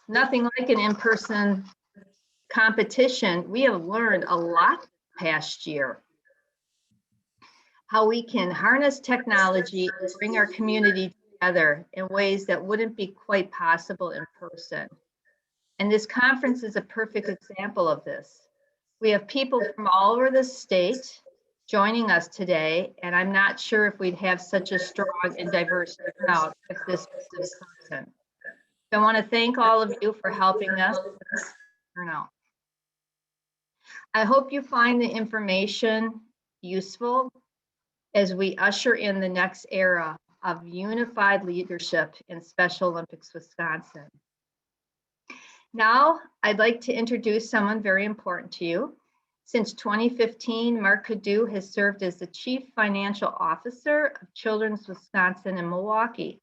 nothing like an in-person competition. We have learned a lot this past year. How we can harness technology and bring our community together in ways that wouldn't be quite possible in person. And this conference is a perfect example of this. We have people from all over the state joining us today, and I'm not sure if we'd have such a strong and diverse turnout if this was in person. I want to thank all of you for helping us turn out. I hope you find the information useful as we usher in the next era of unified leadership in Special Olympics Wisconsin. Now, I'd like to introduce someone very important to you. Since 2015, Mark Cadieux has served as the Chief Financial Officer of Children's Wisconsin in Milwaukee.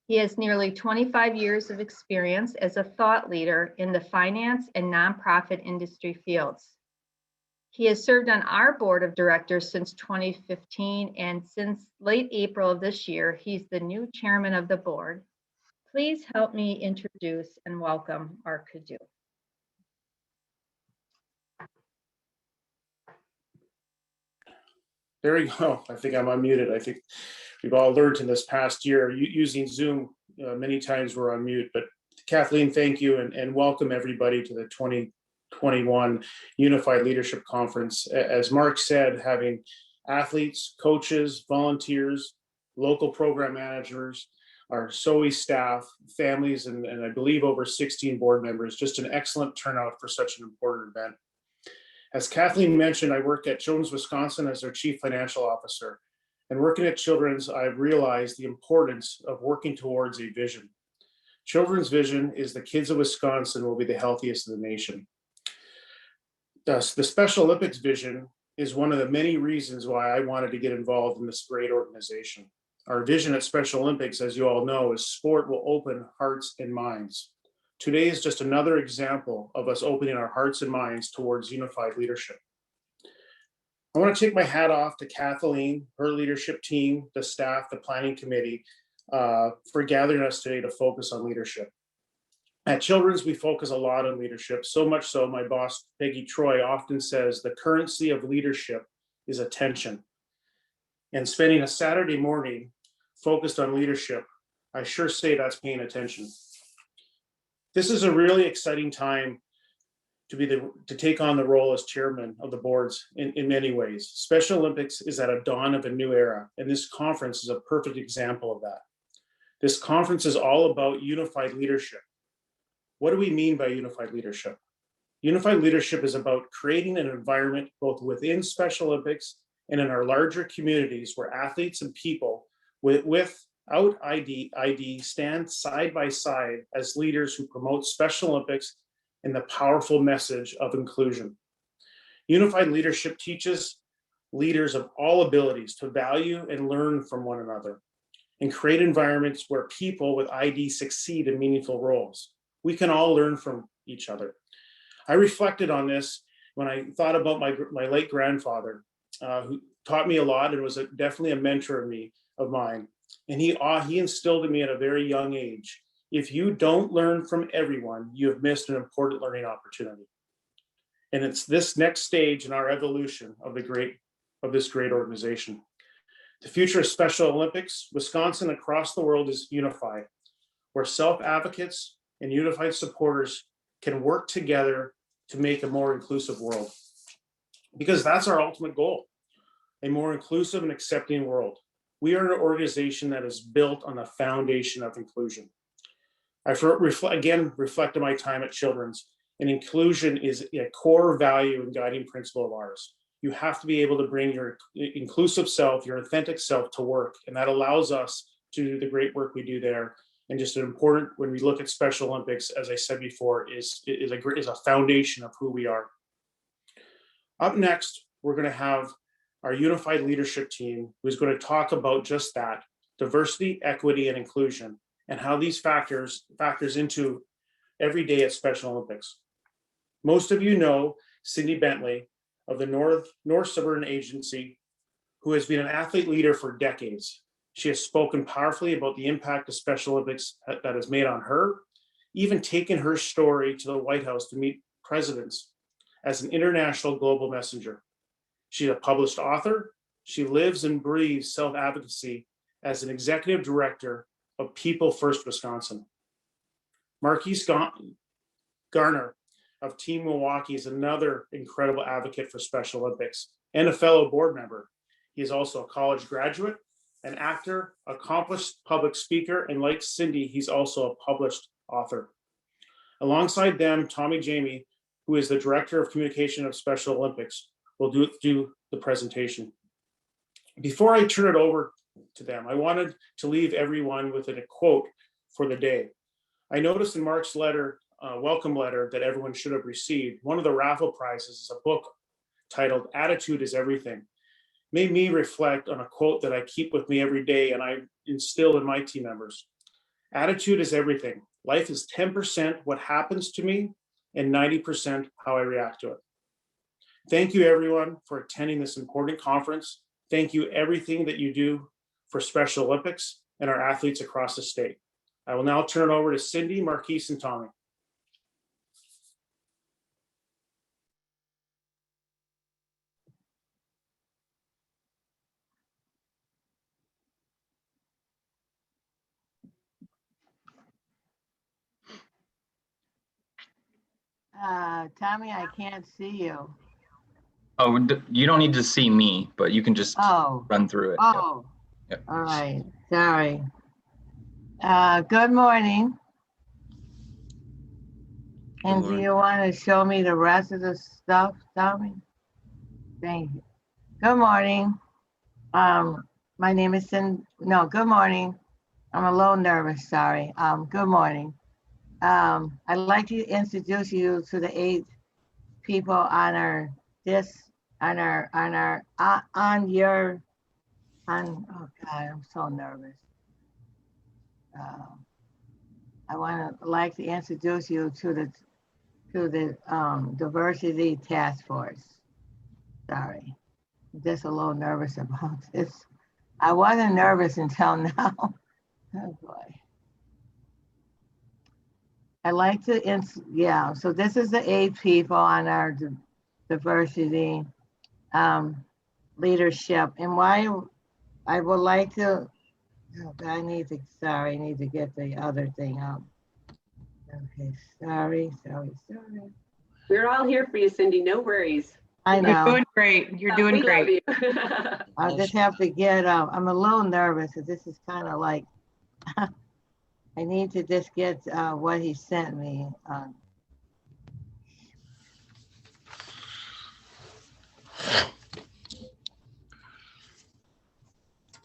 He has nearly 25 years of experience as a thought leader in the finance and nonprofit industry fields. He has served on our board of directors since 2015, and since late April of this year, he's the new chairman of the board. Please help me introduce and welcome Mark Cadieux. There we go. I think I'm unmuted. I think we've all learned in this past year using Zoom many times we're on mute. But Kathleen, thank you, and welcome everybody to the 2021 Unified Leadership Conference. As Mark said, having athletes, coaches, volunteers, local program managers, our SOE staff, families, and I believe over 16 board members, just an excellent turnout for such an important event. As Kathleen mentioned, I work at Children's Wisconsin as their Chief Financial Officer. And working at Children's, I've realized the importance of working towards a vision. Children's vision is the kids of Wisconsin will be the healthiest in the nation. Thus, the Special Olympics vision is one of the many reasons why I wanted to get involved in this great organization. Our vision at Special Olympics, as you all know, is sport will open hearts and minds. Today is just another example of us opening our hearts and minds towards unified leadership. I want to take my hat off to Kathleen, her leadership team, the staff, the planning committee, for gathering us today to focus on leadership. At Children's, we focus a lot on leadership, so much so my boss, Peggy Troy, often says the currency of leadership is attention. And spending a Saturday morning focused on leadership, I sure say that's paying attention. This is a really exciting time to take on the role as chairman of the boards in many ways. Special Olympics is at a dawn of a new era, and this conference is a perfect example of that. This conference is all about unified leadership. What do we mean by unified leadership? Unified leadership is about creating an environment both within Special Olympics and in our larger communities where athletes and people without ID stand side by side as leaders who promote Special Olympics and the powerful message of inclusion. Unified leadership teaches leaders of all abilities to value and learn from one another and create environments where people with ID succeed in meaningful roles. We can all learn from each other. I reflected on this when I thought about my late grandfather, who taught me a lot and was definitely a mentor of mine. And he instilled in me at a very young age, if you don't learn from everyone, you have missed an important learning opportunity. And it's this next stage in our evolution of this great organization. The future of Special Olympics, Wisconsin across the world is unified, where self-advocates and unified supporters can work together to make a more inclusive world. Because that's our ultimate goal, a more inclusive and accepting world. We are an organization that is built on the foundation of inclusion. I reflect on my time at Children's, and inclusion is a core value and guiding principle of ours. You have to be able to bring your inclusive self, your authentic self to work, and that allows us to do the great work we do there. And just an important, when we look at Special Olympics, as I said before, is a foundation of who we are. Up next, we're going to have our unified leadership team, who's going to talk about just that, diversity, equity, and inclusion, and how these factors into every day at Special Olympics. Most of you know Cindy Bentley of the North Suburban Agency, who has been an athlete leader for decades. She has spoken powerfully about the impact of Special Olympics that has made on her even taken her story to the White House to meet presidents as an international global messenger. She's a published author. She lives and breathes self-advocacy as an executive director of People First Wisconsin. Marquise Garner of Team Milwaukee is another incredible advocate for Special Olympics and a fellow board member. He is also a college graduate, an actor, accomplished public speaker, and like Cindy, he's also a published author. Alongside them, Tommy Jamie, who is the Director of Communication of Special Olympics, will do the presentation. Before I turn it over to them, I wanted to leave everyone with a quote for the day. I noticed in Mark's letter, welcome letter that everyone should have received, one of the raffle prizes is a book titled Attitude is Everything. Made me reflect on a quote that I keep with me every day and I instill in my team members. Attitude is everything. Life is 10% what happens to me and 90% how I react to it. Thank you everyone for attending this important conference. Thank you everything that you do for Special Olympics and our athletes across the state. I will now turn it over to Cindy, Marquise, and Tommy. Tommy, I can't see you. Oh, you don't need to see me, but you can just run through it. Oh, yep. All right. Sorry. Good morning. And do you want to show me the rest of the stuff, Tommy? Thank you. Good morning. My name is good morning. I'm a little nervous, sorry. Good morning. I'd like to introduce you to the 8 people on oh God, I'm so nervous. I like to introduce you to the diversity task force. Sorry, I'm just a little nervous about this. I wasn't nervous until now. Oh boy. I like to, so this is the 8 people on our diversity leadership. And why I would like to, I need to get the other thing up. Okay, sorry. We're all here for you, Cindy, no worries. I know. You're doing great. You're doing great. I'll just have to get up. I'm a little nervous because this is kind of like, I need to just get what he sent me.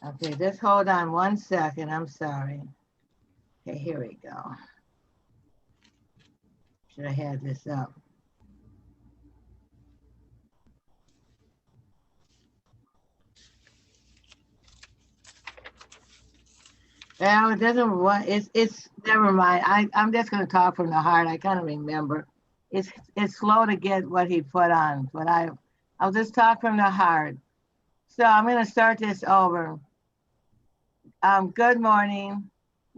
Okay, just hold on 1 second. I'm sorry. Okay, here we go. Should have had this up. Well, it doesn't want, it's never mind. I'm just gonna talk from the heart. I kind of remember. It's slow to get what he put on, but I'll just talk from the heart. So I'm gonna start this over. Good morning.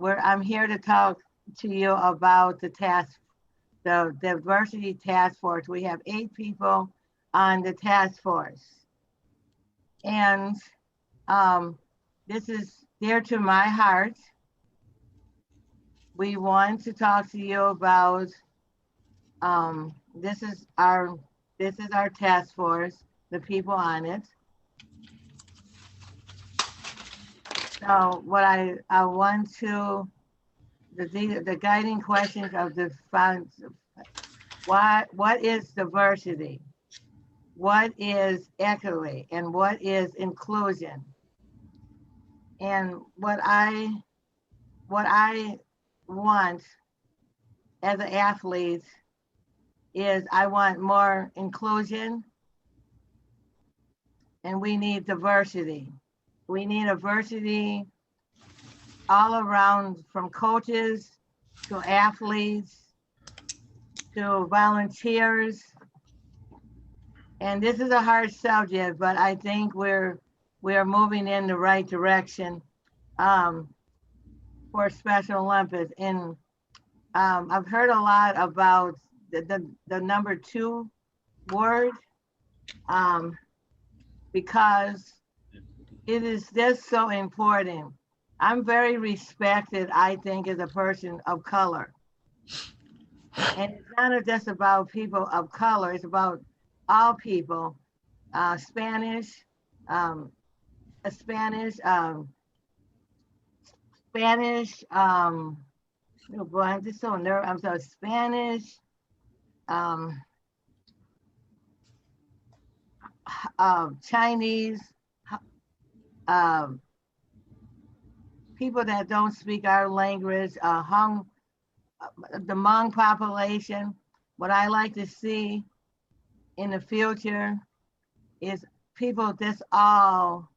I'm here to talk to you about the diversity task force. We have 8 people on the task force. And this is dear to my heart. We want to talk to you about, this is our task force, the people on it. So what I want to, the guiding questions of the funds, what is diversity? What is equity? And what is inclusion? And what I want as an athlete is I want more inclusion, and we need diversity. We need diversity all around, from coaches to athletes to volunteers. And this is a hard subject, but I think we're moving in the right direction for Special Olympics. And I've heard a lot about the number 2 word, because it is just so important. I'm very respected, I think, as a person of color. And it's not just about people of color, it's about all people. Spanish, oh boy, I'm just so nervous. I'm so Spanish, um, Chinese, people that don't speak our language, the Hmong population. What I like to see in the future is people that's all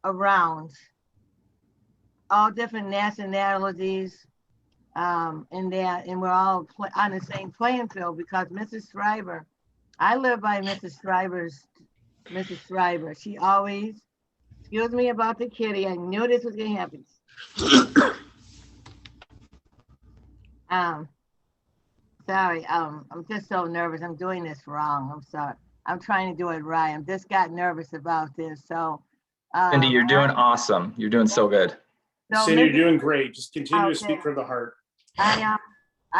around, all different nationalities, and we're all on the same playing field, because Mrs. Schreiber, I live by Mrs. Schreiber. She always, excuse me about the kitty, I knew this was gonna happen. Sorry, I'm just so nervous. I'm doing this wrong. I'm sorry. I'm trying to do it right. I'm just got nervous about this. So, Cindy, you're doing awesome. You're doing so good. so Cindy, you're Mrs. doing great. Just continue to Okay. speak from the heart. I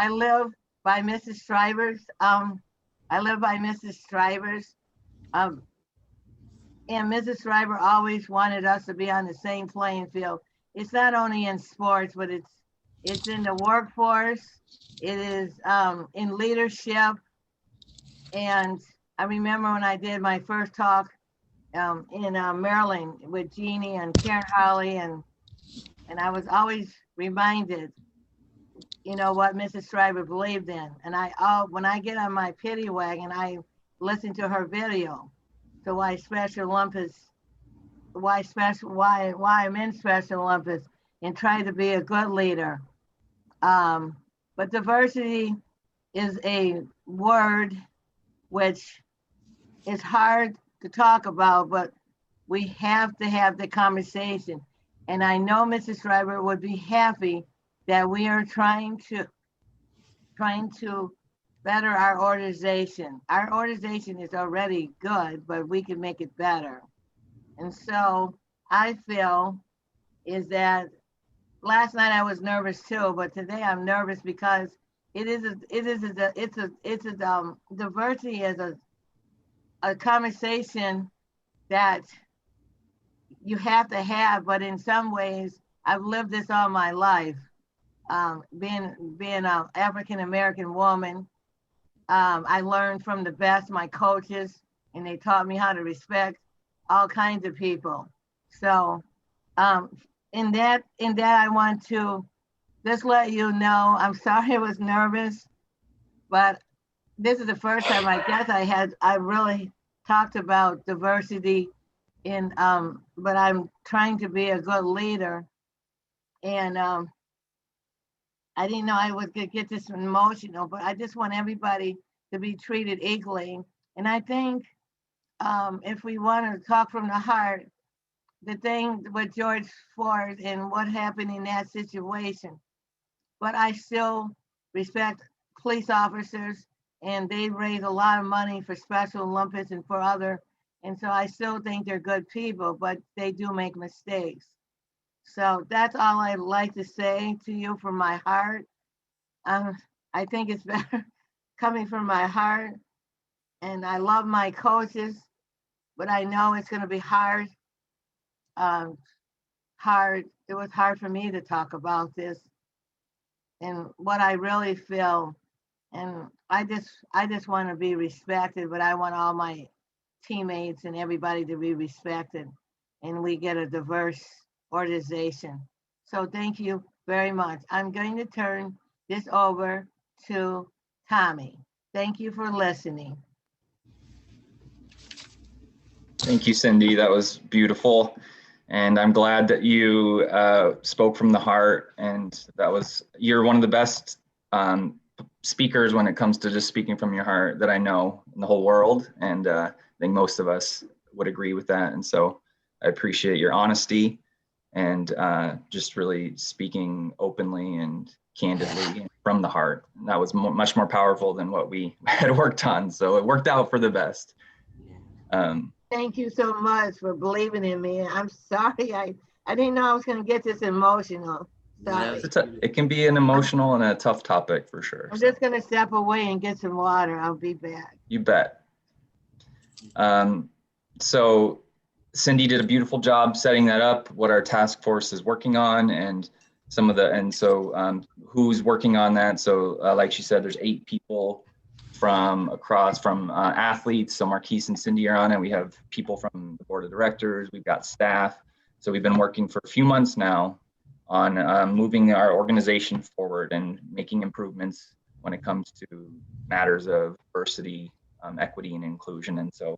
live by Mrs. Schreiber's. I live by Mrs. Schreiber's. And Mrs. Schreiber always wanted us to be on the same playing field. It's not only in sports, but it's in the workforce. It is in leadership. And I remember when I did my first talk in Maryland with Jeannie and Karen Holly, and I was always reminded, you know, what Mrs. Schreiber believed in. And when I get on my pity wagon, I listen to her video. So why I'm in Special Olympics, and try to be a good leader. But diversity is a word which is hard to talk about, but we have to have the conversation. And I know Mrs. Schreiber would be happy that we are trying to better our organization. Our organization is already good, but we can make it better. And so I feel is that last night I was nervous too, but today I'm nervous because diversity is a conversation that you have to have, but in some ways I've lived this all my life. Being an African-American woman, I learned from the best, my coaches, and they taught me how to respect all kinds of people. So in that I want to just let you know, I'm sorry I was nervous, but this is the first time I guess I really talked about diversity in, but I'm trying to be a good leader. And I didn't know I would get this emotional, but I just want everybody to be treated equally. And I think if we want to talk from the heart, the thing with George Floyd and what happened in that situation, but I still respect police officers, and they raise a lot of money for Special Olympics and for other, and so I still think they're good people, but they do make mistakes. So that's all I'd like to say to you from my heart. I think it's better coming from my heart, and I love my coaches, but I know it's going to be hard. It was hard for me to talk about this and what I really feel. And I just want to be respected, but I want all my teammates and everybody to be respected, and we get a diverse organization. So thank you very much. I'm going to turn this over to Tommy. Thank you for listening. Thank you, Cindy. That was beautiful. And I'm glad that you spoke from the heart, and you're one of the best speakers when it comes to just speaking from your heart that I know in the whole world. And I think most of us would agree with that. And so I appreciate your honesty and just really speaking openly and candidly from the heart. And that was much more powerful than what we had worked on. So it worked out for the best. Thank you so much for believing in me. I'm sorry, I didn't know I was going to get this emotional. Sorry. It can be an emotional and a tough topic for sure. I'm just going to step away and get some water. I'll be back. You bet. So Cindy did a beautiful job setting that up, what our task force is working on, and who's working on that. So like she said, there's 8 people from athletes. So Marquise and Cindy are on it. We have people from the board of directors. We've got staff. So we've been working for a few months now on moving our organization forward and making improvements when it comes to matters of diversity, equity, and inclusion. And so,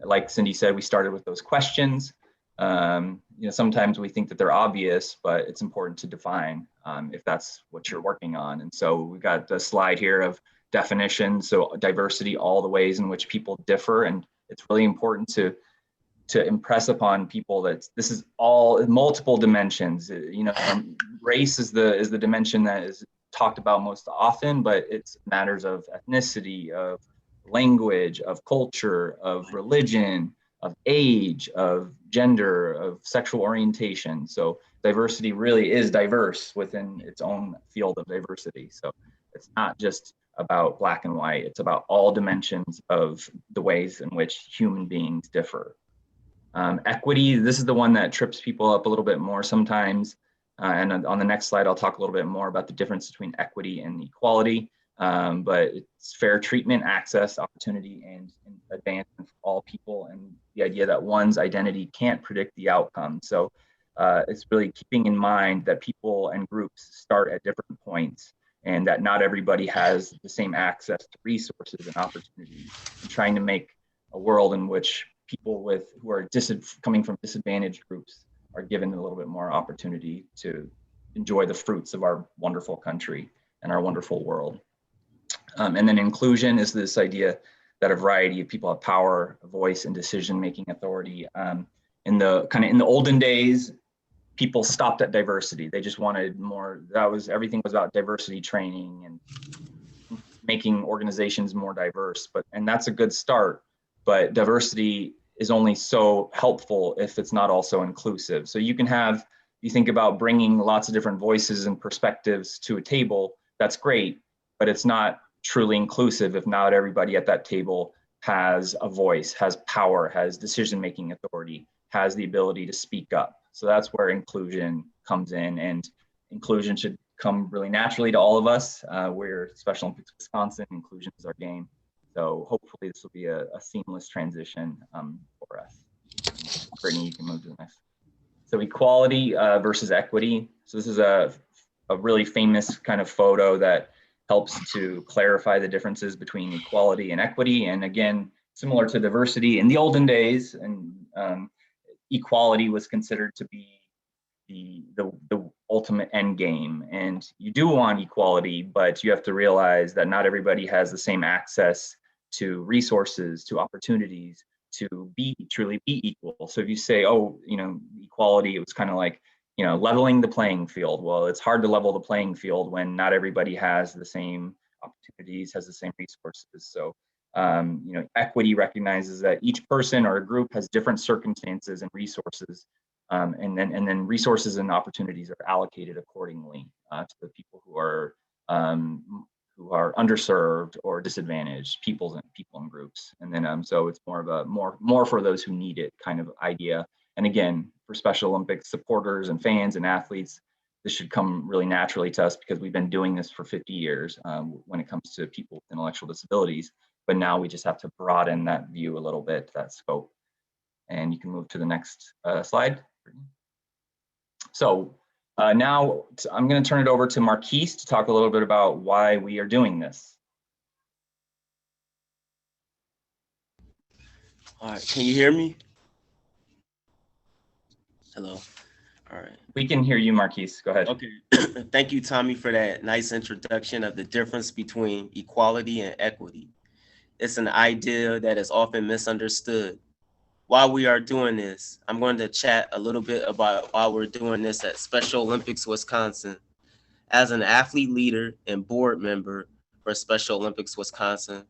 like Cindy said, we started with those questions. Sometimes we think that they're obvious, but it's important to define if that's what you're working on. And so we've got the slide here of definitions. So diversity, all the ways in which people differ. And it's really important to impress upon people that this is all multiple dimensions. Race is the dimension that is talked about most often, but it's matters of ethnicity, of language, of culture, of religion, of age, of gender, of sexual orientation. So diversity really is diverse within its own field of diversity. So it's not just about black and white, it's about all dimensions of the ways in which human beings differ. Equity, this is the one that trips people up a little bit more sometimes. And on the next slide, I'll talk a little bit more about the difference between equity and equality. But it's fair treatment, access, opportunity, and advancement for all people, and the idea that one's identity can't predict the outcome. So it's really keeping in mind that people and groups start at different points, and that not everybody has the same access to resources and opportunities, and trying to make a world in which people who are coming from disadvantaged groups are given a little bit more opportunity to enjoy the fruits of our wonderful country and our wonderful world. And then inclusion is this idea that a variety of people have power, voice, and decision-making authority. In the olden days, people stopped at diversity. They just wanted more. Everything was about diversity training and making organizations more diverse. And that's a good start. But diversity is only so helpful if it's not also inclusive. So you think about bringing lots of different voices and perspectives to a table, that's great, but it's not truly inclusive if not everybody at that table has a voice, has power, has decision-making authority, has the ability to speak up. So that's where inclusion comes in, and inclusion should come really naturally to all of us. We're Special Olympics Wisconsin, inclusion is our game. So hopefully this will be a seamless transition for us. Brittany, you can move to the next. So equality versus equity. So this is a really famous kind of photo that helps to clarify the differences between equality and equity. And again, similar to diversity in the olden days, and equality was considered to be the ultimate end game. And you do want equality, but you have to realize that not everybody has the same access to resources, to opportunities, to truly be equal. So if you say, equality, it was kind of like, leveling the playing field. Well, it's hard to level the playing field when not everybody has the same opportunities, has the same resources. So, equity recognizes that each person or a group has different circumstances and resources, and then resources and opportunities are allocated accordingly to the people who are underserved or disadvantaged people and groups. And then so it's more of a more for those who need it kind of idea. And again, for Special Olympics supporters and fans and athletes, this should come really naturally to us because we've been doing this for 50 years when it comes to people with intellectual disabilities. But now we just have to broaden that view a little bit, that scope. And you can move to the next slide. So now I'm going to turn it over to Marquise to talk a little bit about why we are doing this. All right, can you hear me? Hello. All right. We can hear you, Marquise. Go ahead. Okay. Thank you, Tommy, for that nice introduction of the difference between equality and equity. It's an idea that is often misunderstood. While we are doing this, I'm going to chat a little bit about why we're doing this at Special Olympics Wisconsin. As an athlete leader and board member for Special Olympics Wisconsin,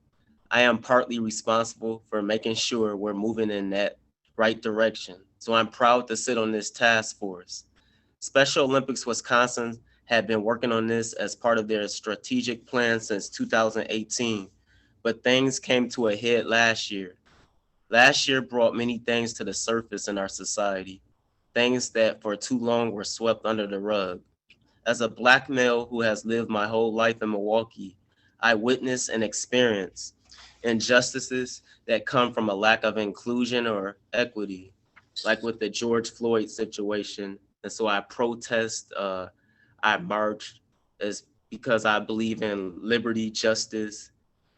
I am partly responsible for making sure we're moving in that right direction. So I'm proud to sit on this task force. Special Olympics Wisconsin had been working on this as part of their strategic plan since 2018, but things came to a head last year. Last year brought many things to the surface in our society, things that for too long were swept under the rug. As a Black male who has lived my whole life in Milwaukee, I witnessed and experienced injustices that come from a lack of inclusion or equity, like with the George Floyd situation. And so I protest, I marched as because I believe in liberty, justice,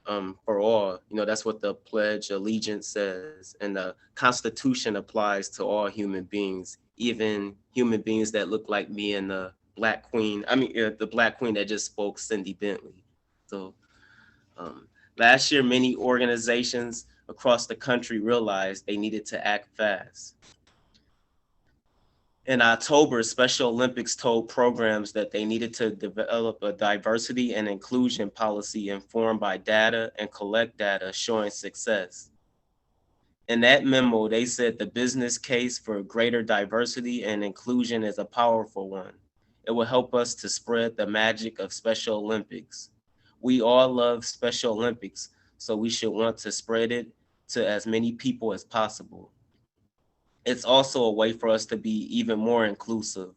for all. You know, that's what the Pledge of Allegiance says. And the Constitution applies to all human beings, even human beings that look like me and the Black Queen. The Black Queen that just spoke, Cindy Bentley. So last year, many organizations across the country realized they needed to act fast. In October, Special Olympics told programs that they needed to develop a diversity and inclusion policy informed by data and collect data showing success. In that memo, they said the business case for greater diversity and inclusion is a powerful one. It will help us to spread the magic of Special Olympics. We all love Special Olympics, so we should want to spread it to as many people as possible. It's also a way for us to be even more inclusive.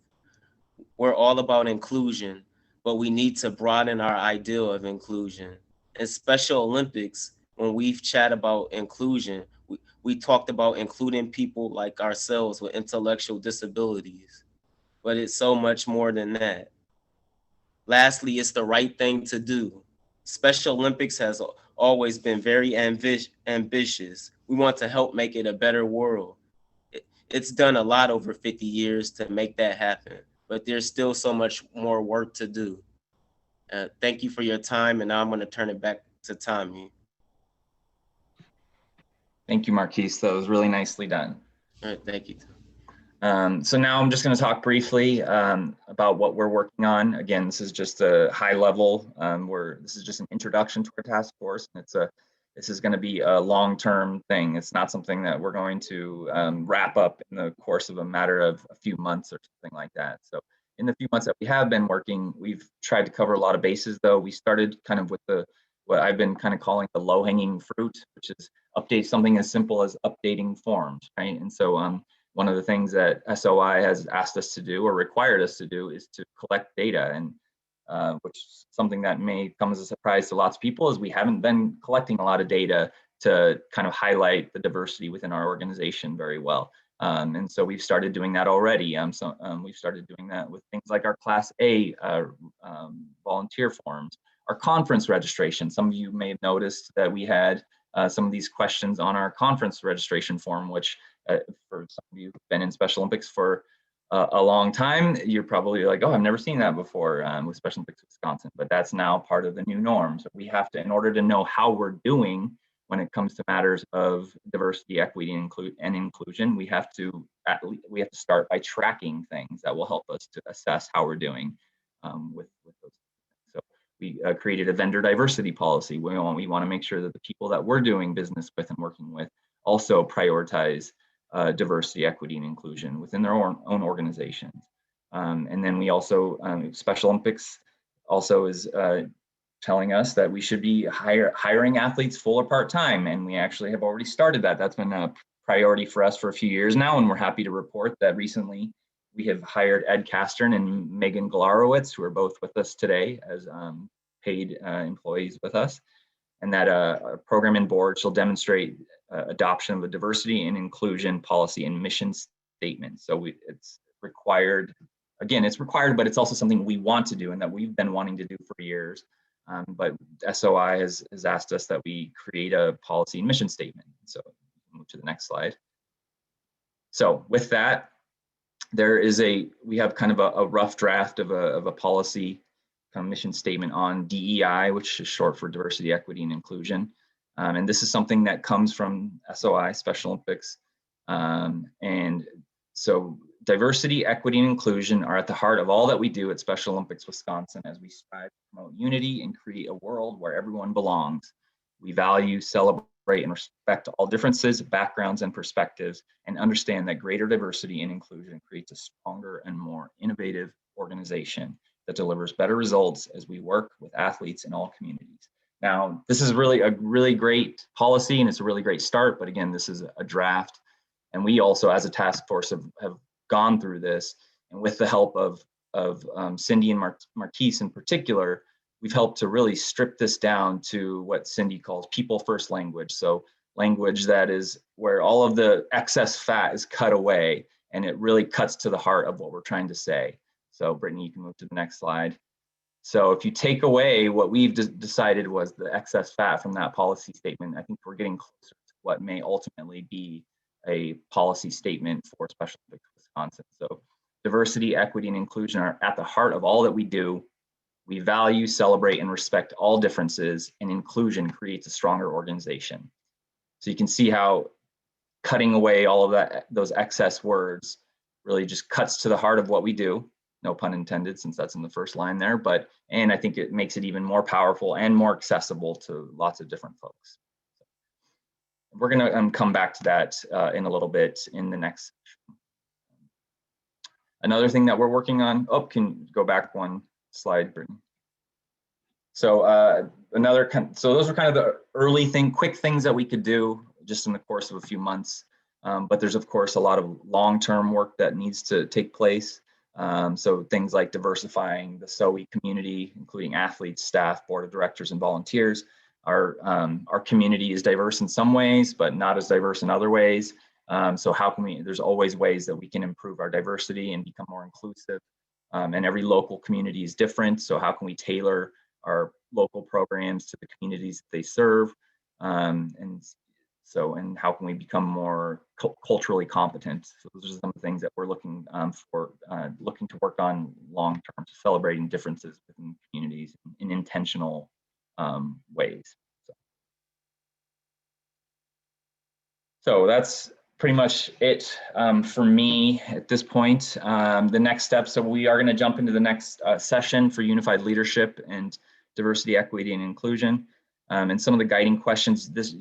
We're all about inclusion, but we need to broaden our ideal of inclusion. In Special Olympics, when we've chat about inclusion, we talked about including people like ourselves with intellectual disabilities, but it's so much more than that. Lastly, it's the right thing to do. Special Olympics has always been very ambitious. We want to help make it a better world. It's done a lot over 50 years to make that happen, but there's still so much more work to do. Thank you for your time, and now I'm going to turn it back to Tommy. Thank you, Marquise. That was really nicely done. All right, thank you. So now I'm just going to talk briefly about what we're working on. Again, this is just a high level. This is just an introduction to our task force. This is going to be a long-term thing. It's not something that we're going to wrap up in the course of a matter of a few months or something like that. So in the few months that we have been working, we've tried to cover a lot of bases, though. We started kind of with what I've been kind of calling the low-hanging fruit, which is update something as simple as updating forms, right? And so one of the things that SOI has asked us to do or required us to do is to collect data, and which is something that may come as a surprise to lots of people, is we haven't been collecting a lot of data to kind of highlight the diversity within our organization very well. And so we've started doing that already. We've started doing that with things like our Class A volunteer forms, our conference registration. Some of you may have noticed that we had some of these questions on our conference registration form, which for some of you who've been in Special Olympics for a long time, you're probably like, oh, I've never seen that before with Special Olympics Wisconsin, but that's now part of the new norm. So we have to, in order to know how we're doing when it comes to matters of diversity, equity, and inclusion, we have to start by tracking things that will help us to assess how we're doing with those. So we created a vendor diversity policy. We want to make sure that the people that we're doing business with and working with also prioritize diversity, equity, and inclusion within their own organizations. And then we also, Special Olympics also is telling us that we should be hiring athletes full or part-time, and we actually have already started that. That's been a priority for us for a few years now, and we're happy to report that recently we have hired Ed Castern and Megan Glarowitz, who are both with us today as paid employees with us, and that our program and board shall demonstrate adoption of a diversity and inclusion policy and mission statement. So it's required, again, it's required, but it's also something we want to do and that we've been wanting to do for years. But SOI has asked us that we create a policy and mission statement. So move to the next slide. So with that, we have kind of a rough draft of a policy kind of mission statement on DEI, which is short for diversity, equity, and inclusion. And this is something that comes from SOI, Special Olympics. And so Diversity, equity, and inclusion are at the heart of all that we do at Special Olympics Wisconsin as we strive to promote unity and create a world where everyone belongs. We value, celebrate, and respect all differences, backgrounds, and perspectives, and understand that greater diversity and inclusion creates a stronger and more innovative organization that delivers better results as we work with athletes in all communities. Now, this is really a really great policy and it's a really great start, but again, this is a draft. And we also, as a task force, have gone through this. And with the help of Cindy and Marquise in particular, we've helped to really strip this down to what Cindy calls people first language. So language that is where all of the excess fat is cut away and it really cuts to the heart of what we're trying to say. So Brittany, you can move to the next slide. So if you take away what we've decided was the excess fat from that policy statement, I think we're getting closer to what may ultimately be a policy statement for Special Olympics Wisconsin. So diversity, equity, and inclusion are at the heart of all that we do. We value, celebrate, and respect all differences, and inclusion creates a stronger organization. So you can see how cutting away all of those excess words really just cuts to the heart of what we do. No pun intended, since that's in the first line there, and I think it makes it even more powerful and more accessible to lots of different folks. We're gonna come back to that in a little bit in the next section. Another thing that we're working on, can you go back one slide, Brittany? So so those are kind of the early quick things that we could do just in the course of a few months. But there's of course a lot of long-term work that needs to take place. So things like diversifying the SOE community, including athletes, staff, board of directors, and volunteers. Our community is diverse in some ways, but not as diverse in other ways. So how can there's always ways that we can improve our diversity and become more inclusive. And every local community is different. So how can we tailor our local programs to the communities that they serve? And how can we become more culturally competent? So those are some things that we're looking to work on long-term, celebrating differences within communities in intentional ways. So that's pretty much it for me at this point. The next step, so we are going to jump into the next session for unified leadership and diversity, equity, and inclusion. And some of the guiding questions, this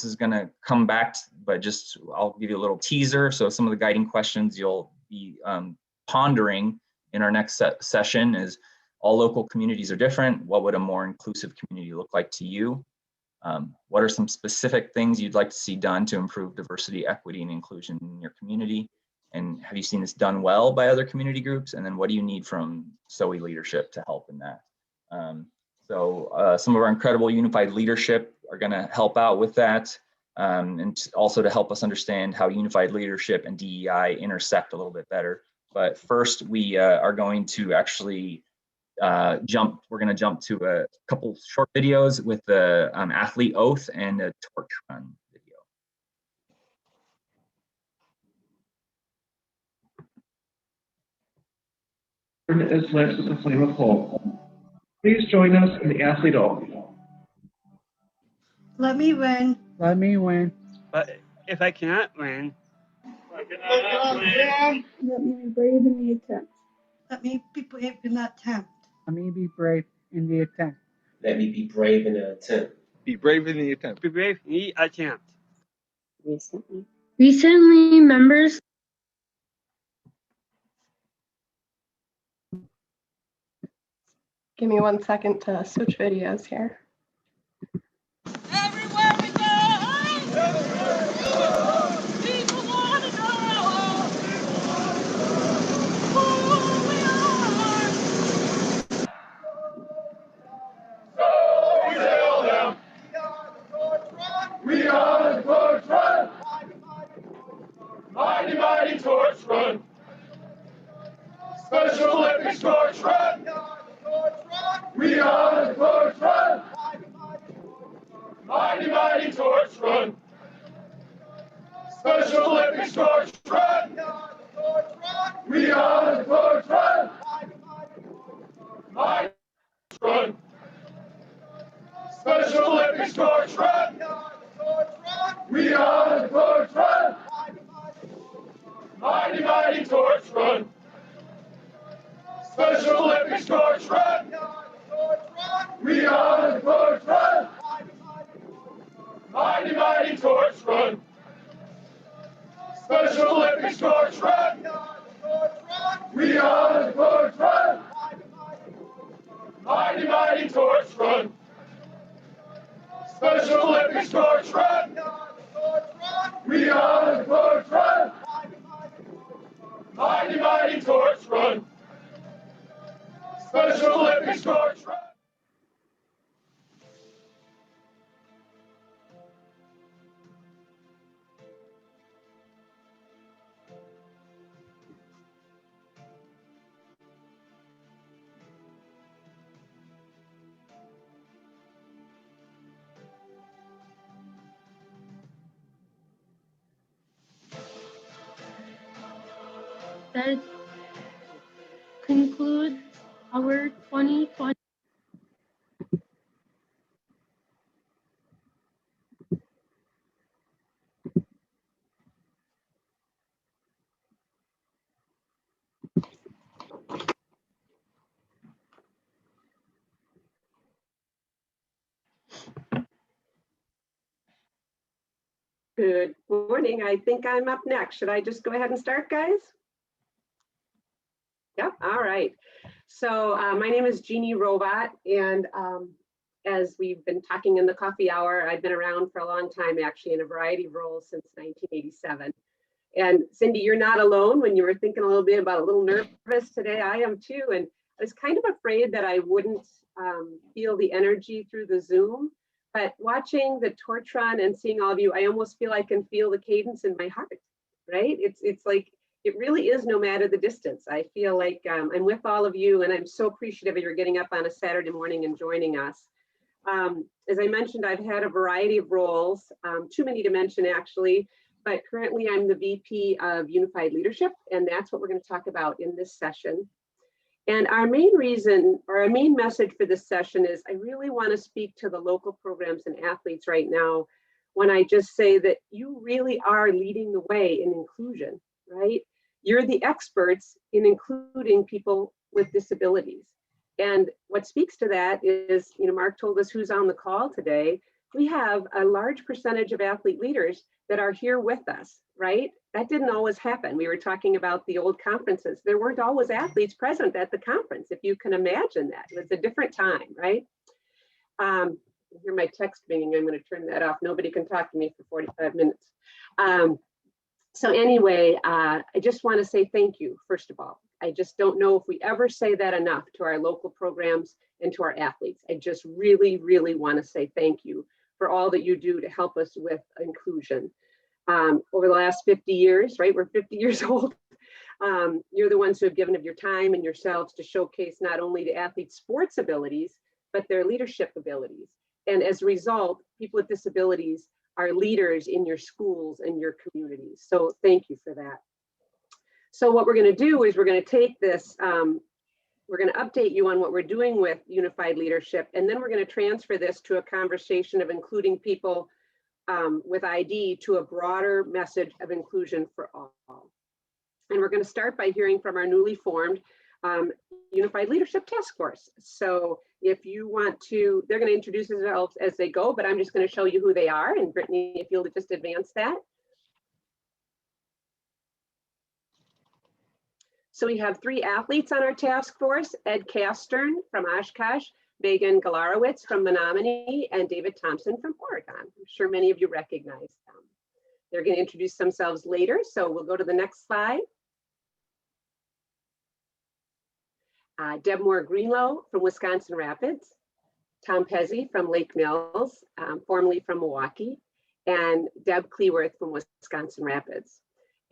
is going to come back, but I'll give you a little teaser. So some of the guiding questions you'll be pondering in our next session is, all local communities are different. What would a more inclusive community look like to you? What are some specific things you'd like to see done to improve diversity, equity, and inclusion in your community? And have you seen this done well by other community groups? And then what do you need from SOE leadership to help in that? So some of our incredible unified leadership are going to help out with that, and also to help us understand how unified leadership and DEI intersect a little bit better. But first, we are going to actually we're going to jump to a couple short videos with the athlete oath and a torch run video. Is lit with the flame of hope. Please join us in the athlete oath. Let me win. Let me win. But if I cannot win, Let me be brave in the attempt. Let me be brave in the attempt. Let me be brave in the attempt. Let me be brave in the attempt. Be brave in the attempt. be brave in the attempt. Recently, members. Give me 1 second to switch videos here. Everywhere we go, people want to know who we are. So we tell them, we are the torch run. Mighty, mighty torch run. Special Olympics torch run. We are the torch run. Mighty, mighty torch run. Special Olympics torch run. We are the torch run. Mighty run. Special Olympics torch run. We are the torch run. Mighty, mighty torch run. Special Olympics torch run. We are the torch run. Mighty, mighty torch run. Special Olympics torch run. We are the torch run. Mighty, mighty torch run. Special Olympics torch run. We are the torch run. Mighty, mighty torch run. Special Olympics torch run. That concludes our 2020. Good morning. I think I'm up next. Should I just go ahead and start, guys? Yep. All right. So my name is Jeannie Robot, and as we've been talking in the coffee hour, I've been around for a long time, actually, in a variety of roles since 1987. And Cindy, you're not alone. When you were thinking a little bit about a little nervous today, I am too. And I was kind of afraid that I wouldn't feel the energy through the Zoom. But watching the torch run and seeing all of you, I almost feel I can feel the cadence in my heart, right? It's like, it really is no matter the distance. I feel like I'm with all of you, and I'm so appreciative of your getting up on a Saturday morning and joining us. As I mentioned, I've had a variety of roles, too many to mention actually, but currently I'm the VP of Unified Leadership, and that's what we're going to talk about in this session. And our main reason, or our main message for this session is I really want to speak to the local programs and athletes right now when I just say that you really are leading the way in inclusion, right? You're the experts in including people with disabilities. And what speaks to that is, you know, Mark told us who's on the call today. We have a large percentage of athlete leaders that are here with us, right? That didn't always happen. We were talking about the old conferences. There weren't always athletes present at the conference, if you can imagine that. It was a different time, right? I hear my text ringing. I'm going to turn that off. Nobody can talk to me for 45 minutes. So anyway, I just want to say thank you, first of all. I just don't know if we ever say that enough to our local programs and to our athletes. I just really, really want to say thank you for all that you do to help us with inclusion. Over the last 50 years, right? We're 50 years old. You're the ones who have given of your time and yourselves to showcase not only the athletes' sports abilities, but their leadership abilities. And as a result, people with disabilities are leaders in your schools and your communities. So thank you for that. So what we're going to do is we're going to take this, we're going to update you on what we're doing with Unified Leadership, and then we're going to transfer this to a conversation of including people with ID to a broader message of inclusion for all. And we're going to start by hearing from our newly formed Unified Leadership Task Force. So if you want to, they're going to introduce themselves as they go, but I'm just going to show you who they are. And Brittany, if you'll just advance that. So we have 3 athletes on our task force: Ed Castern from Oshkosh, Megan Galarowitz from Menominee, and David Thompson from Oregon. I'm sure many of you recognize them. They're going to introduce themselves later, so we'll go to the next slide. Deb Moore-Greenlow from Wisconsin Rapids, Tom Pezzi from Lake Mills, formerly from Milwaukee, and Deb Cleworth from Wisconsin Rapids.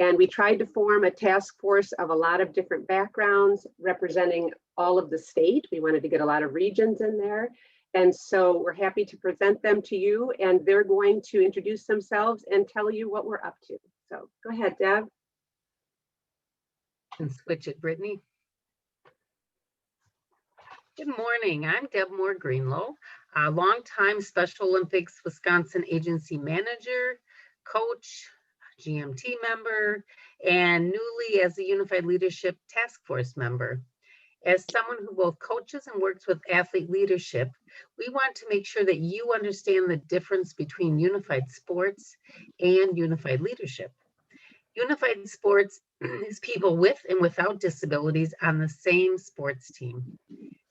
And we tried to form a task force of a lot of different backgrounds representing all of the state. We wanted to get a lot of regions in there. And so we're happy to present them to you, and they're going to introduce themselves and tell you what we're up to. So go ahead, Deb. And switch it, Brittany. Good morning, I'm Deb Moore-Greenlow, a longtime Special Olympics Wisconsin agency manager, coach, GMT member, and newly as a Unified Leadership Task Force member. As someone who both coaches and works with athlete leadership, we want to make sure that you understand the difference between unified sports and unified leadership. Unified sports is people with and without disabilities on the same sports team.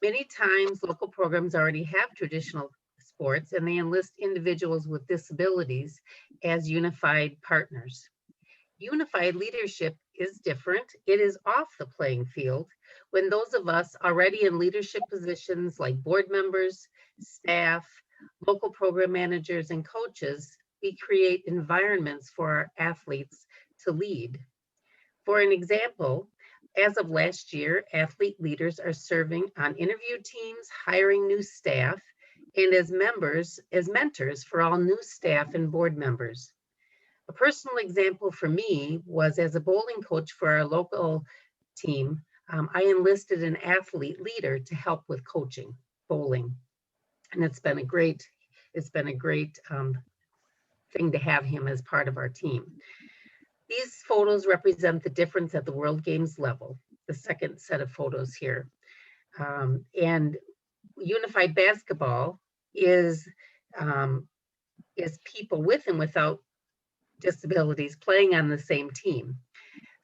Many times, local programs already have traditional sports and they enlist individuals with disabilities as unified partners. Unified leadership is different. It is off the playing field when those of us already in leadership positions like board members, staff, local program managers, and coaches, we create environments for our athletes to lead. For an example, as of last year, athlete leaders are serving on interview teams, hiring new staff, and as mentors for all new staff and board members. A personal example for me was as a bowling coach for our local team, I enlisted an athlete leader to help with coaching bowling. And it's been a great thing to have him as part of our team. These photos represent the difference at the World Games level, the second set of photos here. And unified basketball is people with and without disabilities playing on the same team.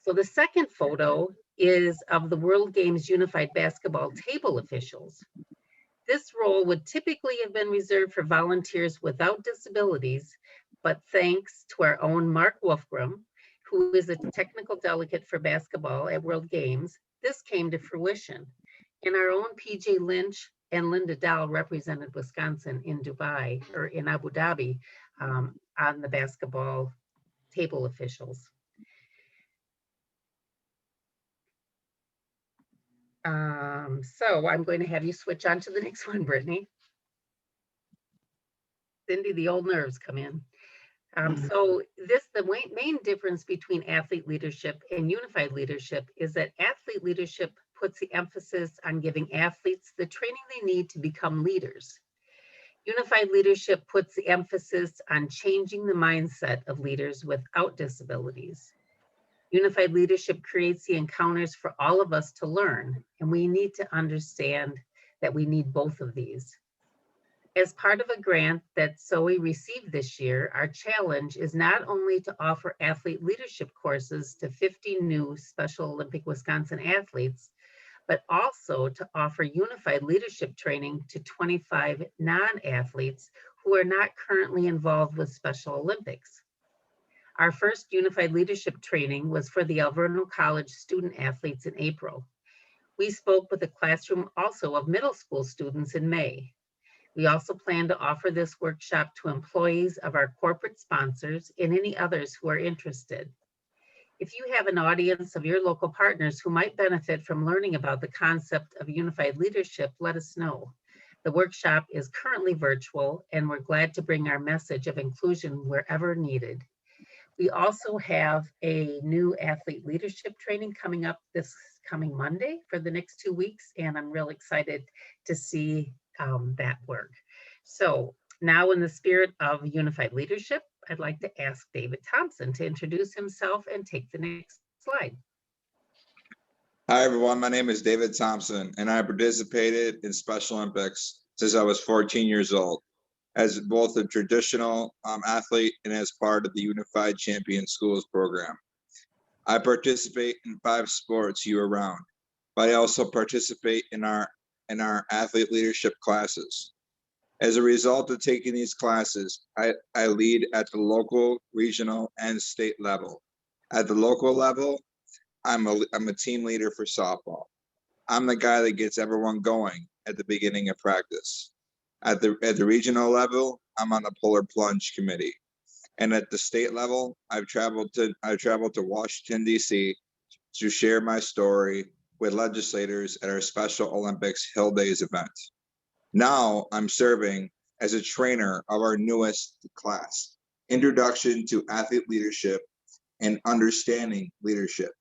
So the second photo is of the World Games Unified Basketball table officials. This role would typically have been reserved for volunteers without disabilities, but thanks to our own Mark Wolfgram, who is a technical delegate for basketball at World Games, this came to fruition. And our own PJ Lynch and Linda Dahl represented Wisconsin in Dubai, or in Abu Dhabi, on the basketball table officials. So I'm going to have you switch on to the next one, Brittany. Cindy, the old nerves come in. So the main difference between athlete leadership and unified leadership is that athlete leadership puts the emphasis on giving athletes the training they need to become leaders. Unified leadership puts the emphasis on changing the mindset of leaders without disabilities. Unified leadership creates the encounters for all of us to learn, and we need to understand that we need both of these. As part of a grant that Zoe received this year, our challenge is not only to offer athlete leadership courses to 50 new Special Olympic Wisconsin athletes, but also to offer unified leadership training to 25 non-athletes who are not currently involved with Special Olympics. Our first unified leadership training was for the Alverno College student athletes in April. We spoke with a classroom also of middle school students in May. We also plan to offer this workshop to employees of our corporate sponsors and any others who are interested. If you have an audience of your local partners who might benefit from learning about the concept of unified leadership, let us know. The workshop is currently virtual, and we're glad to bring our message of inclusion wherever needed. We also have a new athlete leadership training coming up this coming Monday for the next 2 weeks, and I'm real excited to see that work. So now, in the spirit of unified leadership, I'd like to ask David Thompson to introduce himself and take the next slide. Hi, everyone. My name is David Thompson, and I participated in Special Olympics since I was 14 years old, as both a traditional athlete and as part of the Unified Champion Schools program. I participate in 5 sports year-round, but I also participate in our athlete leadership classes. As a result of taking these classes, I lead at the local, regional, and state level. At the local level, I'm a team leader for softball. I'm the guy that gets everyone going at the beginning of practice. At the regional level, I'm on the Polar Plunge committee. And at the state level, I've traveled to Washington, D.C. to share my story with legislators at our Special Olympics Hill Days event. Now I'm serving as a trainer of our newest class, Introduction to Athlete Leadership and Understanding Leadership.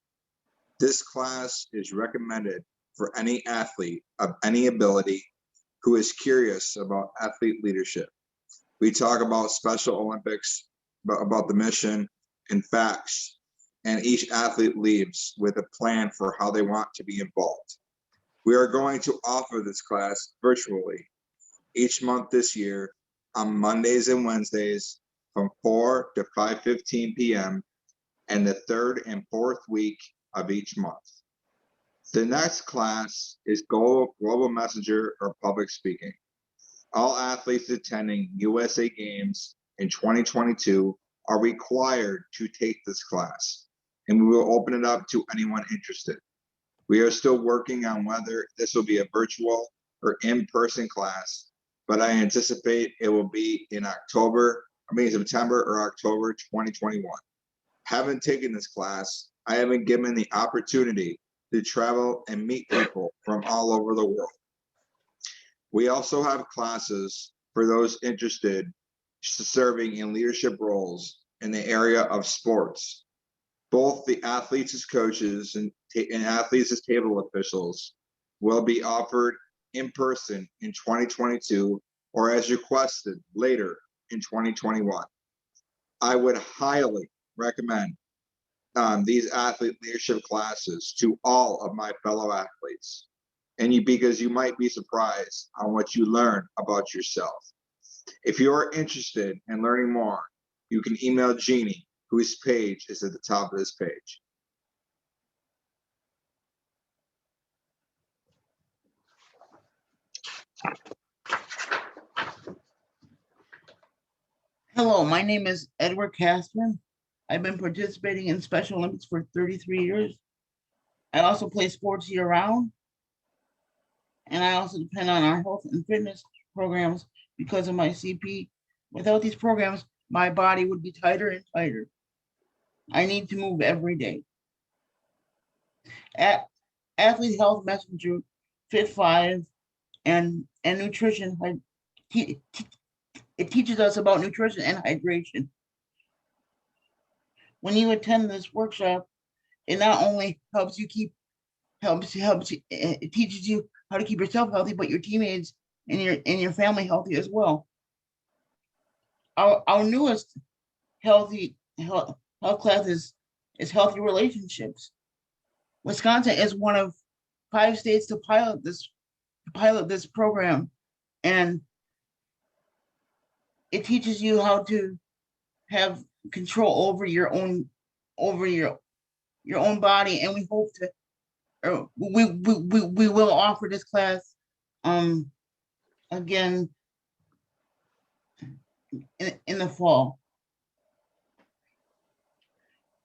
This class is recommended for any athlete of any ability who is curious about athlete leadership. We talk about Special Olympics, about the mission, and facts, and each athlete leaves with a plan for how they want to be involved. We are going to offer this class virtually each month this year on Mondays and Wednesdays from 4 to 5:15 p.m. and the third and fourth week of each month. The next class is Global Messenger or Public Speaking. All athletes attending USA Games in 2022 are required to take this class, and we will open it up to anyone interested. We are still working on whether this will be a virtual or in-person class, but I anticipate it will be in September or October 2021. Haven't taken this class, I have been given the opportunity to travel and meet people from all over the world. We also have classes for those interested serving in leadership roles in the area of sports. Both the athletes as coaches and athletes as table officials will be offered in person in 2022 or as requested later in 2021. I would highly recommend these athlete leadership classes to all of my fellow athletes, because you might be surprised on what you learn about yourself. If you are interested in learning more, you can email Jeannie, whose page is at the top of this page. Hello, my name is Edward Castman. I've been participating in Special Olympics for 33 years. I also play sports year-round, and I also depend on our health and fitness programs because of my CP. Without these programs, my body would be tighter and tighter. I need to move every day. Athlete Health Messenger, Fit5, and nutrition. It teaches us about nutrition and hydration. When you attend this workshop, it not only helps you it teaches you how to keep yourself healthy, but your teammates and your family healthy as well. Our newest health class is healthy relationships. Wisconsin is one of 5 states to pilot this program, and it teaches you how to have control over your own body, and we hope to we will offer this class again in the fall.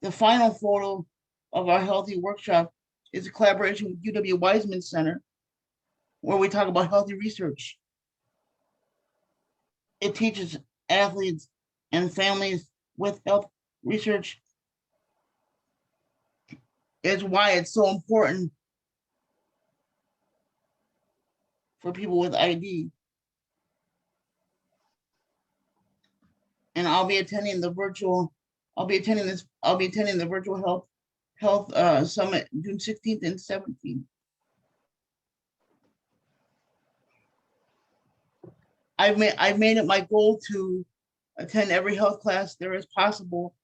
The final photo of our healthy workshop is a collaboration with UW Weizmann Center, where we talk about healthy research. It teaches athletes and families with health research is why it's so important for people with ID. And I'll be attending the virtual health summit June 16th and 17th. I've made it my goal to attend every health class there is possible.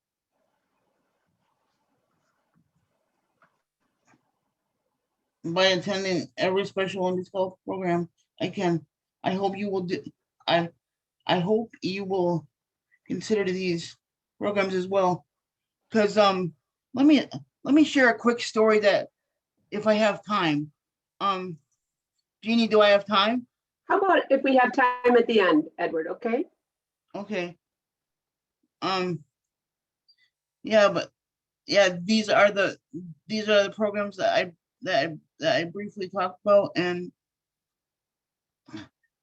By attending every Special Olympics health program I can. I hope you will do. I hope you will consider these programs as well. Because let me share a quick story that if I have time. Jeannie, do I have time? How about if we have time at the end, Edward, okay? Okay. Yeah, but yeah, these are the programs that I briefly talked about, and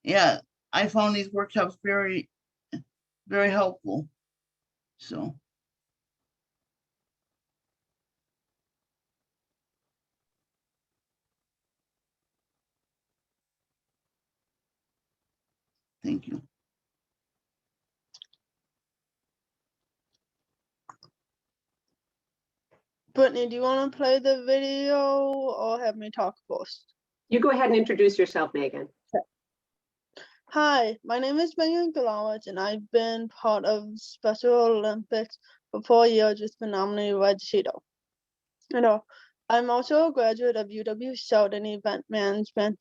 yeah, I found these workshops very, very helpful. So. Thank you. Brittany, do you want to play the video or have me talk first? You go ahead and introduce yourself, Megan. Hi, my name is Megan Galawat, and I've been part of Special Olympics for 4 years with Menominee Red Cheeto. I'm also a graduate of UW South in event management,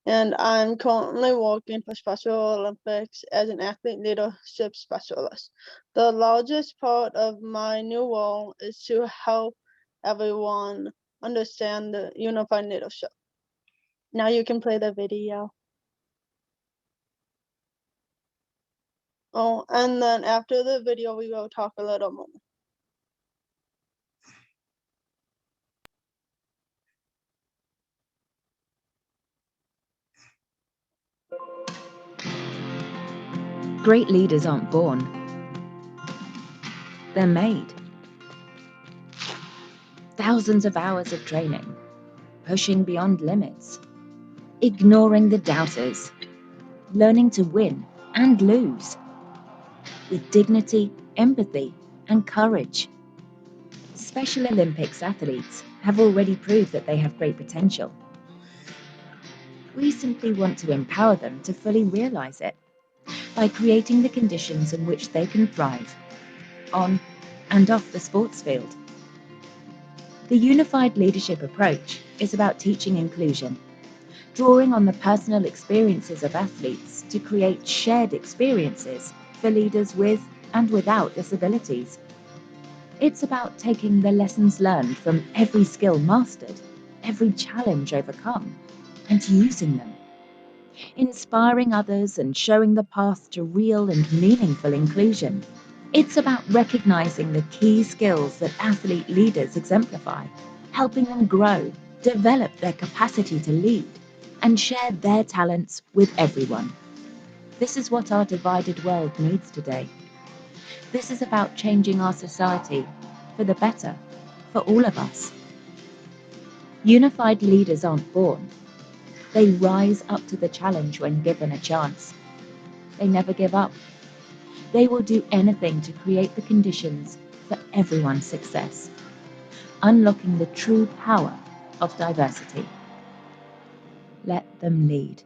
and I'm currently working for Special Olympics as an athlete leadership specialist. The largest part of my new role is to help everyone understand the unified leadership. Now you can play the video. Oh, and then after the video, we will talk a little more. Great leaders aren't born. They're made. Thousands of hours of training, pushing beyond limits, ignoring the doubters, learning to win and lose, with dignity, empathy, and courage. Special Olympics athletes have already proved that they have great potential. We simply want to empower them to fully realize it by creating the conditions in which they can thrive, on and off the sports field. The unified leadership approach is about teaching inclusion, drawing on the personal experiences of athletes to create shared experiences for leaders with and without disabilities. It's about taking the lessons learned from every skill mastered, every challenge overcome, and using them. Inspiring others and showing the path to real and meaningful inclusion. It's about recognizing the key skills that athlete leaders exemplify, helping them grow, develop their capacity to lead, and share their talents with everyone. This is what our divided world needs today. This is about changing our society for the better, for all of us. Unified leaders aren't born. They rise up to the challenge when given a chance. They never give up. They will do anything to create the conditions for everyone's success, unlocking the true power of diversity. Let them lead.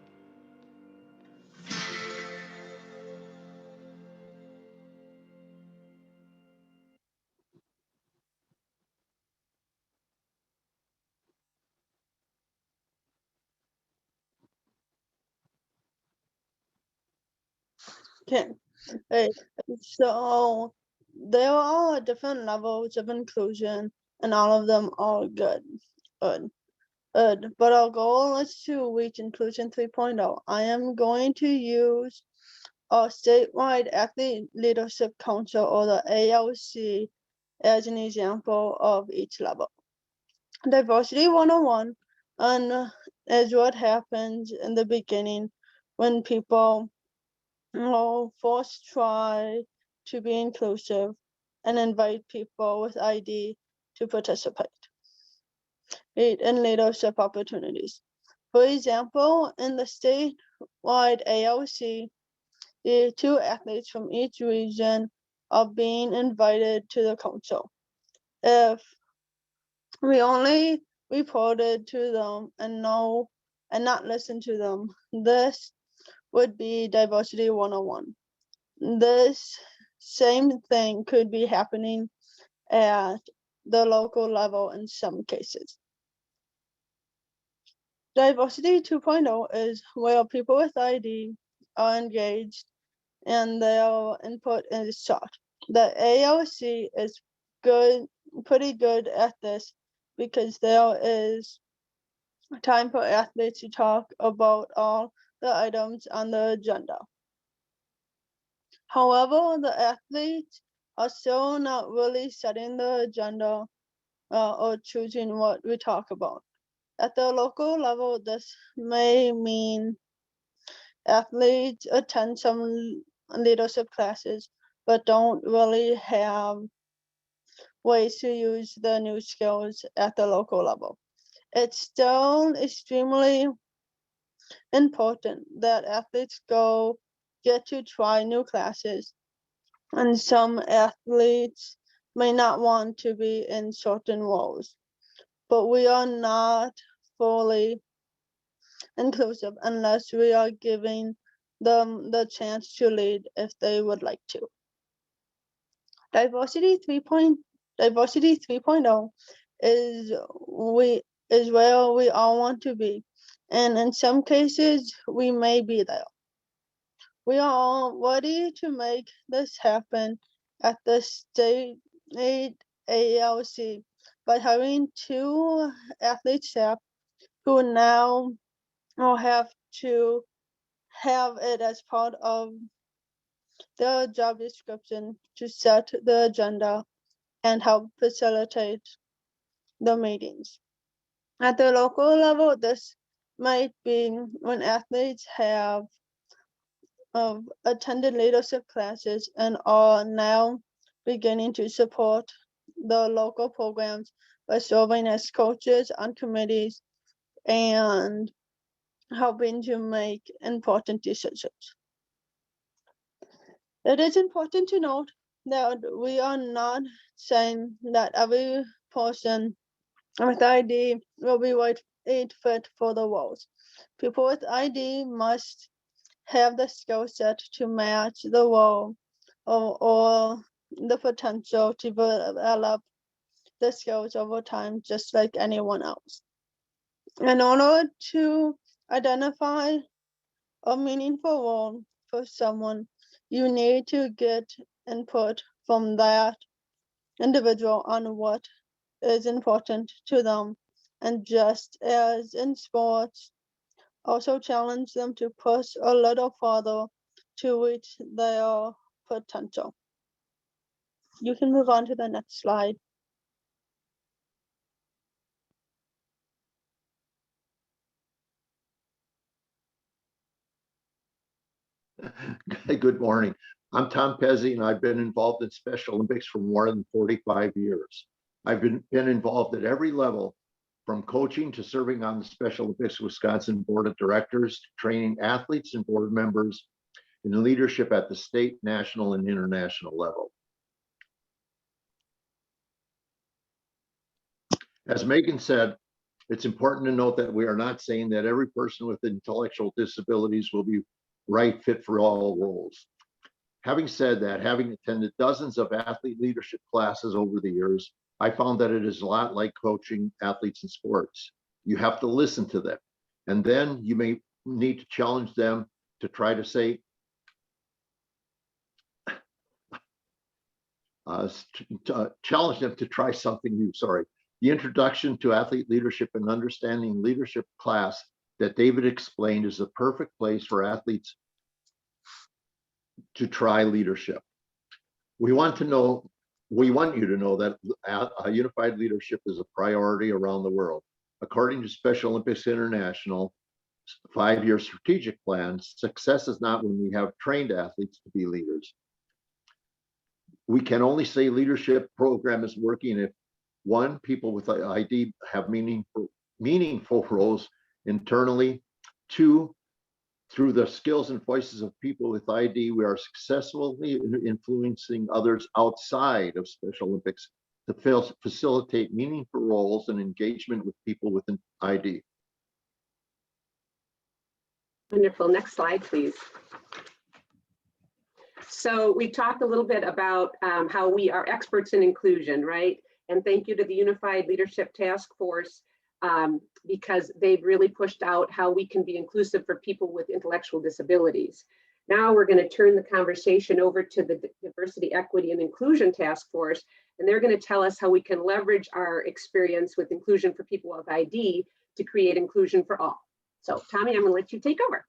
Okay. Hey, so there are different levels of inclusion, and all of them are good. But our goal is to reach Inclusion 3.0. I am going to use our statewide Athlete Leadership Council, or the ALC, as an example of each level. Diversity 101 is what happens in the beginning when people first try to be inclusive and invite people with ID to participate in leadership opportunities. For example, in the statewide ALC, the 2 athletes from each region are being invited to the council. If we only reported to them and not listen to them, this would be Diversity 101. This same thing could be happening at the local level in some cases. Diversity 2.0 is where people with ID are engaged and their input is sought. The ALC is pretty good at this because there is time for athletes to talk about all the items on the agenda. However, the athletes are still not really setting the agenda or choosing what we talk about. At the local level, this may mean athletes attend some leadership classes, but don't really have ways to use the new skills at the local level. It's still extremely important that athletes get to try new classes, and some athletes may not want to be in certain roles, but we are not fully inclusive unless we are giving them the chance to lead if they would like to. Diversity 3.0 is where we all want to be, and in some cases we may be there. We are all ready to make this happen at the state ALC by having 2 athlete staff who now will have to have it as part of their job description to set the agenda and help facilitate the meetings. At the local level, this might be when athletes have attended leadership classes and are now beginning to support the local programs by serving as coaches on committees and helping to make important decisions. It is important to note that we are not saying that every person with ID will be right fit for the roles. People with ID must have the skill set to match the role or the potential to develop the skills over time, just like anyone else. In order to identify a meaningful role for someone, you need to get input from that individual on what is important to them. And just as in sports, also challenge them to push a little further to reach their potential. You can move on to the next slide. Good morning. I'm Tom Pezzi, and I've been involved in Special Olympics for more than 45 years. I've been involved at every level, from coaching to serving on the Special Olympics Wisconsin Board of Directors, training athletes and board members in leadership at the state, national, and international level. As Megan said, it's important to note that we are not saying that every person with intellectual disabilities will be right fit for all roles. Having said that, having attended dozens of athlete leadership classes over the years, I found that it is a lot like coaching athletes in sports. You have to listen to them, and then you may need to challenge them to try to say, challenge them to try something new, sorry. The introduction to athlete leadership and understanding leadership class that David explained is the perfect place for athletes to try leadership. We want you to know that unified leadership is a priority around the world. According to Special Olympics International 5-year strategic plan, success is not when we have trained athletes to be leaders. We can only say leadership program is working if, 1, people with ID have meaningful roles internally. 2, through the skills and voices of people with ID, we are successfully influencing others outside of Special Olympics to facilitate meaningful roles and engagement with people with an ID. Wonderful. Next slide, please. So we talked a little bit about how we are experts in inclusion, right? And thank you to the Unified Leadership Task Force because they've really pushed out how we can be inclusive for people with intellectual disabilities. Now we're going to turn the conversation over to the Diversity, Equity, and Inclusion Task Force, and they're going to tell us how we can leverage our experience with inclusion for people with ID to create inclusion for all. So Tommy, I'm going to let you take over.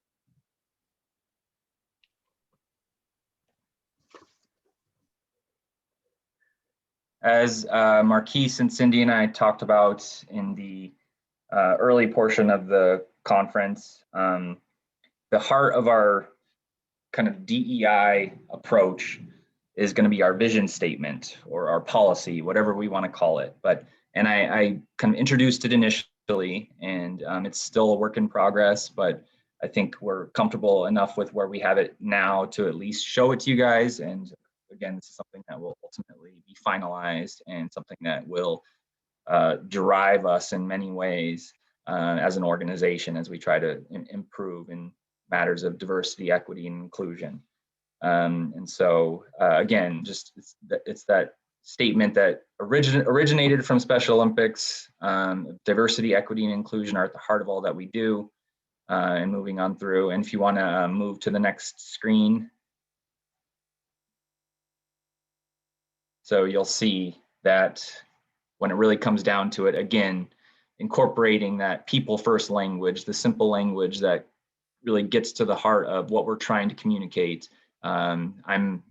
As Marquise and Cindy and I talked about in the early portion of the conference, the heart of our kind of DEI approach is going to be our vision statement or our policy, whatever we want to call it. And I kind of introduced it initially, and it's still a work in progress, but I think we're comfortable enough with where we have it now to at least show it to you guys. And again, this is something that will ultimately be finalized and something that will drive us in many ways as an organization as we try to improve in matters of diversity, equity, and inclusion. And so again, just it's that statement that originated from Special Olympics. Diversity, equity, and inclusion are at the heart of all that we do. And moving on through, and if you want to move to the next screen. So you'll see that when it really comes down to it, again, incorporating that people first language, the simple language that really gets to the heart of what we're trying to communicate. I'm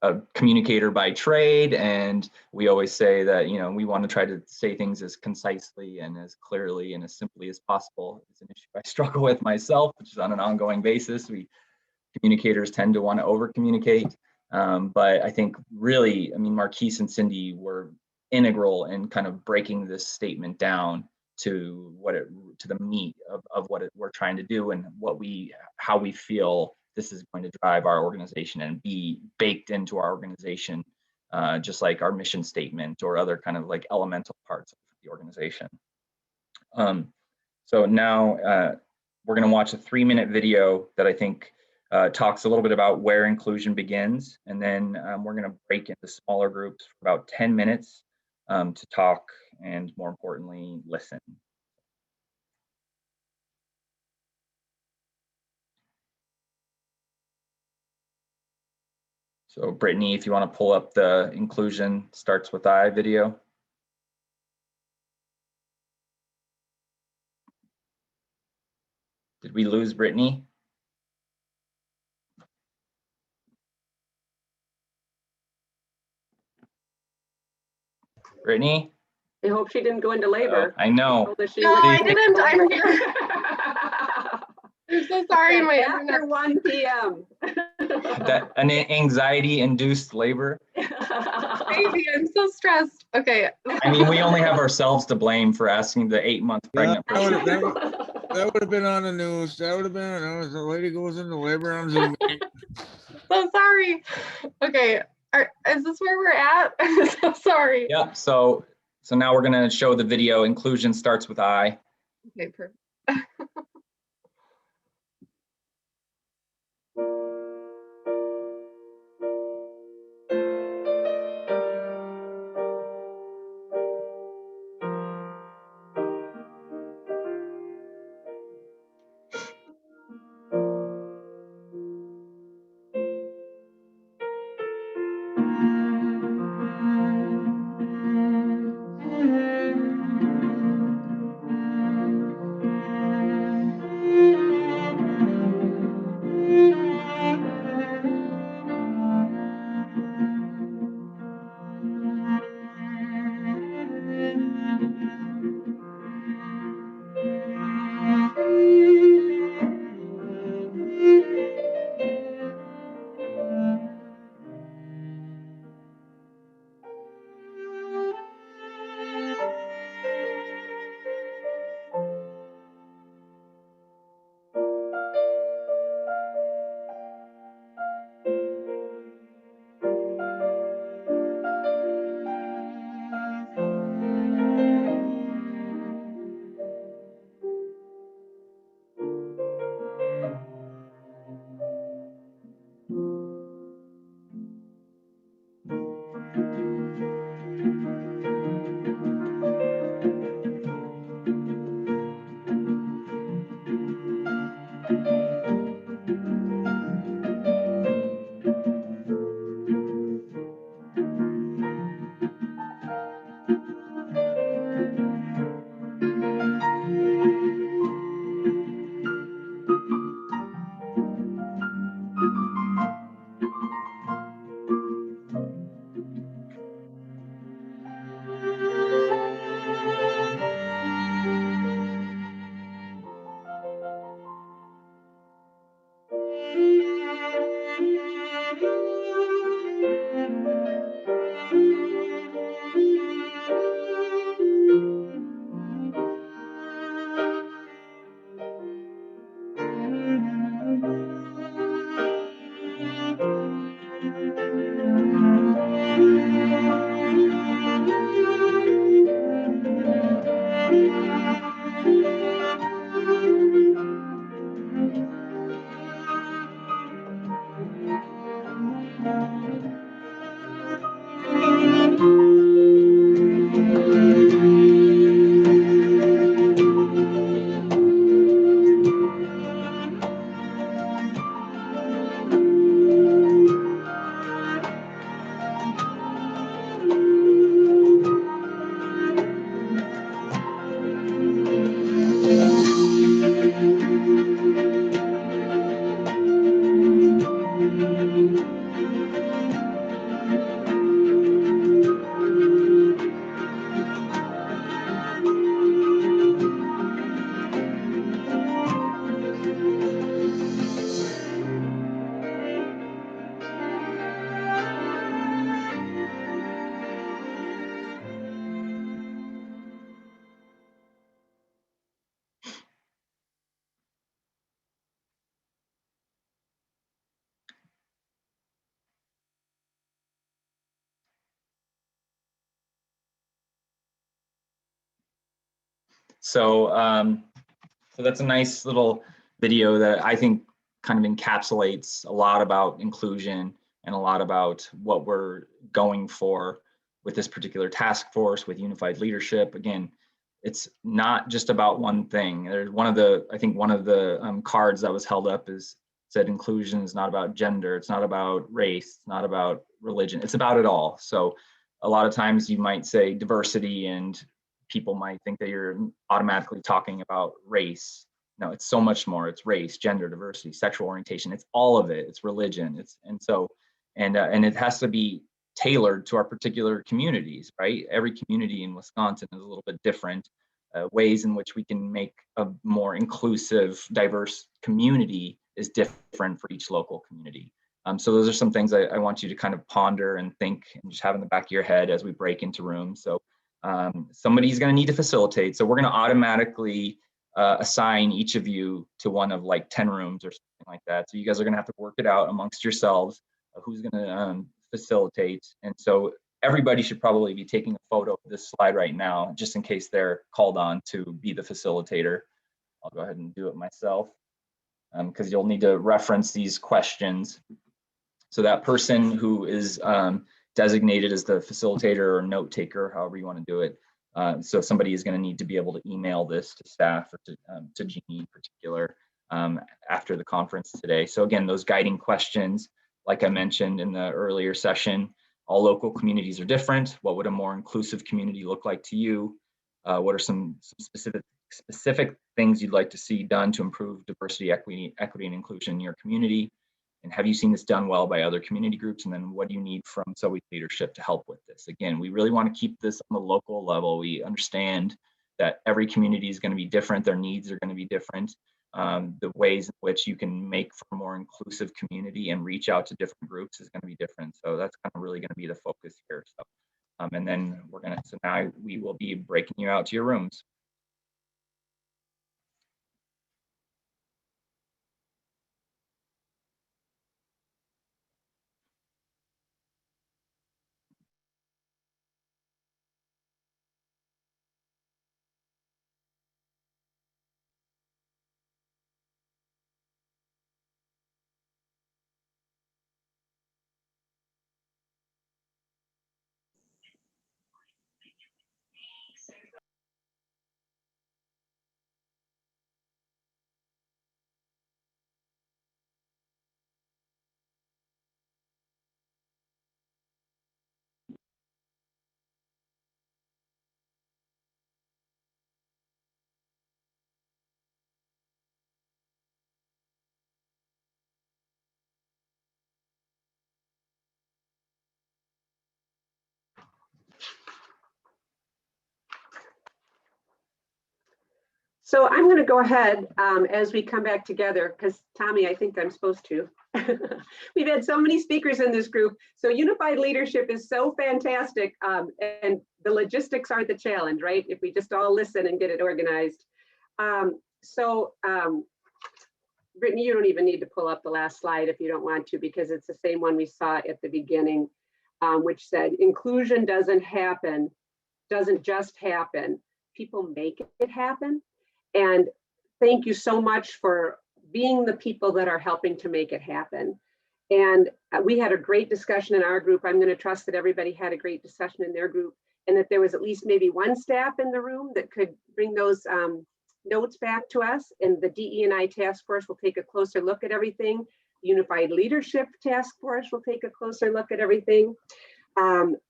a communicator by trade, and we always say that, you know, we want to try to say things as concisely and as clearly and as simply as possible. It's an issue I struggle with myself, which is on an ongoing basis. Communicators tend to want to over communicate. But I think really, I mean, Marquise and Cindy were integral in kind of breaking this statement down to the meat of what we're trying to do and how we feel this is going to drive our organization and be baked into our organization, just like our mission statement or other kind of like elemental parts of the organization. So now we're going to watch a 3-minute video that I think talks a little bit about where inclusion begins, and then we're going to break into smaller groups for about 10 minutes to talk and, more importantly, listen. So Brittany, if you want to pull up the Inclusion Starts With I video. Did we lose Brittany? Brittany? I hope she didn't go into labor. I know. No, I didn't. I'm here. I'm so sorry. My After 1 p.m. An anxiety-induced labor. Crazy. I'm so stressed. Okay. I mean, we only have ourselves to blame for asking the 8-month pregnant person. That would have been on the news. That would have been, the lady goes into labor on Zoom. So sorry. Okay. Is this where we're at? I'm so sorry. Yep. So now we're going to show the video. Inclusion Starts With I. Okay, perfect. So, so that's a nice little video that I think kind of encapsulates a lot about inclusion and a lot about what we're going for with this particular task force, with unified leadership. Again, it's not just about one thing. There's one of the, I think one of the cards that was held up is said inclusion is not about gender, it's not about race, it's not about religion, it's about it all. So a lot of times you might say diversity and people might think that you're automatically talking about race. No, it's so much more. It's race, gender, diversity, sexual orientation. It's all of it. It's religion. And it has to be tailored to our particular communities, right? Every community in Wisconsin is a little bit different. Ways in which we can make a more inclusive, diverse community is different for each local community. So those are some things I want you to kind of ponder and think and just have in the back of your head as we break into rooms. So somebody's going to need to facilitate. So we're going to automatically assign each of you to one of like 10 rooms or something like that. So you guys are going to have to work it out amongst yourselves, who's going to facilitate. And so everybody should probably be taking a photo of this slide right now, just in case they're called on to be the facilitator. I'll go ahead and do it myself because you'll need to reference these questions. So that person who is designated as the facilitator or note taker, however you want to do it. So somebody is going to need to be able to email this to staff or to Jeannie in particular after the conference today. So again, those guiding questions, like I mentioned in the earlier session, all local communities are different. What would a more inclusive community look like to you? What are some specific things you'd like to see done to improve diversity, equity, and inclusion in your community? And have you seen this done well by other community groups? And then what do you need from SOE leadership to help with this? Again, we really want to keep this on the local level. We understand that every community is going to be different. Their needs are going to be different. The ways in which you can make for a more inclusive community and reach out to different groups is going to be different. So that's kind of really going to be the focus here. So, and then so now we will be breaking you out to your rooms. So I'm going to go ahead as we come back together, because Tommy, I think I'm supposed to. We've had so many speakers in this group. So unified leadership is so fantastic. And the logistics aren't the challenge, right? If we just all listen and get it organized. Brittany, you don't even need to pull up the last slide if you don't want to, because it's the same one we saw at the beginning, which said inclusion doesn't just happen. People make it happen. And thank you so much for being the people that are helping to make it happen. And we had a great discussion in our group. I'm going to trust that everybody had a great discussion in their group, and that there was at least maybe one staff in the room that could bring those notes back to us. And the DE&I task force will take a closer look at everything. The Unified Leadership Task Force will take a closer look at everything.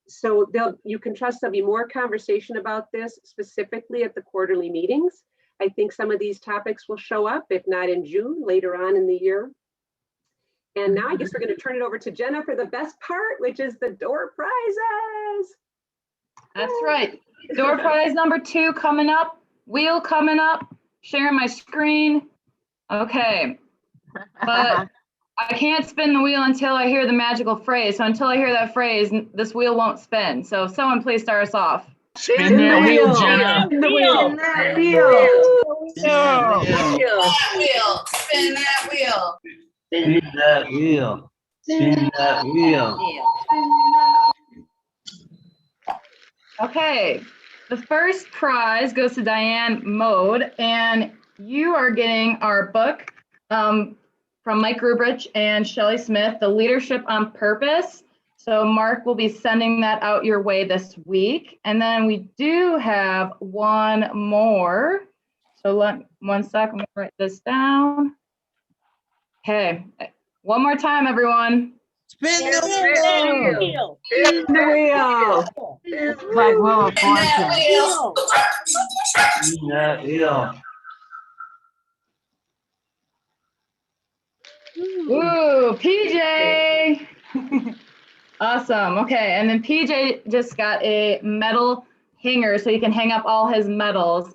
So you can trust there'll be more conversation about this specifically at the quarterly meetings. I think some of these topics will show up, if not in June, later on in the year. And now I guess we're going to turn it over to Jenna for the best part, which is the door prizes. That's right. Door prize number 2 coming up, wheel coming up, sharing my screen. Okay. But I can't spin the wheel until I hear the magical phrase. So until I hear that phrase, this wheel won't spin. So someone please start us off. Spin that wheel, Jenna. Spin the wheel. Spin that wheel. Spin that wheel. Spin that wheel. Spin that wheel. Okay, the first prize goes to Diane Mode, and you are getting our book from Mike Rubrich and Shelley Smith, The Leadership on Purpose. So Mark will be sending that out your way this week. And then we do have one more. So one second, let me write this down. Okay, one more time, everyone. Spin the wheel. Spin the wheel. It's like Wheel of Fortune. Spin that wheel. Ooh, PJ. Awesome. Okay, and then PJ just got a medal hanger so he can hang up all his medals.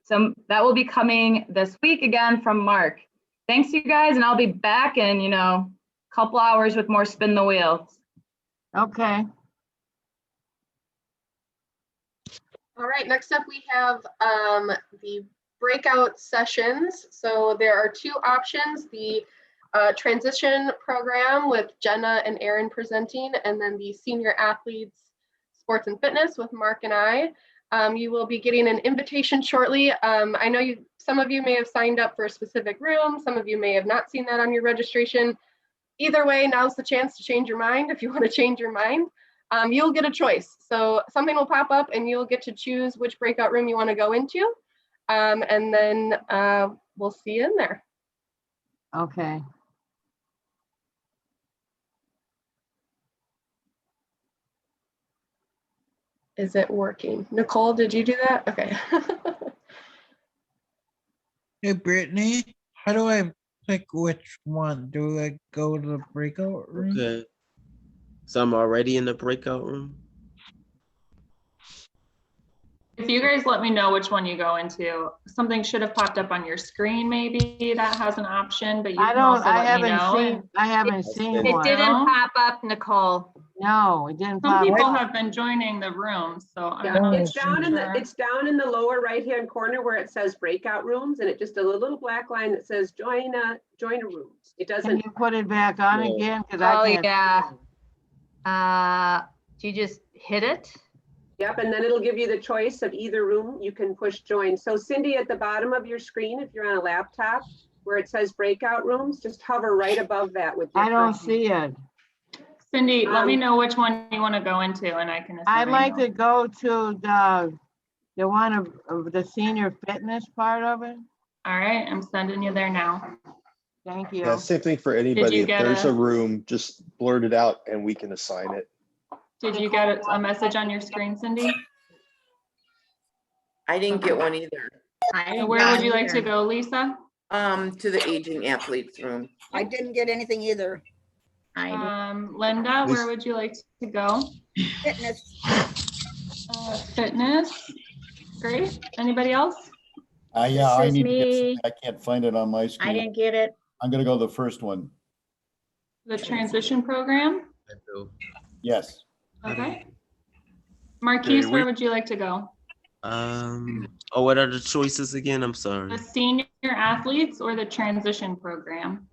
So that will be coming this week again from Mark. Thanks, you guys, and I'll be back in, a couple hours with more Spin the Wheel. Okay. All right, next up we have the breakout sessions. So there are 2 options, the transition program with Jenna and Aaron presenting, and then the senior athletes, sports and fitness with Mark and I. You will be getting an invitation shortly. I know some of you may have signed up for a specific room. Some of you may have not seen that on your registration. Either way, now's the chance to change your mind. If you want to change your mind, you'll get a choice. So something will pop up and you'll get to choose which breakout room you want to go into. And then we'll see you in there. Okay. Is it working? Nicole, did you do that? Okay. Hey, Brittany, how do I pick which one? Do I go to the breakout room? Okay. So I'm already in the breakout room. If you guys let me know which one you go into, something should have popped up on your screen maybe that has an option, but you can also let me know. I haven't seen It one. didn't pop up, Nicole. No, it didn't Some pop people up. have been joining the room, so I'm Yeah, not it's down in sure. it's down in the lower right-hand corner where it says breakout rooms, and it just a little black line that says join a room. It Can doesn't. you put it back on No. again? Because Oh, I can't. yeah. Do you just hit it? Yep, and then it'll give you the choice of either room. You can push join. So Cindy, at the bottom of your screen, if you're on a laptop, where it says breakout rooms, just hover right above that with. I don't see it. Cindy, let me know which one you want to go into and I can. I'd like to go to the one of the senior fitness part of it. All right, I'm sending you there now. Thank you. Yeah, same thing for anybody. you If get there's a- a room, just blurt it out and we can assign it. Did you get a message on your screen, Cindy? I didn't get one either. So where would you like to go, Lisa? To the aging athletes room. I didn't get anything either. Linda, where would you like to go? Fitness. Fitness. Great. Anybody else? Yeah, I is need to get me. something. I can't find it on my screen. I didn't get it. I'm gonna go the first one. The transition program? Yes. Okay. Marquise, Okay, where would you like to go? Oh, what are the choices again? I'm sorry. The senior athletes or the transition program?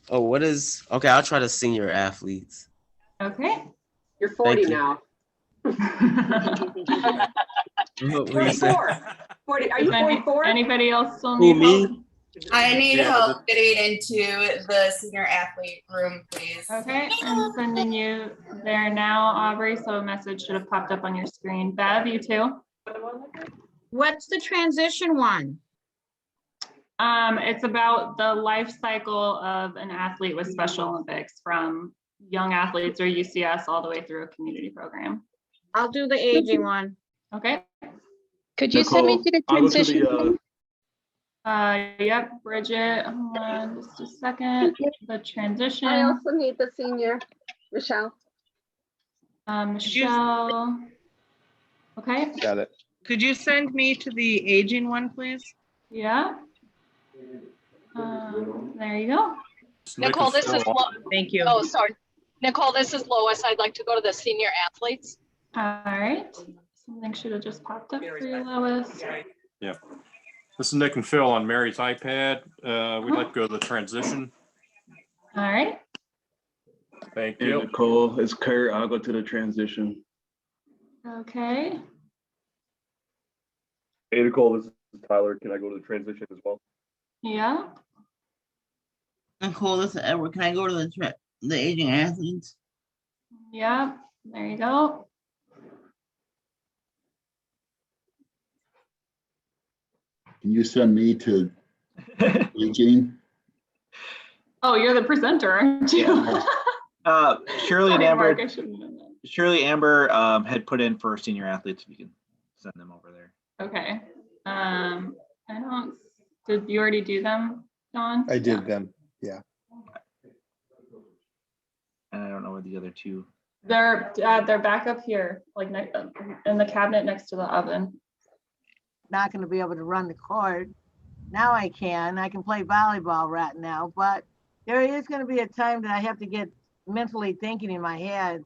Oh, what is, okay, I'll try the senior athletes. Okay. You're 40 you. now. What were you saying? 40. Are you 44? Anybody else still Who, need me? help? I need Yeah, help getting into the senior athlete room, please. Okay, I'm sending you there now, Aubrey, so a message should have popped up on your screen. Bev, you too? What's the transition one? It's about the life cycle of an athlete with Special Olympics, from young athletes or UCS all the way through a community program. I'll do the aging one. Okay. Could you send me to the I'll go to transition? Yep, Bridget, hold on just a second. The I transition, also need the senior, Michelle. Michelle. Okay, Got it. Could you send me to the aging one, please? yeah. There you go. Nicole, this is, Thank you. oh, sorry. Nicole, this is Lois. I'd like to go to the senior athletes. All right, something should have just popped up for you, Lois. Yeah. This is Nick and Phil on Mary's iPad. We'd like to go to the transition. All right, Thank Hey, you. Nicole, it's Kurt. I'll go to the transition. okay. Hey, Nicole, this is Tyler. Can I go to the transition as well? Yeah, Nicole, this is Edward. Can I go to the aging athletes? yeah, there you go. Can you send me to aging? Oh, you're the presenter, aren't you? Shirley and Sorry, Amber, Mark, I shouldn't have done Shirley Amber had put in for senior athletes. If you can send them over there. that. Okay, I don't, did you already do them, Dawn? I did them. Yeah. And I don't know where the other two. They're back up here, like in the cabinet next to the oven. Not gonna be able to run the court. Now I can play volleyball right now, but there is gonna be a time that I have to get mentally thinking in my head.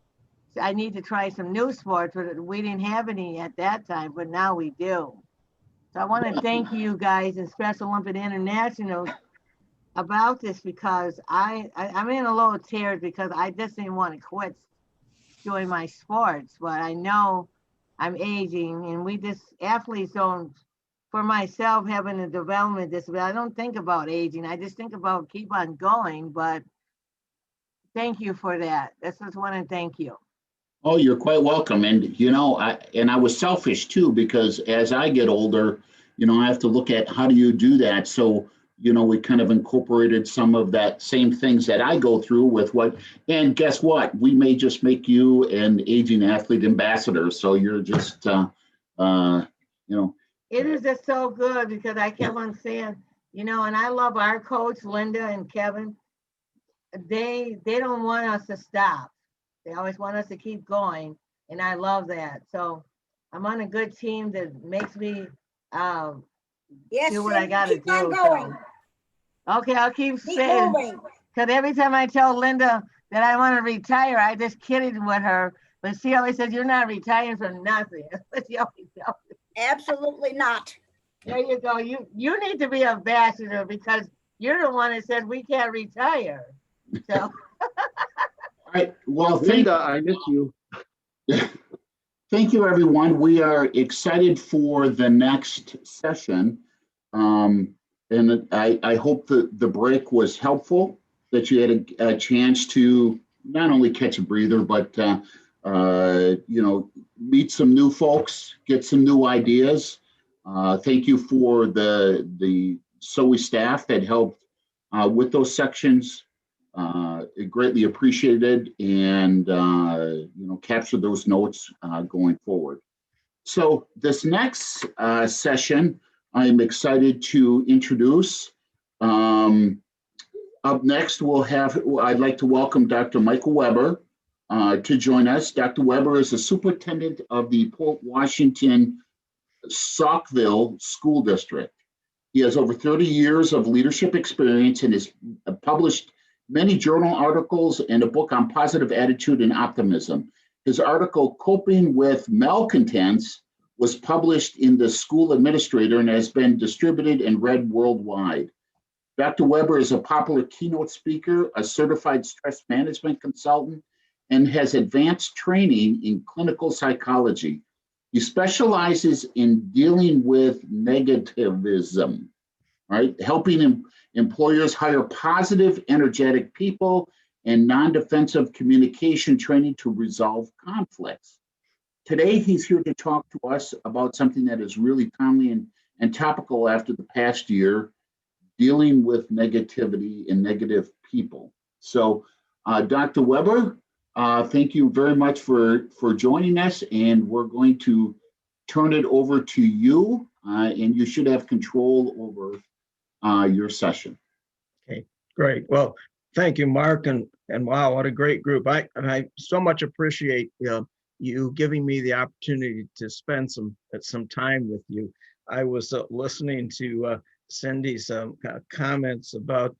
I need to try some new sports, but we didn't have any at that time, but now we do. So I want to thank you guys in Special Olympic International about this because I'm in a little tears because I just didn't want to quit doing my sports, but I know I'm aging and we just athletes don't, for myself having a development disability, I don't think about aging. I just think about keep on going, but thank you for that. I just want to thank you. Oh, you're quite welcome. And, I was selfish too, because as I get older, I have to look at how do you do that? So, we kind of incorporated some of that same things that I go through with and guess what? We may just make you an aging athlete ambassador. So you're just, It is just so good because I kept on saying, and I love our coach, Linda and Kevin. They don't want us to stop. They always want us to keep going. And I love that. So I'm on a good team that makes me Yes, do what I got to do. keep on going. So. Okay, I'll keep Keep saying, moving. because every time I tell Linda that I want to retire, I just kidding with her. But she always says, you're not retiring from nothing. She always tells me. Absolutely not. There you go. You need to be ambassador because you're the one that said we can't retire. So. All right. Well, Linda, I miss you. Thank you, everyone. We are excited for the next session. And I hope that the break was helpful, that you had a chance to not only catch a breather, but, meet some new folks, get some new ideas. Thank you for the SOE staff that helped with those sections. Greatly appreciated and, capture those notes going forward. So this next session, I'm excited to introduce. Up next, I'd like to welcome Dr. Michael Weber to join us. Dr. Weber is the superintendent of the Port Washington Saukville School District. He has over 30 years of leadership experience and has published many journal articles and a book on positive attitude and optimism. His article, Coping with Malcontents, was published in the School Administrator and has been distributed and read worldwide. Dr. Weber is a popular keynote speaker, a certified stress management consultant, and has advanced training in clinical psychology. He specializes in dealing with negativism, right? Helping employers hire positive, energetic people and non-defensive communication training to resolve conflicts. Today, he's here to talk to us about something that is really timely and topical after the past year, dealing with negativity and negative people. So, Dr. Weber, thank you very much for joining us, and we're going to turn it over to you, and you should have control over your session. Okay, great. Well, thank you, Mark, and wow, what a great group. I so much appreciate you giving me the opportunity to spend some time with you. I was listening to Cindy's comments about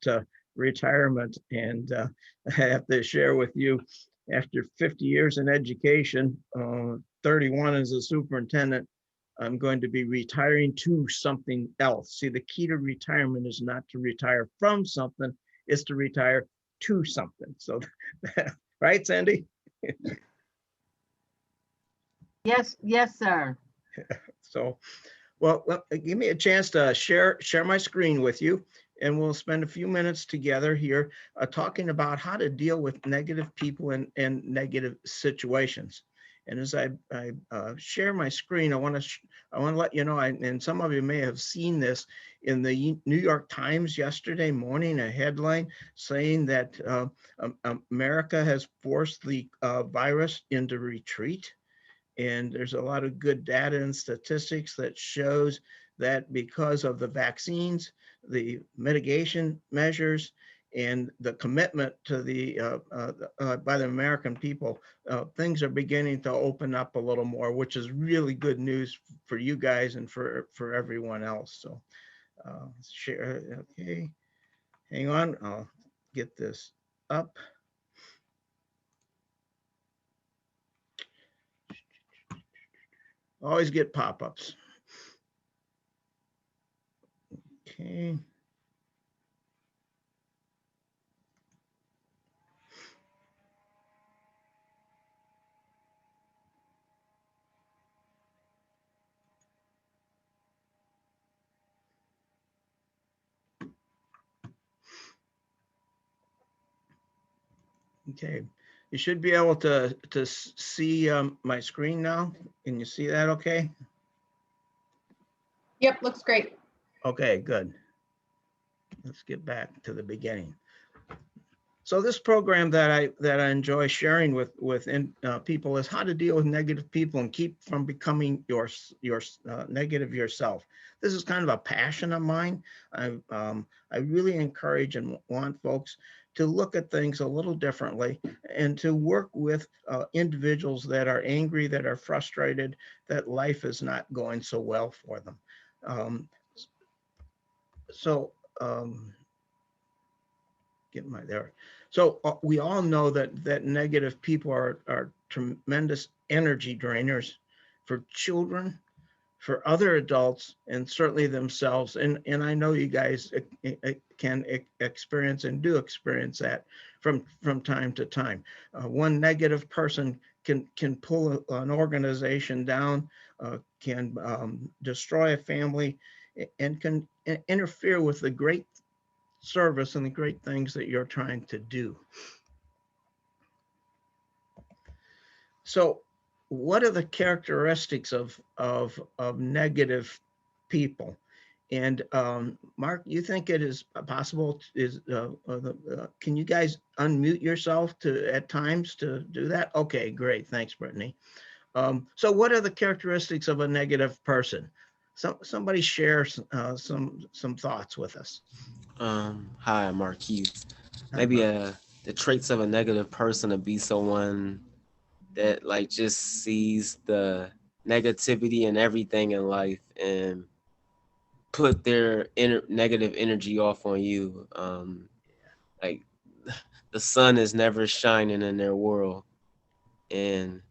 retirement, and I have to share with you, after 50 years in education, 31 as a superintendent, I'm going to be retiring to something else. See, the key to retirement is not to retire from something, it's to retire to something. So, right, Sandy? Yes, yes, sir. So, well, give me a chance to share my screen with you, and we'll spend a few minutes together here talking about how to deal with negative people and negative situations. And as I share my screen, I want to let you know, and some of you may have seen this in the New York Times yesterday morning, a headline saying that America has forced the virus into retreat. And there's a lot of good data and statistics that shows that because of the vaccines, the mitigation measures, and the commitment to by the American people, things are beginning to open up a little more, which is really good news for you guys and for everyone else. So share, okay, hang on, I'll get this up. Always get pop-ups. Okay. Okay, you should be able to see my screen now. Can you see that okay? Yep, looks great. Okay, good. Let's get back to the beginning. So this program that I enjoy sharing with people is how to deal with negative people and keep from becoming your negative yourself. This is kind of a passion of mine. I really encourage and want folks to look at things a little differently and to work with individuals that are angry, that are frustrated, that life is not going so well for them. Get my there. So we all know that negative people are tremendous energy drainers for children, for other adults, and certainly themselves. And I know you guys can experience and do experience that from time to time. One negative person can pull an organization down, can destroy a family, and can interfere with the great service and the great things that you're trying to do. So what are the characteristics of negative people? And Mark, you think it is possible, can you guys unmute yourself at times to do that? Okay, great, thanks, Brittany. So what are the characteristics of a negative person? Somebody share some thoughts with us. Hi, I'm Marquise. Maybe the traits of a negative person would be someone that like just sees the negativity in everything in life and put their negative energy off on you. Like the sun is never shining in their world, and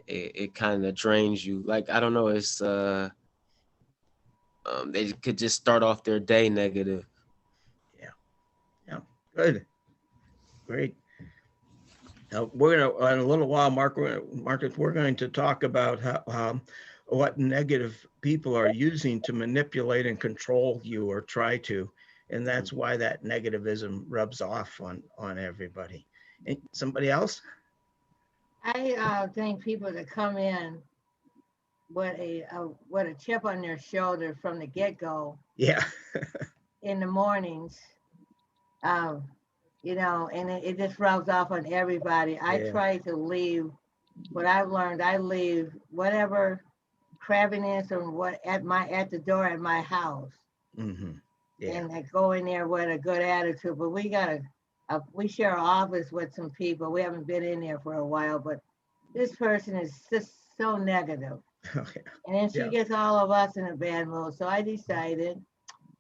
it kind of drains you. Like, I don't know, it's they could just start off their day negative. Yeah, good, great. Now we're gonna, in a little while, Marcus, we're going to talk about how what negative people are using to manipulate and control you or try to, and that's why that negativism rubs off on everybody. And somebody else? I think people that come in with a chip on their shoulder from the get-go. Yeah. In the mornings, you know, and it just rubs off on everybody. I try to leave what I've learned. I leave whatever crabbiness or what at the door at my house. Mhm. Yeah, And I go in there with a good attitude, but we share an office with some people. We haven't been in there for a while, but this person is just so negative. okay, And then she yeah, gets all of us in a bad mood. So I decided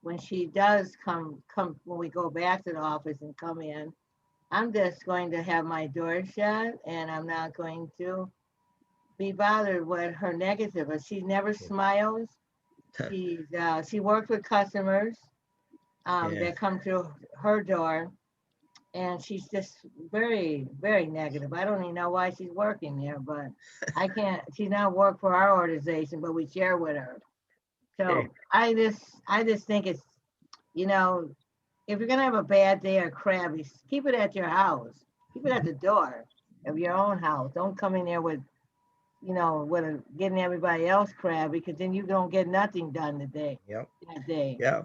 when she does come, when we go back to the office and come in, I'm just going to have my door shut and I'm not going to be bothered with her negative. But she never smiles. She works with customers yeah, that come through her door, and she's just very, very negative. I don't even know why she's working there, but I can't. She's not work for our organization, but we share with her. So Okay. I just think it's, you know, if you're gonna have a bad day or crabby, keep it at your house. Keep it at the door of your own house. Don't come in there with, getting everybody else crabby, because then you don't get nothing done today. Yep. That day. Yeah,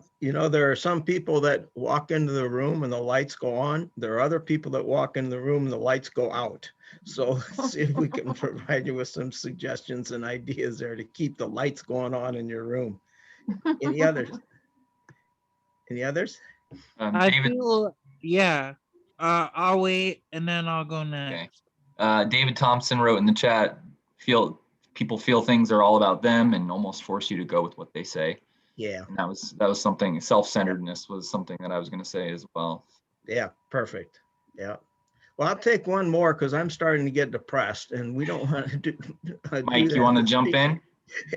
there are some people that walk into the room and the lights go on. There are other people that walk in the room and the lights go out. So let's see if we can provide you with some suggestions and ideas there to keep the lights going on in your room. Any others? Any others? I David, feel, yeah. I'll wait and then I'll go next. David Thompson wrote in the chat, people feel things are all about them and almost force you to go with what they say. Yeah. And that was something, self-centeredness was something that I was going to say as well. Yeah, perfect. Yeah. Well, I'll take one more because I'm starting to get depressed and we don't want to do. Mike, you want to jump in?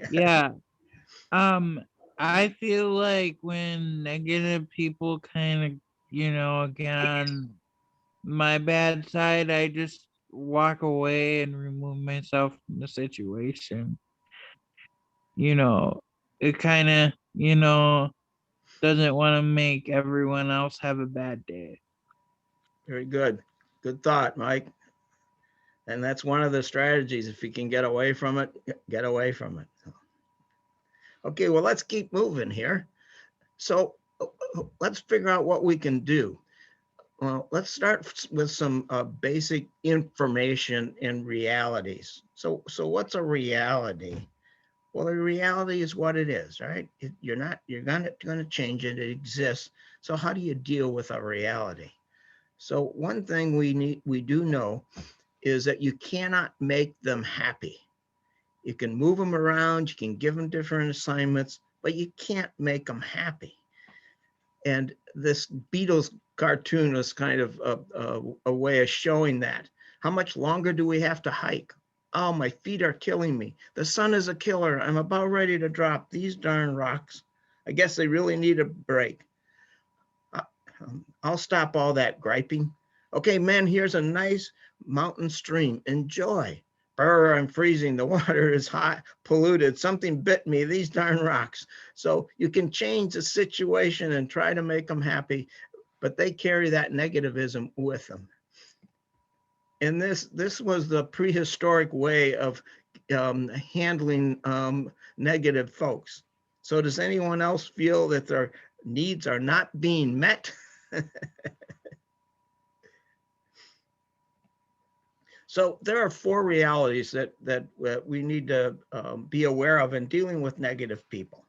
Yeah. I feel like when negative people kind of, get on my bad side, I just walk away and remove myself from the situation. It kind of, doesn't want to make everyone else have a bad day. Very good. Good thought, Mike. And that's one of the strategies. If you can get away from it, get away from it. Okay, well, let's keep moving here. So let's figure out what we can do. Well, let's start with some basic information and realities. So what's a reality? Well, a reality is what it is, right? You're going to change it. It exists. So how do you deal with a reality? So one thing we do know is that you cannot make them happy. You can move them around, you can give them different assignments, but you can't make them happy. And this Beatles cartoon is kind of a way of showing that. How much longer do we have to hike? Oh, my feet are killing me. The sun is a killer. I'm about ready to drop these darn rocks. I guess they really need a break. I'll stop all that griping. Okay, men, here's a nice mountain stream. Enjoy. Brr, I'm freezing. The water is hot, polluted. Something bit me, these darn rocks. So you can change the situation and try to make them happy, but they carry that negativism with them. And this was the prehistoric way of handling negative folks. So does anyone else feel that their needs are not being met? So there are 4 realities that we need to be aware of in dealing with negative people.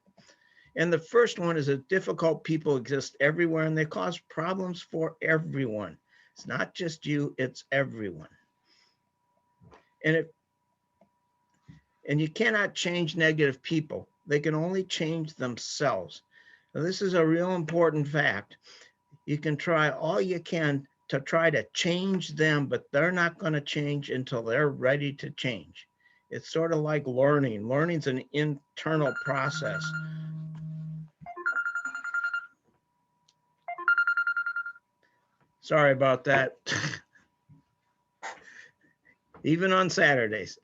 And the first one is that difficult people exist everywhere and they cause problems for everyone. It's not just you, it's everyone. And you cannot change negative people. They can only change themselves. Now, this is a real important fact. You can try all you can to try to change them, but they're not going to change until they're ready to change. It's sort of like learning. Learning's an internal process. Sorry about that. Even on Saturdays.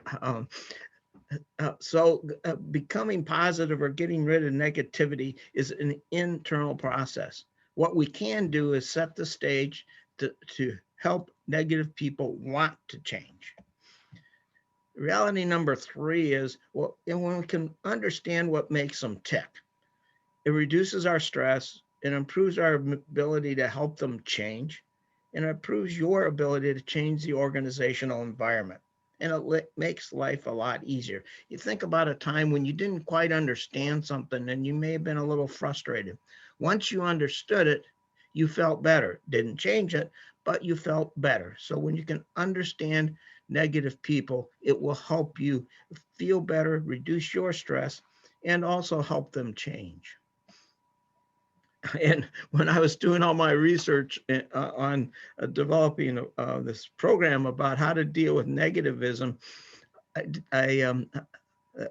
Becoming positive or getting rid of negativity is an internal process. What we can do is set the stage to help negative people want to change. Reality number 3 is, well, when we can understand what makes them tick, it reduces our stress, it improves our ability to help them change, and it improves your ability to change the organizational environment. and it makes life a lot easier. You think about a time when you didn't quite understand something and you may have been a little frustrated. Once you understood it, you felt better. Didn't change it, but you felt better. So when you can understand negative people, it will help you feel better, reduce your stress, and also help them change. And when I was doing all my research on developing this program about how to deal with negativism,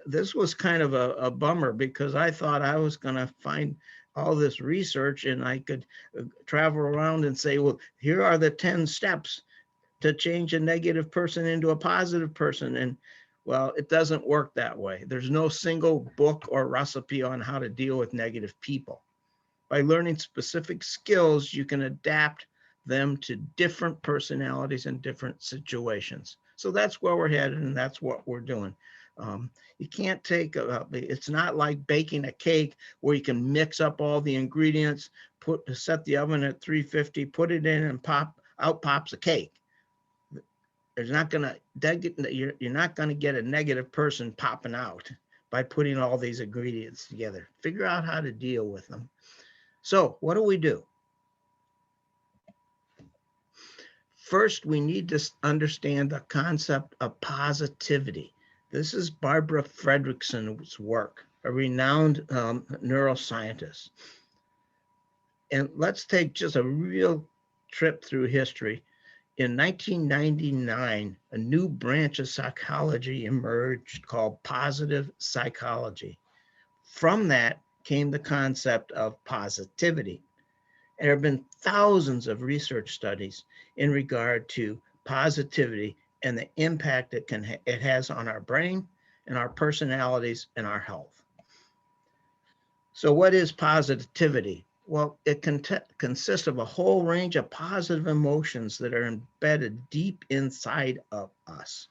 this was kind of a bummer, because I thought I was going to find all this research and I could travel around and say, well, here are the 10 steps to change a negative person into a positive person. And well, it doesn't work that way. There's no single book or recipe on how to deal with negative people. By learning specific skills, you can adapt them to different personalities and different situations. So that's where we're headed, and that's what we're doing. You can't take, it's not like baking a cake where you can mix up all the ingredients, set the oven at 350, put it in, and out pops a cake. There's not gonna, you're not gonna get a negative person popping out by putting all these ingredients together. Figure out how to deal with them. So what do? First, we need to understand the concept of positivity. This is Barbara Fredrickson's work, a renowned neuroscientist. And let's take just a real trip through history. In 1999, a new branch of psychology emerged called positive psychology. From that came the concept of positivity. There have been thousands of research studies in regard to positivity and the impact it has on our brain and our personalities and our health. So what is positivity? Well, it consists of a whole range of positive emotions that are embedded deep inside of us.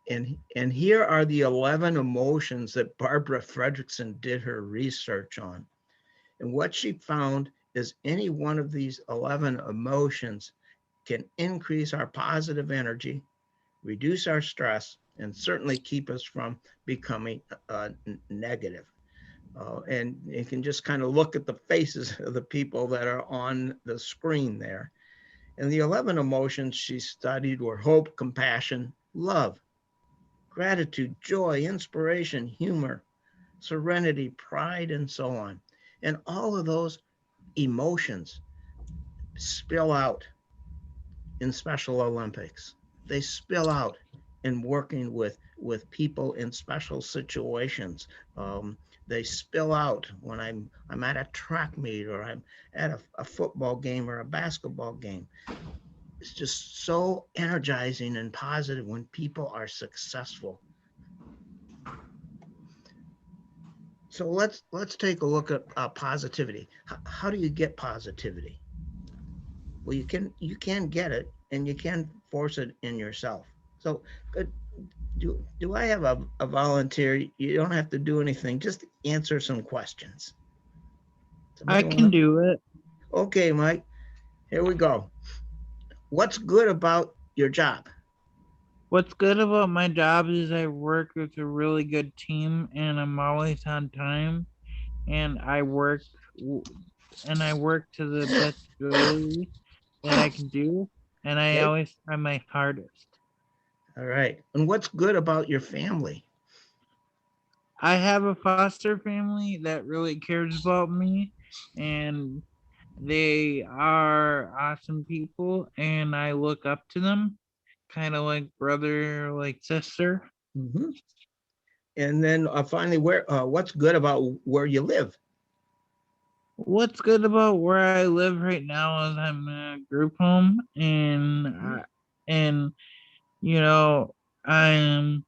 And here are the 11 emotions that Barbara Fredrickson did her research on. And what she found is any one of these 11 emotions can increase our positive energy, reduce our stress, and certainly keep us from becoming negative. And you can just kind of look at the faces of the people that are on the screen there. And the 11 emotions she studied were hope, compassion, love, gratitude, joy, inspiration, humor, serenity, pride, and so on. And all of those emotions spill out in Special Olympics. They spill out in working with people in special situations. They spill out when I'm at a track meet, or I'm at a football game or a basketball game. It's just so energizing and positive when people are successful. So let's take a look at positivity. How do you get positivity? Well, you can get it, and you can force it in yourself. So do I have a volunteer? You don't have to do anything, just answer some questions. I can do it. Okay, Mike, here we go. What's good about your job? What's good about my job is I work with a really good team, and I'm always on time, and I work to the best ability that I can do, and I always try my hardest. All right. And what's good about your family? I have a foster family that really cares about me, and they are awesome people, and I look up to them, kind of like brother, like sister. Mm-hmm. And then finally, what's good about where you live? What's good about where I live right now is I'm in a group home, and you know, I'm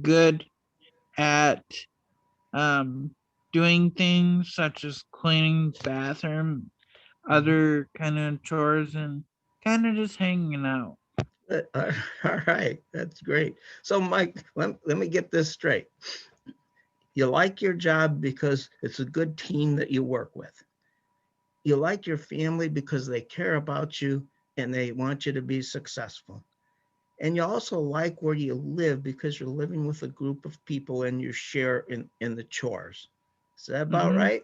good at doing things such as cleaning the bathroom, other kind of chores, and kind of just hanging out. All right, that's great. So Mike, let me get this straight. You like your job because it's a good team that you work with. You like your family because they care about you and they want you to be successful. And you also like where you live because you're living with a group of people and you share in the chores. Is that about Mhm. right?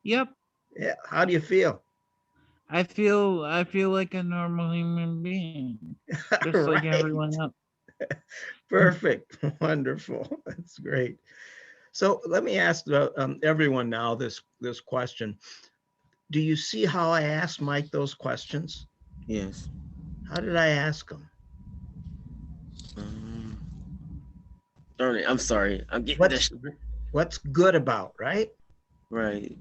Yep. Yeah. How do you feel? I feel like a normal human being, just like Right. everyone else. Perfect. Wonderful. That's great. So let me ask everyone now this question. Do you see how I asked Mike those questions? Yes. How did I ask them? Darn it, I'm sorry. I'm getting this. What's good about, right? Right.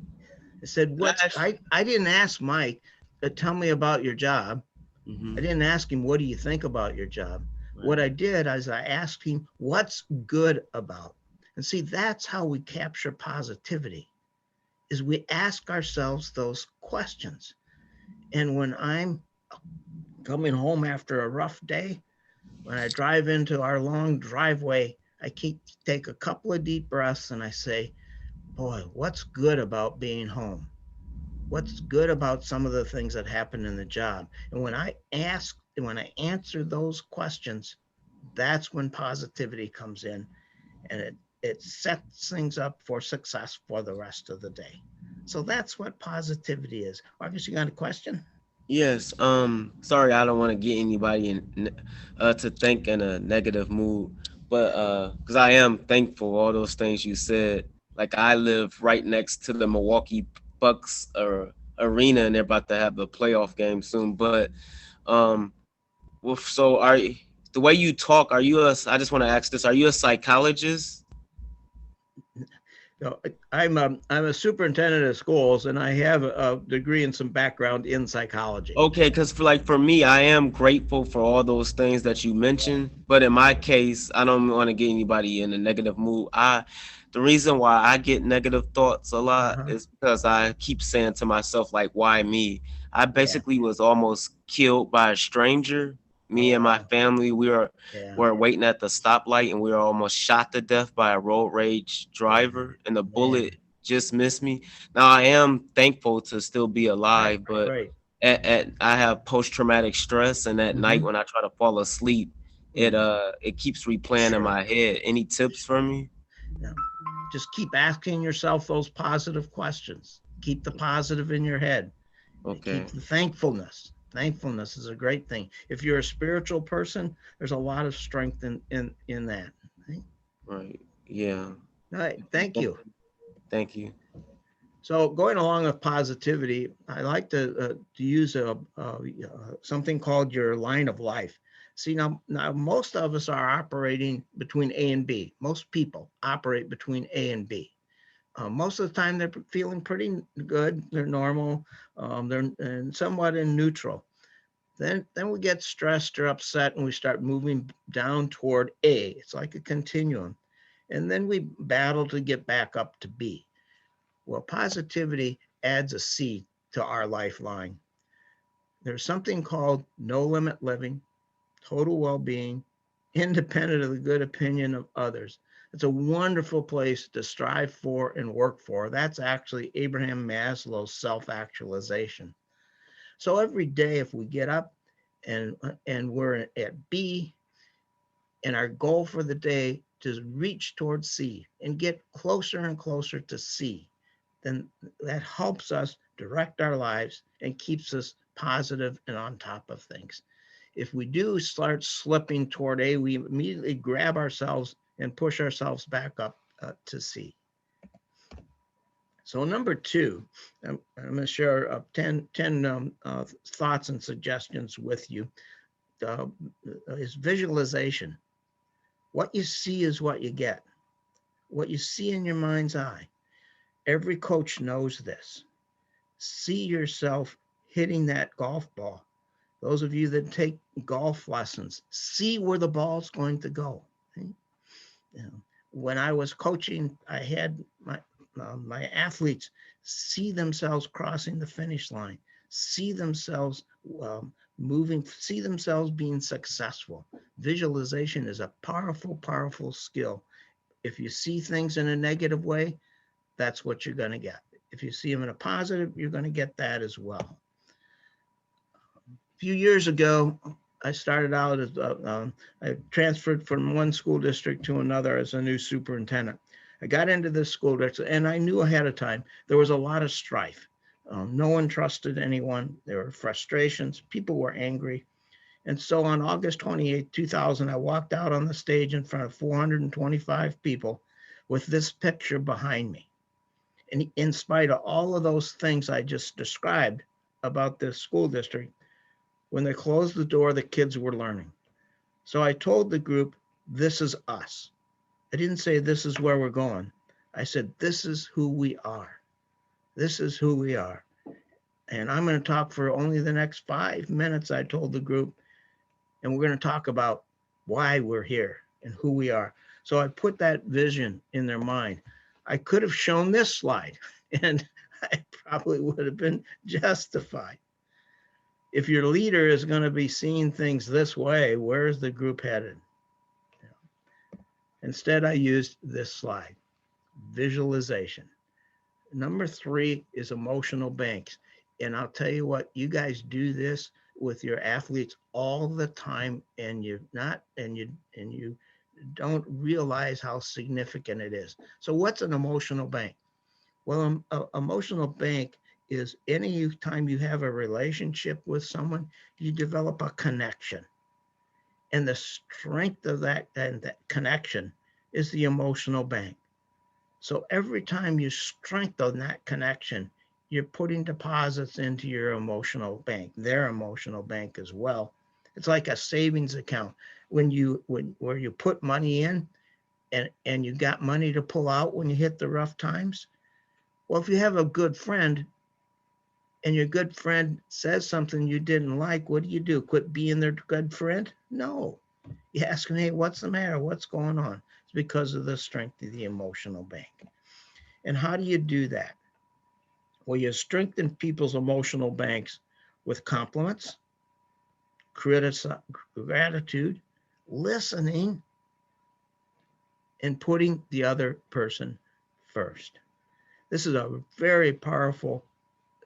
I said, I didn't ask Mike to tell me about your job. Mhm. I didn't ask him, what do you think about your job? What I did is I asked him, what's good about? And see, that's how we capture positivity, is we ask ourselves those questions. And when I'm coming home after a rough day, when I drive into our long driveway, I take a couple of deep breaths and I say, boy, what's good about being home? What's good about some of the things that happen in the job? And when I answer those questions, that's when positivity comes in, and it sets things up for success for the rest of the day. So that's what positivity is. Marcus, you got a question? Yes. Sorry, I don't want to get anybody to think in a negative mood, but because I am thankful for all those things you said. Like I live right next to the Milwaukee Bucks arena, and they're about to have a playoff game soon. But well, so the way you talk, I just want to ask this: are you a psychologist? No, I'm a superintendent of schools, and I have a degree and some background in psychology. Okay, because for me, I am grateful for all those things that you mentioned. But in my case, I don't want to get anybody in a negative mood. The reason why I get negative thoughts a lot is because I keep saying to myself, like, why me? I basically was almost killed by a stranger. Me and my family, we were waiting at the stoplight, and we were almost shot to death by a road rage driver, and the bullet just missed me. Now I am thankful to still be alive, but I have post-traumatic stress, and at night when I try to fall asleep, it keeps replaying in my head. Any tips for me? No. Just keep asking yourself those positive questions. Keep the positive in your head. Okay. Keep the thankfulness. Thankfulness is a great thing. If you're a spiritual person, there's a lot of strength in that. Right. Yeah. All right. Thank you. Thank you. So going along with positivity, I like to use something called your line of life. See, now most of us are operating between A and B. Most people operate between A and B. Most of the time they're feeling pretty good. They're normal. They're somewhat in neutral. Then we get stressed or upset and we start moving down toward A. It's like a continuum. And then we battle to get back up to B. Well, positivity adds a C to our lifeline. There's something called no limit living, total well-being, independent of the good opinion of others. It's a wonderful place to strive for and work for. That's actually Abraham Maslow's self-actualization. So every day, if we get up and we're at B, and our goal for the day to reach towards C and get closer and closer to C, then that helps us direct our lives and keeps us positive and on top of things. If we do start slipping toward A, we immediately grab ourselves and push ourselves back up to C. So number 2, I'm going to share 10 thoughts and suggestions with you, is visualization. What you see is what you get. What you see in your mind's eye. Every coach knows this. See yourself hitting that golf ball. Those of you that take golf lessons, see where the ball's going to go. When I was coaching, I had my athletes see themselves crossing the finish line, see themselves moving, see themselves being successful. Visualization is a powerful, powerful skill. If you see things in a negative way, that's what you're going to get. If you see them in a positive, you're going to get that as well. few years ago, I started out as, I transferred from one school district to another as a new superintendent. I got into this school district and I knew ahead of time there was a lot of strife. No one trusted anyone. There were frustrations. People were angry. And so on August 28, 2000, I walked out on the stage in front of 425 people with this picture behind me. And in spite of all of those things I just described about this school district, when they closed the door, the kids were learning. So I told the group, this is us. I didn't say this is where we're going. I said, this is who we are. This is who we are. And I'm going to talk for only the next 5 minutes, I told the group. And we're going to talk about why we're here and who we are. So I put that vision in their mind. I could have shown this slide and I probably would have been justified. If your leader is going to be seeing things this way, where's the group headed? Instead, I used this slide, visualization. Number 3 is emotional banks. And I'll tell you what, you guys do this with your athletes all the time, and you don't realize how significant it is. So what's an emotional bank? Well, an emotional bank is any time you have a relationship with someone, you develop a connection. And the strength of that and that connection is the emotional bank. So every time you strengthen that connection, you're putting deposits into your emotional bank, their emotional bank as well. It's like a savings account where you put money in and you got money to pull out when you hit the rough times. Well, if you have a good friend and your good friend says something you didn't like, what do? Quit being their good friend? No. You ask them, hey, what's the matter? What's going on? It's because of the strength of the emotional bank. And how do you do that? Well, you strengthen people's emotional banks with compliments, gratitude, listening, and putting the other person first. This is a very powerful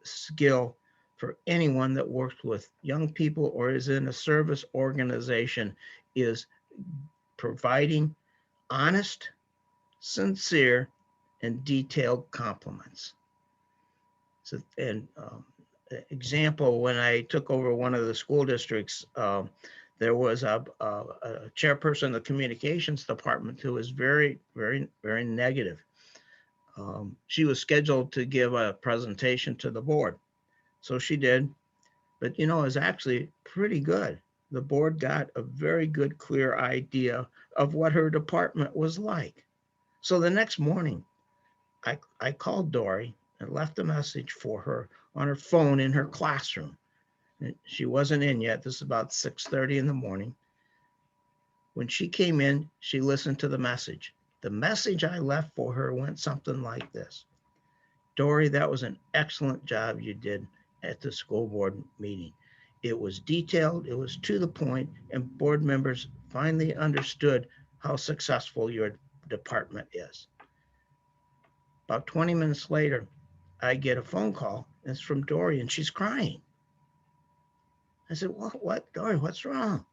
skill for anyone that works with young people or is in a service organization, is providing honest, sincere, and detailed compliments. So, and example, when I took over one of the school districts, there was a chairperson of the communications department who was very, very, very negative. She was scheduled to give a presentation to the board. So she did, but it was actually pretty good. The board got a very good, clear idea of what her department was like. So the next morning, I called Dory and left a message for her on her phone in her classroom. She wasn't in yet. This is about 6:30 in the morning. When she came in, she listened to the message. The message I left for her went something like this. Dory, that was an excellent job you did at the school board meeting. It was detailed, it was to the point, and board members finally understood how successful your department is. About 20 minutes later, I get a phone call. It's from Dory, and she's crying. I said, what, Dory, what's wrong?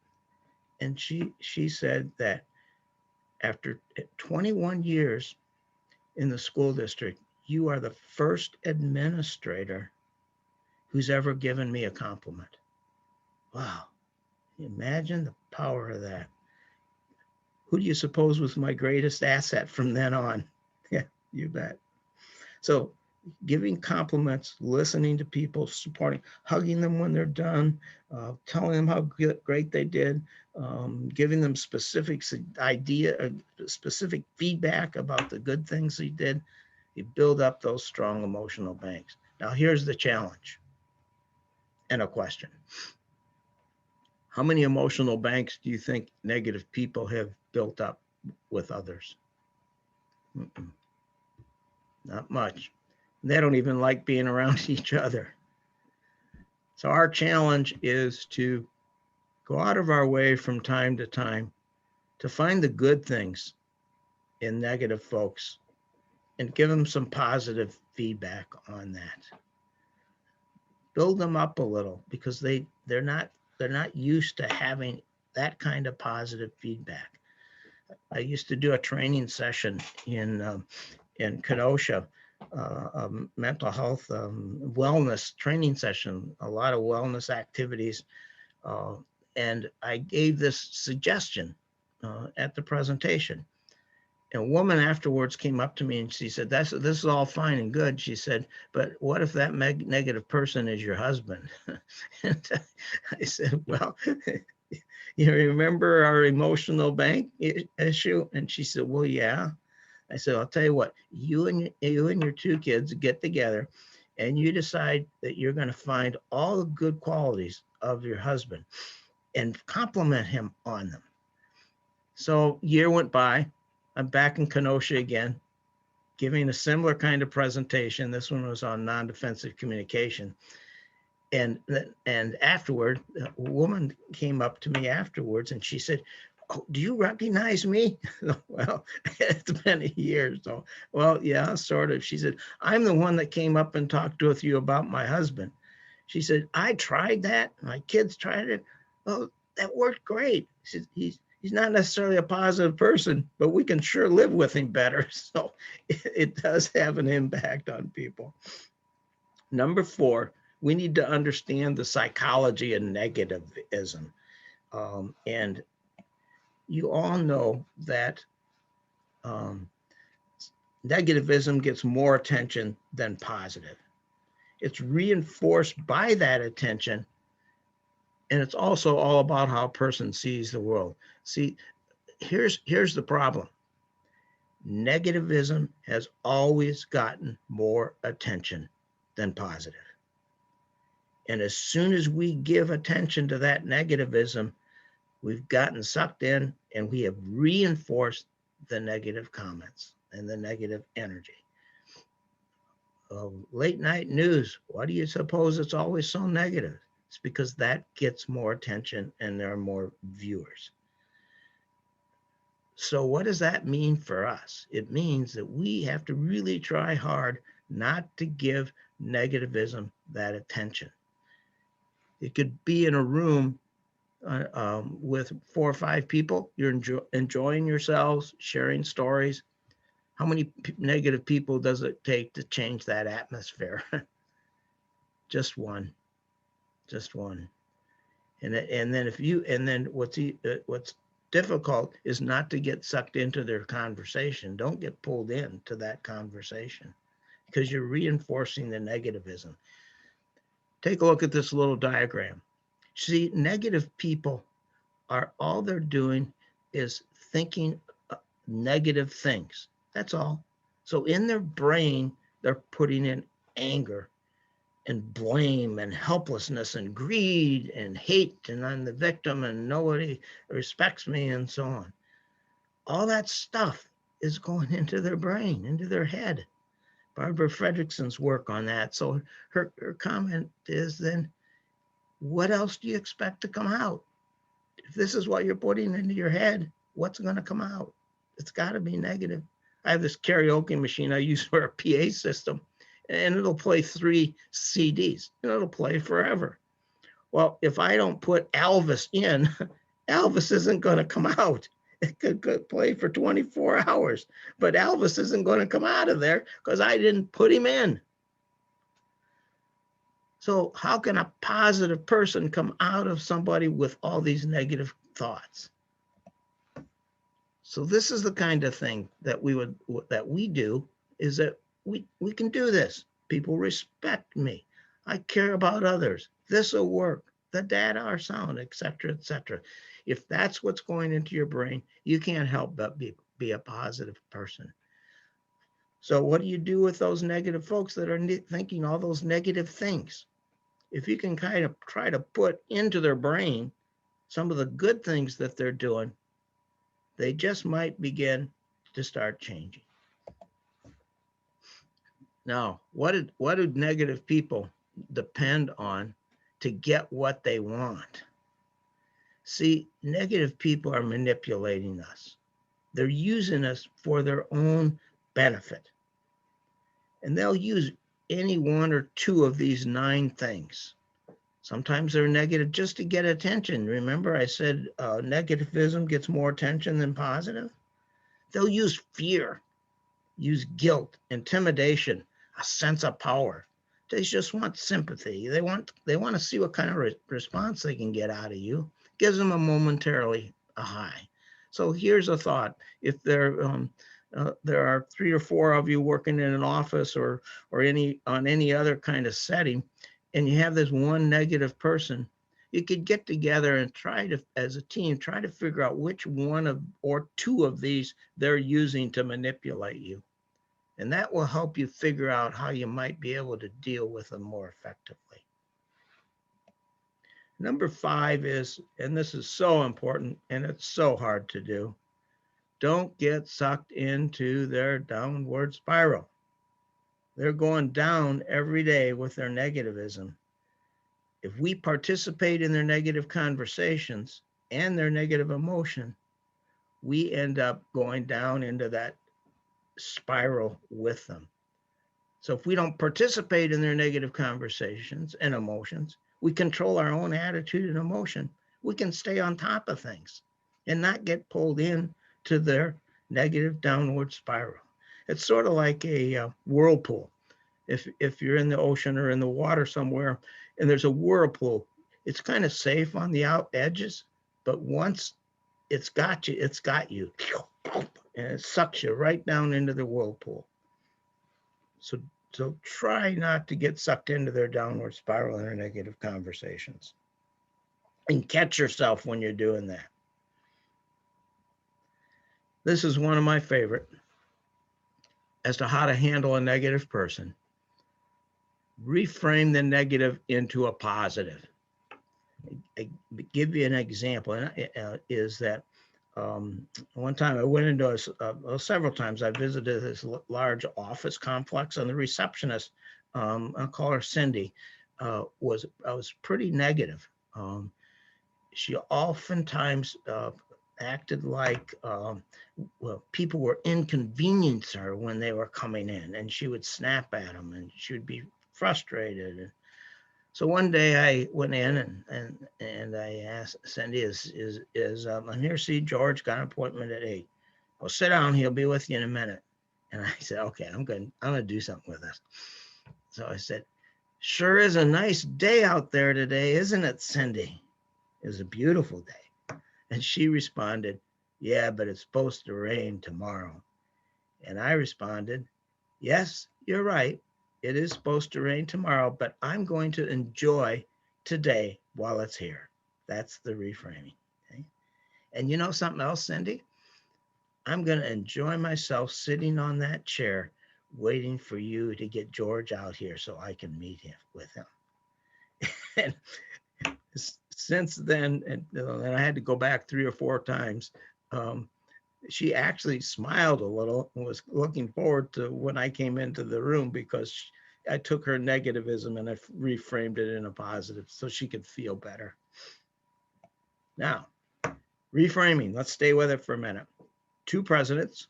And she said that after 21 years in the school district, you are the first administrator who's ever given me a compliment. Wow, can you imagine the power of that? Who do you suppose was my greatest asset from then on? Yeah, you bet. So giving compliments, listening to people, supporting, hugging them when they're done, telling them how great they did, giving them specific feedback about the good things they did. You build up those strong emotional banks. Now here's the challenge and a question. How many emotional banks do you think negative people have built up with others? Not much. They don't even like being around each other. So our challenge is to go out of our way from time to time to find the good things in negative folks and give them some positive feedback on that. build them up a little, because they're not used to having that kind of positive feedback. I used to do a training session in Kenosha, a mental health wellness training session, a lot of wellness activities. And I gave this suggestion at the presentation. And a woman afterwards came up to me and she said, this is all fine and good. She said, but what if that negative person is your husband? And I said, well, you remember our emotional bank issue? And she said, well, yeah. I said, I'll tell you what, you and your two kids get together and you decide that you're going to find all the good qualities of your husband and compliment him on them. So a year went by. I'm back in Kenosha again, giving a similar kind of presentation. This one was on non-defensive communication. And afterward, a woman came up to me afterwards and she said, oh, do you recognize me? Well, it's been a year. So, well, yeah, sort of. She said, I'm the one that came up and talked with you about my husband. She said, I tried that. My kids tried it. Well, that worked great. She said, he's not necessarily a positive person, but we can sure live with him better. So it does have an impact on people. Number 4, we need to understand the psychology of negativism. And you all know that negativism gets more attention than positive. It's reinforced by that attention. And it's also all about how a person sees the world. See, here's the problem. Negativism has always gotten more attention than positive. And as soon as we give attention to that negativism, we've gotten sucked in and we have reinforced the negative comments and the negative energy. Late night news, why do you suppose it's always so negative? It's because that gets more attention and there are more viewers. So what does that mean for us? It means that we have to really try hard not to give negativism that attention. It could be in a room with 4 or 5 people, you're enjoying yourselves, sharing stories. How many negative people does it take to change that atmosphere? Just one. Just one. And then what's difficult is not to get sucked into their conversation. Don't get pulled into that conversation because you're reinforcing the negativism. Take a look at this little diagram. See, negative people all they're doing is thinking negative things. That's all. So in their brain, they're putting in anger and blame and helplessness and greed and hate, and I'm the victim and nobody respects me and so on. All that stuff is going into their brain, into their head. Barbara Fredrickson's work on that. So her comment is then, what else do you expect to come out? If this is what you're putting into your head, what's going to come out? It's got to be negative. I have this karaoke machine I use for a PA system, and it'll play 3 CDs, and it'll play forever. Well, if I don't put Elvis in, Elvis isn't going to come out. It could play for 24 hours, but Elvis isn't going to come out of there because I didn't put him in. So how can a positive person come out of somebody with all these negative thoughts? So this is the kind of thing that we do, is that we can do this. People respect me. I care about others. This will work. The data are sound, et cetera, et cetera. If that's what's going into your brain, you can't help but be a positive person. So what do you do with those negative folks that are thinking all those negative things? If you can kind of try to put into their brain some of the good things that they're doing, they just might begin to start changing. Now, what do negative people depend on to get what they want? See, negative people are manipulating us. They're using us for their own benefit. And they'll use any one or two of these 9 things. Sometimes they're negative just to get attention. Remember I said negativism gets more attention than positive? They'll use fear, use guilt, intimidation, a sense of power. They just want sympathy. They want to see what kind of response they can get out of you. Gives them a momentarily a high. So here's a thought. If there are 3 or 4 of you working in an office or on any other kind of setting, and you have this one negative person, you could get together and try to, as a team, try to figure out which one of or 2 of these they're using to manipulate you. And that will help you figure out how you might be able to deal with them more effectively. Number 5 is, and this is so important and it's so hard to do, don't get sucked into their downward spiral. They're going down every day with their negativism. If we participate in their negative conversations and their negative emotion, we end up going down into that spiral with them. So if we don't participate in their negative conversations and emotions, we control our own attitude and emotion. We can stay on top of things and not get pulled in to their negative downward spiral. It's sort of like a whirlpool. If you're in the ocean or in the water somewhere and there's a whirlpool, it's kind of safe on the out edges, but once it's got you, it's got you. And it sucks you right down into the whirlpool. So try not to get sucked into their downward spiral and their negative conversations. And catch yourself when you're doing that. This is one of my favorite as to how to handle a negative person. Reframe the negative into a positive. I give you an example, and is that one time I went into several times I visited this large office complex, and the receptionist, I'll call her Cindy, was pretty negative. She oftentimes acted like people were inconveniencing her when they were coming in, and she would snap at them, and she would be frustrated. So one day I went in and I asked Cindy, I'm here to see George, got an appointment at 8. Well, sit down, he'll be with you in a minute. And I said, okay, I'm gonna do something with this. So I said, sure is a nice day out there today, isn't it, Cindy? It was a beautiful day. And she responded, yeah, but it's supposed to rain tomorrow. And I responded, yes, you're right. It is supposed to rain tomorrow, but I'm going to enjoy today while it's here. That's the reframing. Okay? And you know something else, Cindy? I'm going to enjoy myself sitting on that chair, waiting for you to get George out here so I can meet him with him. And since then, and I had to go back 3 or 4 times, she actually smiled a little and was looking forward to when I came into the room, because I took her negativism and I reframed it in a positive so she could feel better. Now, reframing, let's stay with it for a minute. 2 presidents,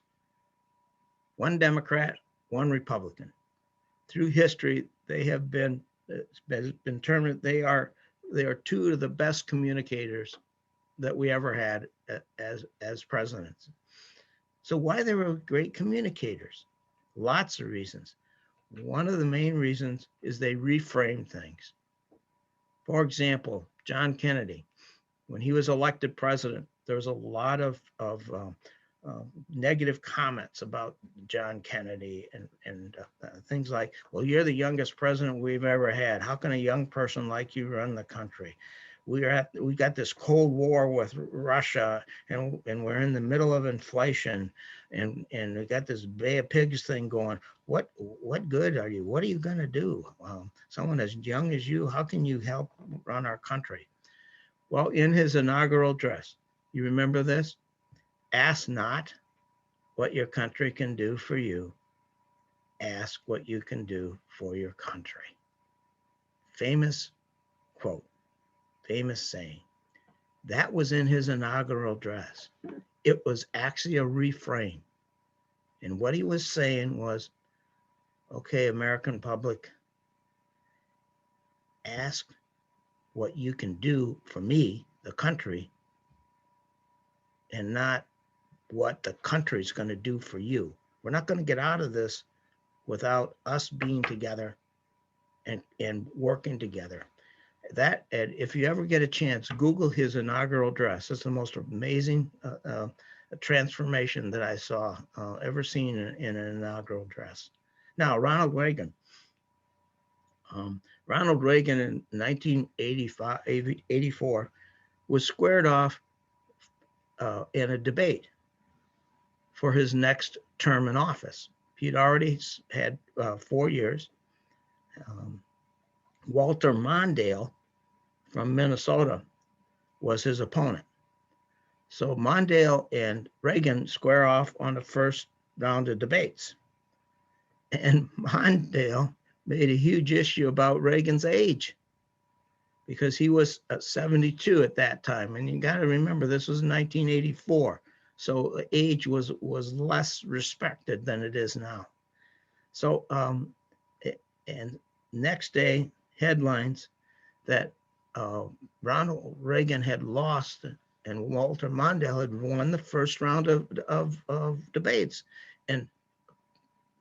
1 Democrat, 1 Republican. Through history, they have been, it's been determined they are 2 of the best communicators that we ever had as presidents. So why they were great communicators? Lots of reasons. One of the main reasons is they reframed things. For example, John Kennedy, when he was elected president, there was a lot of negative comments about John Kennedy and things like, well, you're the youngest president we've ever had. How can a young person like you run the country? We got this Cold War with Russia, and we're in the middle of inflation, and we got this Bay of Pigs thing going. What good are you? What are you going to do? Someone as young as you, how can you help run our country? Well, in his inaugural address, you remember this? Ask not what your country can do for you. Ask what you can do for your country. Famous quote. Famous saying. That was in his inaugural address. It was actually a reframe. And what he was saying was, Okay, American public, ask what you can do for me, the country, and not what the country's going to do for you. We're not going to get out of this without us being together and working together. That, and if you ever get a chance, Google his inaugural address. It's the most amazing transformation that I saw ever seen in an inaugural address. Now, Ronald Reagan. Ronald Reagan in 1984 was squared off in a debate for his next term in office. He'd already had 4 years. Walter Mondale from Minnesota was his opponent. So Mondale and Reagan square off on the first round of debates. And Mondale made a huge issue about Reagan's age because he was 72 at that time. And you got to remember, this was 1984. So age was less respected than it is now. So, and next day, headlines that Ronald Reagan had lost and Walter Mondale had won the first round of debates. And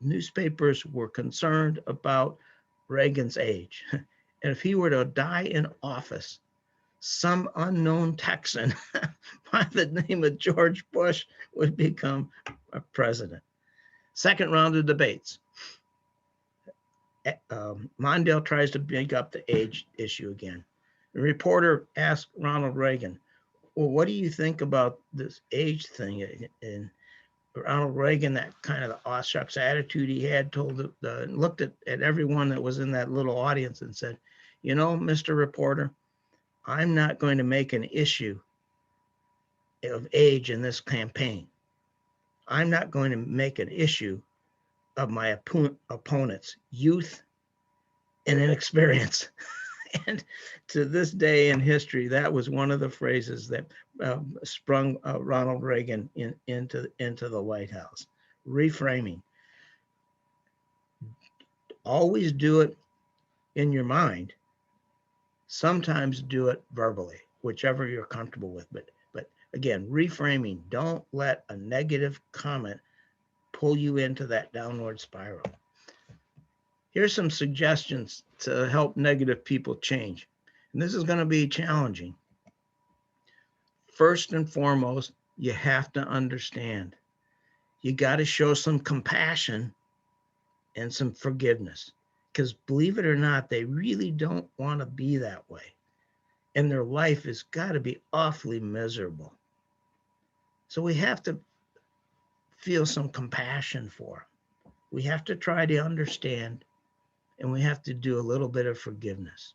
newspapers were concerned about Reagan's age. And if he were to die in office, some unknown Texan by the name of George Bush would become a president. Second round of debates. Mondale tries to bring up the age issue again. The reporter asked Ronald Reagan, well, what do you think about this age thing? And Ronald Reagan, that kind of the aw shucks attitude he had, looked at everyone that was in that little audience and said, you know, Mr. Reporter, I'm not going to make an issue of age in this campaign. I'm not going to make an issue of my opponent's youth and inexperience. And to this day in history, that was one of the phrases that sprung Ronald Reagan into the White House. Reframing. Always do it in your mind. Sometimes do it verbally, whichever you're comfortable with. But again, reframing. Don't let a negative comment pull you into that downward spiral. Here's some suggestions to help negative people change. And this is going to be challenging. First and foremost, you have to understand. You got to show some compassion and some forgiveness. Because believe it or not, they really don't want to be that way. And their life has got to be awfully miserable. So we have to feel some compassion for them. We have to try to understand, and we have to do a little bit of forgiveness.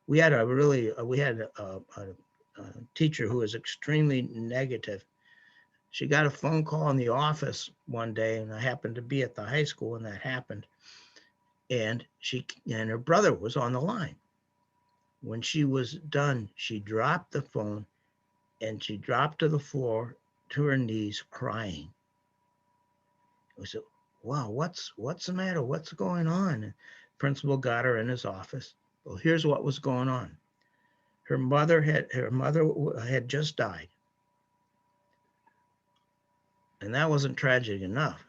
We had a teacher who was extremely negative. She got a phone call in the office one day, and I happened to be at the high school when that happened. And her brother was on the line. When she was done, she dropped the phone and she dropped to the floor, to her knees, crying. We said, wow, what's the matter? What's going on? And principal got her in his office. Well, here's what was going on. Her mother had just died. And that wasn't tragic enough.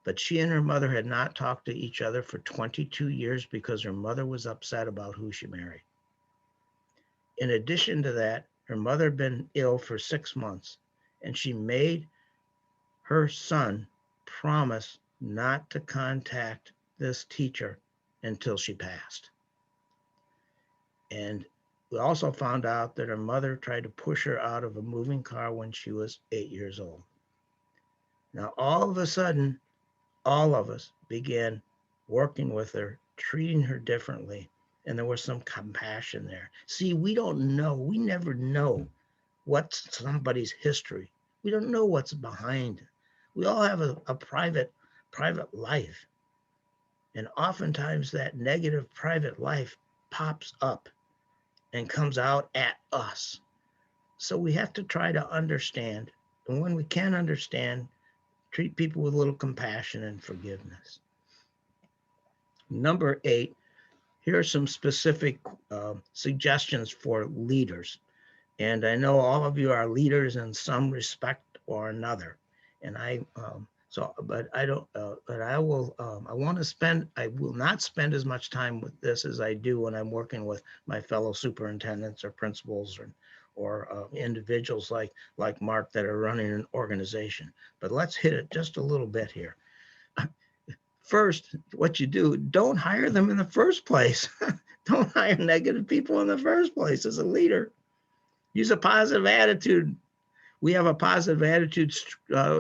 But she and her mother had not talked to each other for 22 years because her mother was upset about who she married. In addition to that, her mother had been ill for 6 months, and she made her son promise not to contact this teacher until she passed. And we also found out that her mother tried to push her out of a moving car when she was 8 years old. Now, all of a sudden, all of us began working with her, treating her differently, and there was some compassion there. See, we don't know, we never know what's somebody's history. We don't know what's behind it. We all have a private life. And oftentimes that negative private life pops up and comes out at us. So we have to try to understand. And when we can understand, treat people with a little compassion and forgiveness. Number 8, here are some specific suggestions for leaders. And I know all of you are leaders in some respect or another. And I will not spend as much time with this as I do when I'm working with my fellow superintendents or principals or individuals like Mark that are running an organization. But let's hit it just a little bit here. First, what you do, don't hire them in the first place. Don't hire negative people in the first place as a leader. Use a positive attitude. We have a positive attitude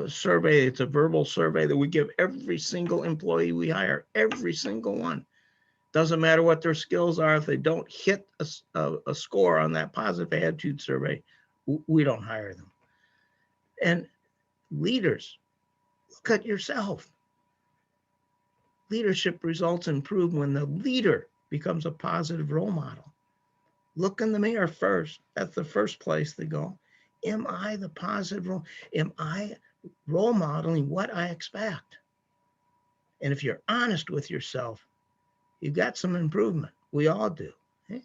survey. It's a verbal survey that we give every single employee we hire, every single one. Doesn't matter what their skills are. If they don't hit a score on that positive attitude survey, we don't hire them. And leaders, look at yourself. Leadership results improve when the leader becomes a positive role model. Look in the mirror first. That's the first place they go. Am I the positive role? Am I role modeling what I expect? And if you're honest with yourself, you've got some improvement. We all do. Okay?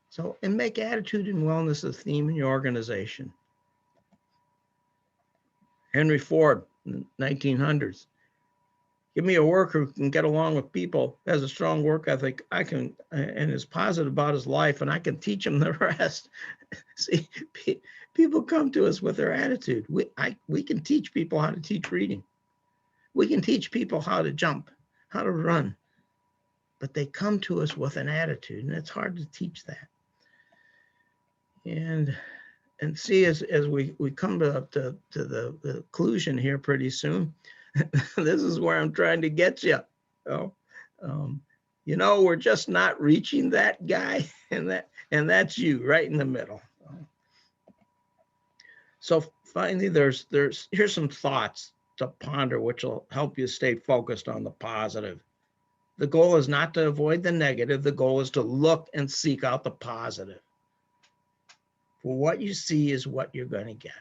So, and make attitude and wellness a theme in your organization. Henry Ford, 1900s. Give me a worker who can get along with people, has a strong work ethic, and is positive about his life, and I can teach him the rest. See, people come to us with their attitude. We can teach people how to teach reading. We can teach people how to jump, how to run, but they come to us with an attitude, and it's hard to teach that. And see, as we come to the conclusion here pretty soon, this is where I'm trying to get you. We're just not reaching that guy, and that's you right in the middle. So finally, here's some thoughts to ponder, which will help you stay focused on the positive. The goal is not to avoid the negative. The goal is to look and seek out the positive. For what you see is what you're going to get.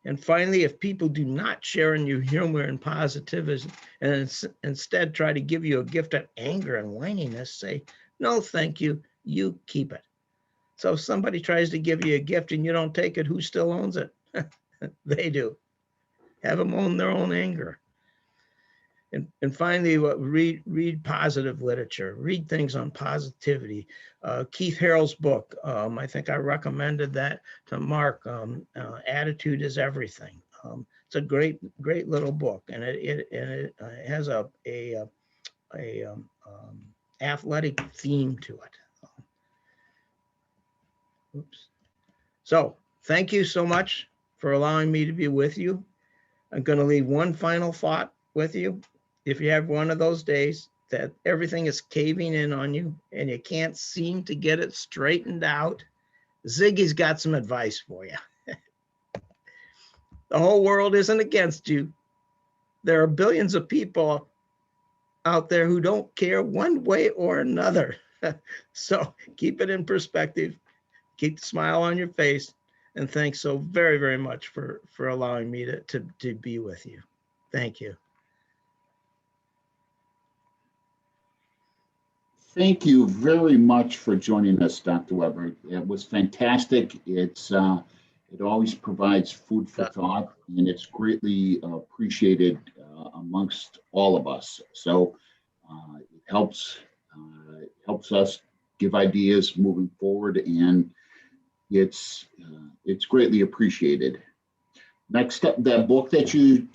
And finally, if people do not share in your humor and positivity and instead try to give you a gift of anger and whininess, say, no, thank you, you keep it. So if somebody tries to give you a gift and you don't take it, who still owns it? They do. Have them own their own anger. And finally, read positive literature. Read things on positivity. Keith Harrell's book, I think I recommended that to Mark. Attitude is Everything. It's a great little book, and it has a athletic theme to it. Oops. So thank you so much for allowing me to be with you. I'm going to leave one final thought with you. If you have one of those days that everything is caving in on you and you can't seem to get it straightened out, Ziggy's got some advice for you. The whole world isn't against you. There are billions of people out there who don't care one way or another. So keep it in perspective, keep the smile on your face, and thanks so very, very much for allowing me to be with you. Thank you. Thank you very much for joining us, Dr. Weber. It was fantastic. It always provides food for thought, and it's greatly appreciated amongst all of us. So it helps us give ideas moving forward, and it's greatly appreciated. Next up, that book that you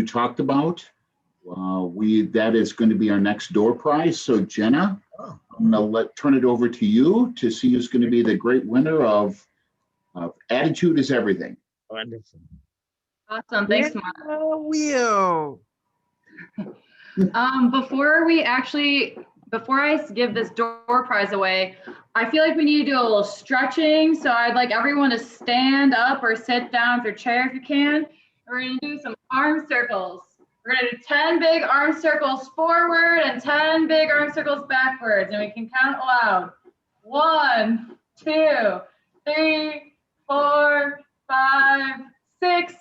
talked about. That is going to be our next door prize. So Jenna, I'm going to turn it over to you to see who's going to be the great winner of Attitude is Everything. Wonderful. Awesome. Thanks, Mark. Wheel. Before I give this door prize away, I feel like we need to do a little stretching. So I'd like everyone to stand up or sit down with your chair if you can. We're going to do some arm circles. We're going to do 10 big arm circles forward and 10 big arm circles backwards. And we can count aloud. 1, 2, 3, 4, 5, 6,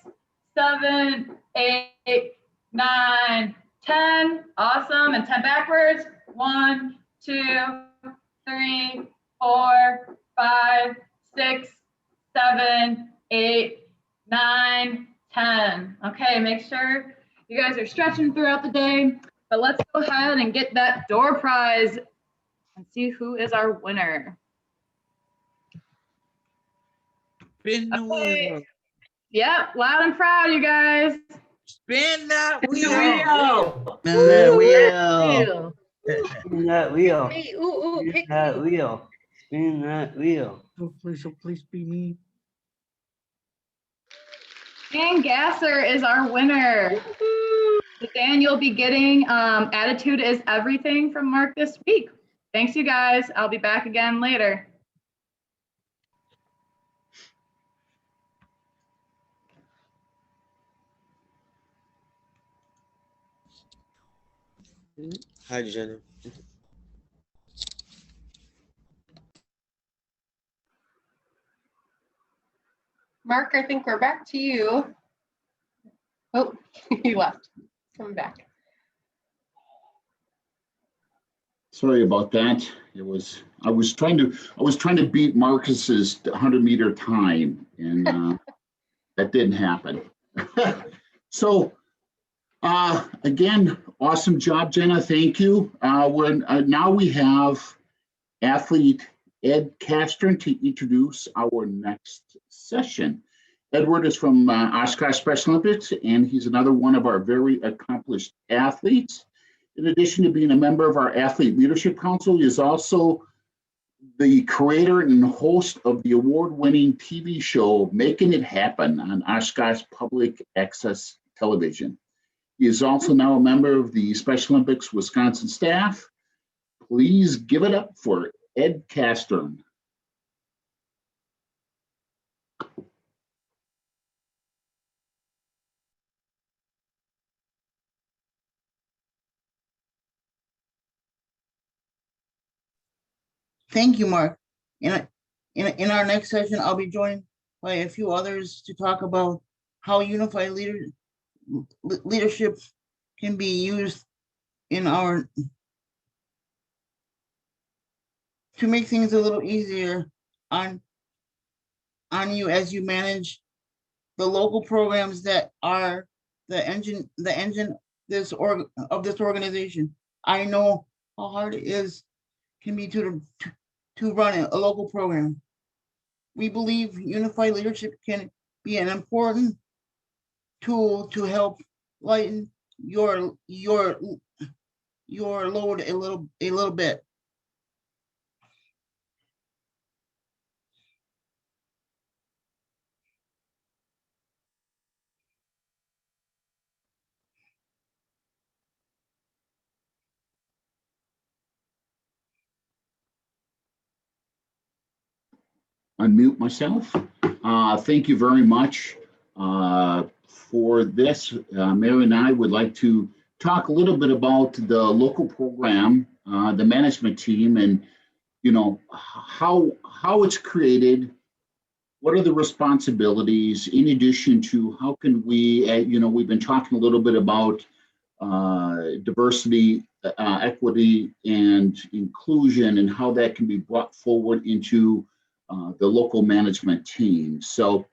7, 8, 9, 10. Awesome. And 10 backwards. 1, 2, 3, 4, 5, 6, 7, 8, 9, 10. Okay, make sure you guys are stretching throughout the day, but let's go ahead and get that door prize and see who is our winner. Spin the wheel. Yep, loud and proud, you guys. Spin that Spin the wheel. Spin that Wheel. Spin that wheel. Hey, ooh, Spin pick that me. wheel. Spin that wheel. Oh, please be me. Dan Gasser is our winner. So Dan, you'll be getting Attitude is Everything from Mark this week. Thanks, you guys. I'll be back again later. Hi, Jenna. Mark, I think we're back to you. Oh, he left. Coming back. Sorry about that. I was trying to beat Marcus's 100-meter time, and that didn't happen. So again, awesome job, Jenna. Thank you. Now we have athlete Ed Castron to introduce our next session. Edward is from Oshkosh Special Olympics, and he's another one of our very accomplished athletes. In addition to being a member of our Athlete Leadership Council, he is also the creator and host of the award-winning TV show Making It Happen on Oshkosh Public Access Television. He is also now a member of the Special Olympics Wisconsin staff. Please give it up for Ed Castron. Thank you, Mark. In our next session, I'll be joined by a few others to talk about how unified leadership can be used in to make things a little easier on you as you manage the local programs that are the engine of this organization. I know how hard it can be to run a local program. We believe unified leadership can be an important tool to help lighten your load a little bit. Unmute myself. Thank you very much for this. Mary and I would like to talk a little bit about the local program, the management team, and how it's created. What are the responsibilities in addition to how can we, we've been talking a little bit about diversity, equity, and inclusion, and how that can be brought forward into the local management team. So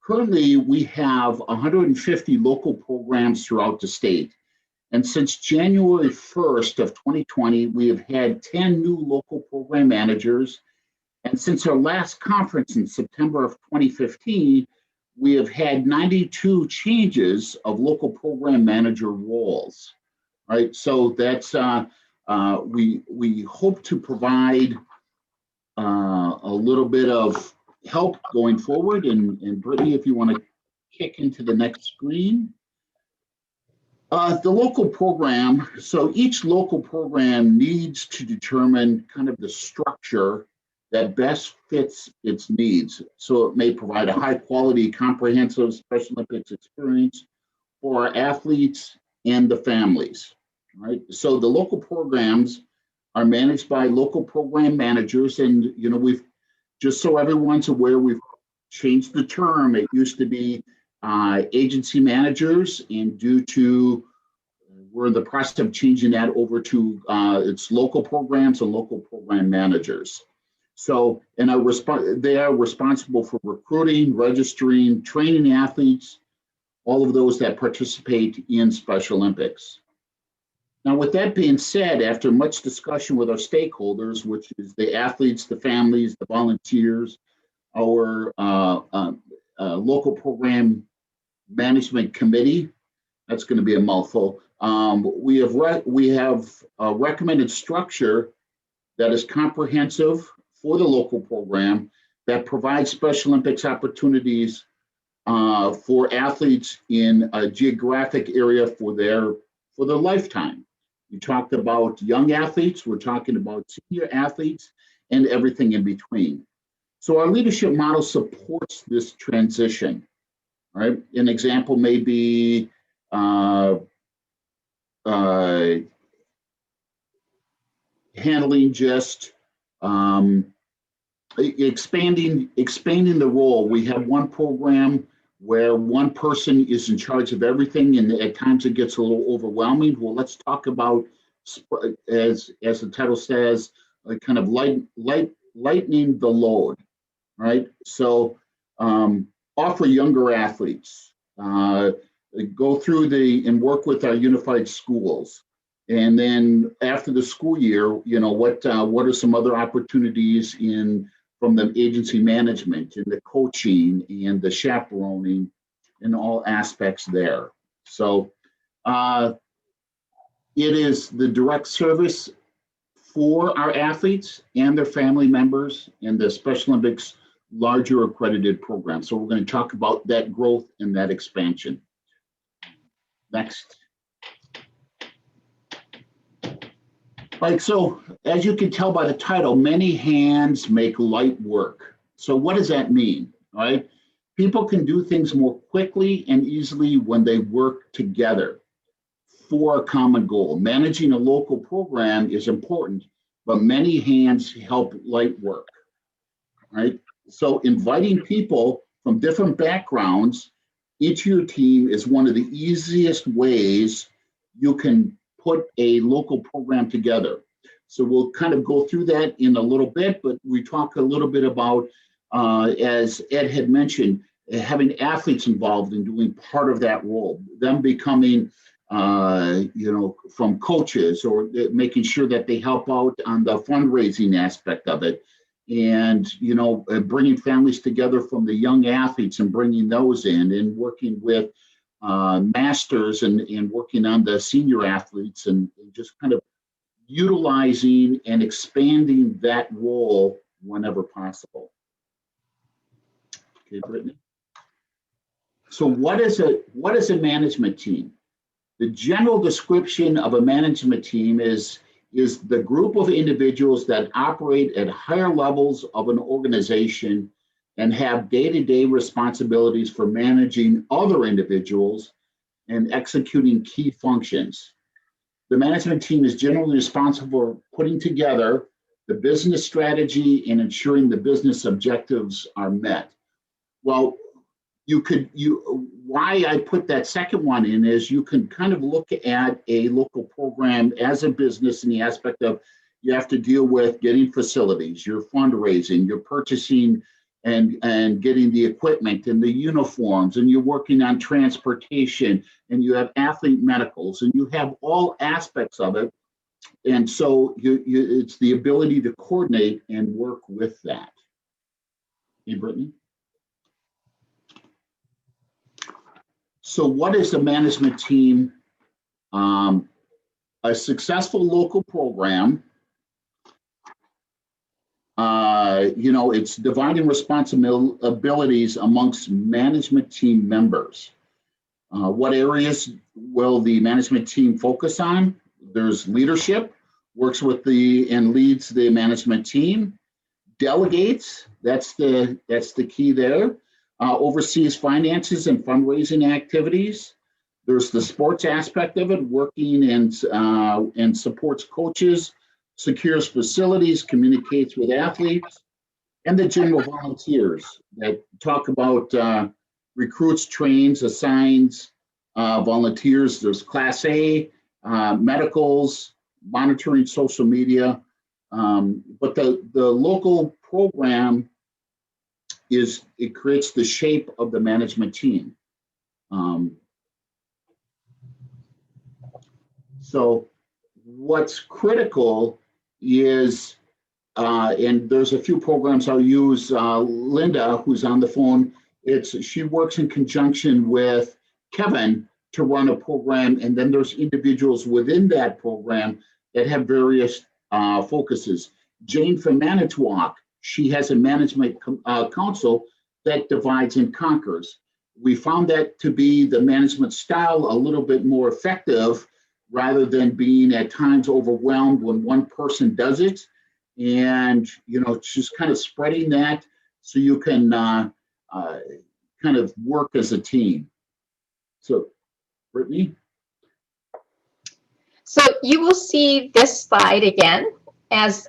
currently we have 150 local programs throughout the state. And since January 1st of 2020, we have had 10 new local program managers. And since our last conference in September of 2015, we have had 92 changes of local program manager roles. Right, so that's we hope to provide a little bit of help going forward. And Brittany, if you want to kick into the next screen. The local program, so each local program needs to determine kind of the structure that best fits its needs. So it may provide a high quality, comprehensive Special Olympics experience for our athletes and the families, right? So the local programs are managed by local program managers. And, we've, just so everyone's aware, we've changed the term. It used to be agency managers, and due to we're in the process of changing that over to its local programs and local program managers. So, and they are responsible for recruiting, registering, training athletes, all of those that participate in Special Olympics. Now, with that being said, after much discussion with our stakeholders, which is the athletes, the families, the volunteers, our local program management committee, that's going to be a mouthful. We have a recommended structure that is comprehensive for the local program that provides Special Olympics opportunities for athletes in a geographic area for their lifetime. You talked about young athletes, we're talking about senior athletes, and everything in between. So our leadership model supports this transition. Right? An example may be handling just expanding the role. We have one program where one person is in charge of everything, and at times it gets a little overwhelming. Well, let's talk about, as the title says, kind of lightening the load, right? So offer younger athletes, go through and work with our unified schools. And then after the school year, you know, what are some other opportunities from the agency management and the coaching and the chaperoning and all aspects there. So it is the direct service for our athletes and their family members in the Special Olympics larger accredited program. So we're going to talk about that growth and that expansion. Next. Like, so as you can tell by the title, many hands make light work. So what does that mean, right? People can do things more quickly and easily when they work together for a common goal. Managing a local program is important, but many hands help light work, right? So inviting people from different backgrounds into your team is one of the easiest ways you can put a local program together. So we'll kind of go through that in a little bit, but we talk a little bit about, as Ed had mentioned, having athletes involved in doing part of that role, them becoming, you know, from coaches or making sure that they help out on the fundraising aspect of it. And, you know, bringing families together from the young athletes and bringing those in and working with masters and working on the senior athletes and just kind of utilizing and expanding that role whenever possible. Okay, Brittany. So what is a management team? The general description of a management team is the group of individuals that operate at higher levels of an organization and have day-to-day responsibilities for managing other individuals and executing key functions. The management team is generally responsible for putting together the business strategy and ensuring the business objectives are met. Well, why I put that second one in is you can kind of look at a local program as a business in the aspect of you have to deal with getting facilities, your fundraising, your purchasing and getting the equipment and the uniforms, and you're working on transportation, and you have athlete medicals, and you have all aspects of it. And so it's the ability to coordinate and work with that. Hey, Brittany? So what is the management team? A successful local program, you know, it's dividing responsibilities amongst management team members. What areas will the management team focus on? There's leadership, works with and leads the management team. Delegates, that's the key there. Oversees finances and fundraising activities. There's the sports aspect of it, working and supports coaches, secures facilities, communicates with athletes, and the general volunteers that talk about recruits, trains, assigns volunteers. There's Class A, medicals, monitoring social media. But the local program it creates the shape of the management team. So what's critical is, and there's a few programs I'll use, Linda, who's on the phone, she works in conjunction with Kevin to run a program, and then there's individuals within that program that have various focuses. Jane from Manitowoc, she has a management council that divides and conquers. We found that to be the management style a little bit more effective rather than being at times overwhelmed when one person does it. And, just kind of spreading that so you can kind of work as a team. So, Brittany? So you will see this slide again as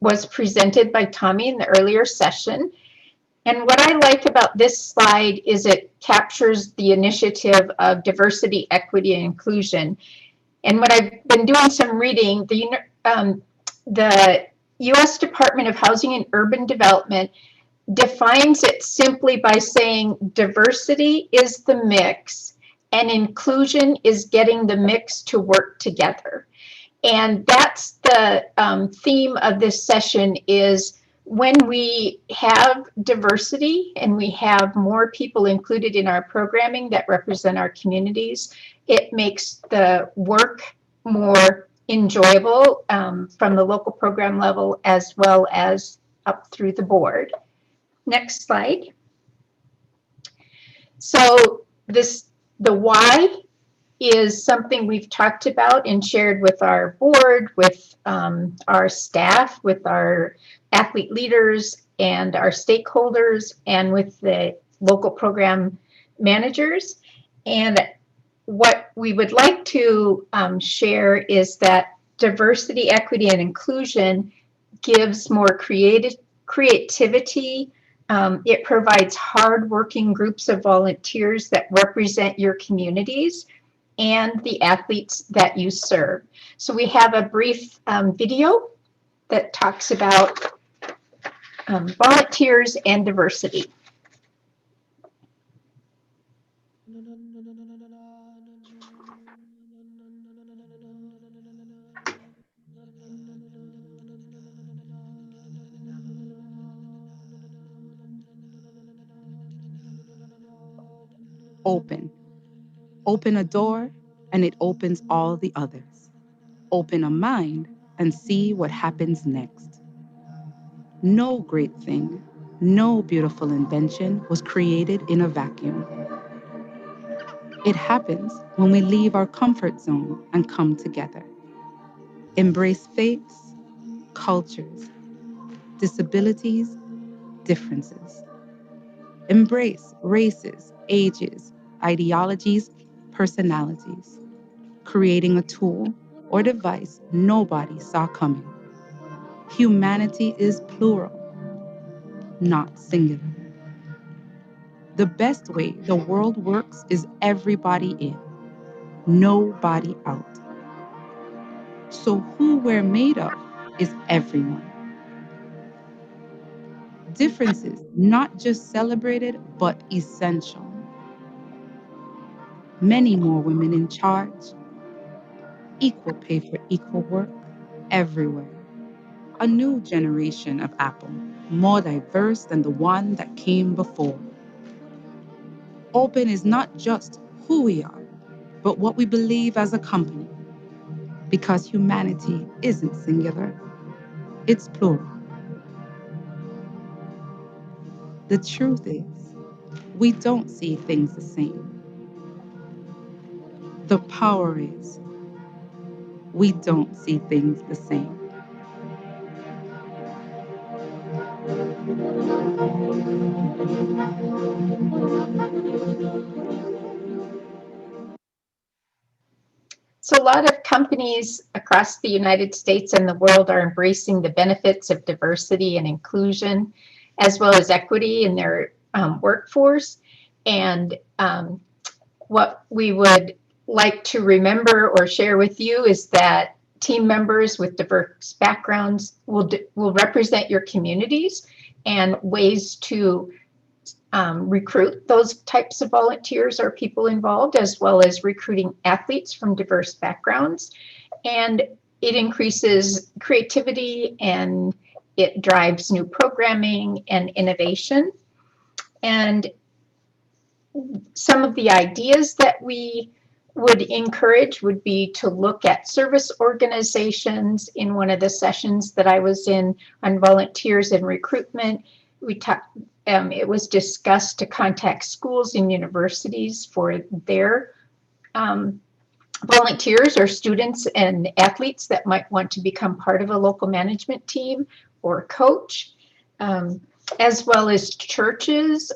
was presented by Tommy in the earlier session. And what I like about this slide is it captures the initiative of diversity, equity, and inclusion. And when I've been doing some reading, the U.S. Department of Housing and Urban Development defines it simply by saying diversity is the mix and inclusion is getting the mix to work together. And that's the theme of this session is when we have diversity and we have more people included in our programming that represent our communities, it makes the work more enjoyable from the local program level as well as up through the board. Next slide. So the why is something we've talked about and shared with our board, with our staff, with our athlete leaders and our stakeholders, and with the local program managers. And what we would like to share is that diversity, equity, and inclusion gives more creativity. It provides hardworking groups of volunteers that represent your communities and the athletes that you serve. So we have a brief video that talks about volunteers and diversity. Open. Open a door and it opens all the others. Open a mind and see what happens next. No great thing, no beautiful invention was created in a vacuum. It happens when we leave our comfort zone and come together. Embrace faiths, cultures, disabilities, differences. Embrace races, ages, ideologies, personalities, creating a tool or device nobody saw coming. Humanity is plural, not singular. The best way the world works is everybody in, nobody out. So who we're made of is everyone. Differences not just celebrated, but essential. Many more women in charge, equal pay for equal work everywhere. A new generation of Apple, more diverse than the one that came before. Open is not just who we are, but what we believe as a company. Because humanity isn't singular, it's plural. The truth is, we don't see things the same. The power is, we don't see things the same. So a lot of companies across the United States and the world are embracing the benefits of diversity and inclusion, as well as equity in their workforce. And what we would like to remember or share with you is that team members with diverse backgrounds will represent your communities, and ways to recruit those types of volunteers or people involved, as well as recruiting athletes from diverse backgrounds. And it increases creativity, and it drives new programming and innovation. And some of the ideas that we would encourage would be to look at service organizations. In one of the sessions that I was in on volunteers and recruitment, we talked, it was discussed to contact schools and universities for their volunteers or students and athletes that might want to become part of a local management team or coach, as well as churches,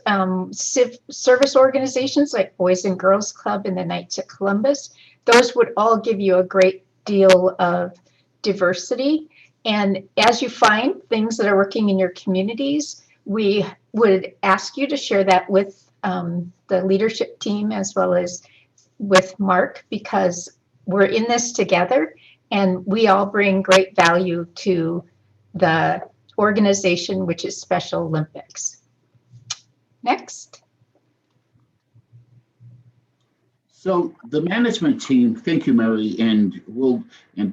service organizations like Boys and Girls Club and the Knights of Columbus. Those would all give you a great deal of diversity. And as you find things that are working in your communities, we would ask you to share that with the leadership team as well as with Mark, because we're in this together and we all bring great value to the organization, which is Special Olympics. Next. So the management team, thank you, Mary, and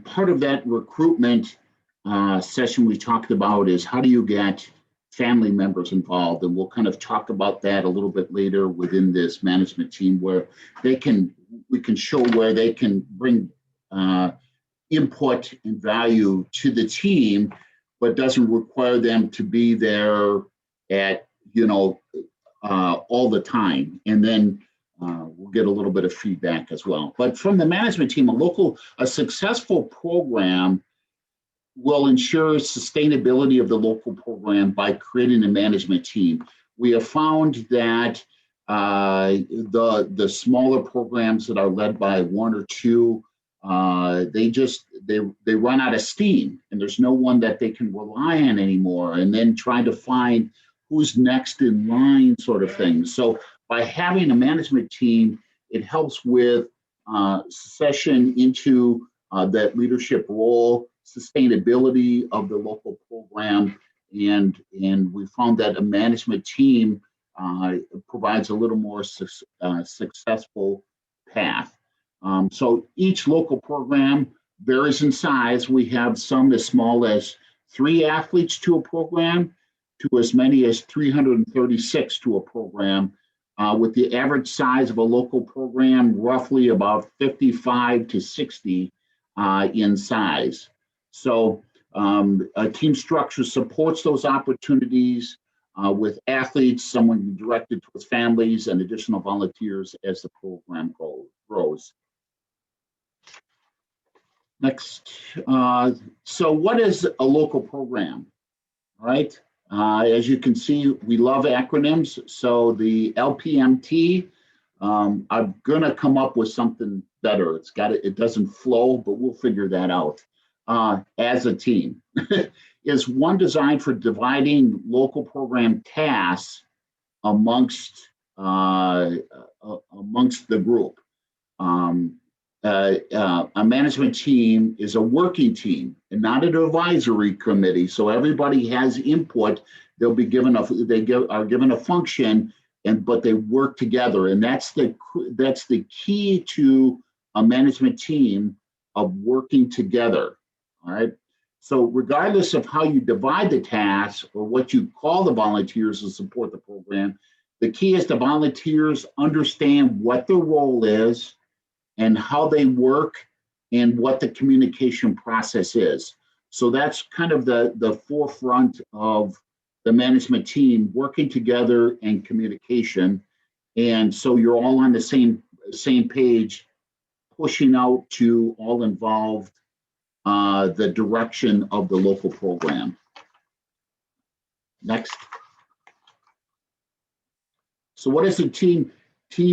part of that recruitment session we talked about is how do you get family members involved, and we'll kind of talk about that a little bit later within this management team, where we can show where they can bring input and value to the team, but doesn't require them to be there at, all the time. And then we'll get a little bit of feedback as well. But from the management team, a successful program will ensure sustainability of the local program by creating a management team. We have found that the smaller programs that are led by one or two, they run out of steam, and there's no one that they can rely on anymore, and then trying to find who's next in line sort of thing. So by having a management team, it helps with succession into that leadership role, sustainability of the local program, and we found that a management team provides a little more successful path. So each local program varies in size. We have some as small as 3 athletes to a program, to as many as 336 to a program, with the average size of a local program roughly about 55 to 60 in size. So a team structure supports those opportunities with athletes, someone directed towards families, and additional volunteers as the program grows. Next, so what is a local program, right? As you can see, we love acronyms. So the LPMT, I'm gonna come up with something better. It doesn't flow, but we'll figure that out. As a team, is one designed for dividing local program tasks amongst the group. A management team is a working team and not an advisory committee. So everybody has input. They'll be given are given a function, but they work together, and that's the key to a management team of working together. All right. So regardless of how you divide the tasks or what you call the volunteers to support the program, the key is the volunteers understand what their role is and how they work and what the communication process is. So that's kind of the forefront of the management team, working together and communication. And so you're all on the same page, pushing out to all involved the direction of the local program. Next. So what is the team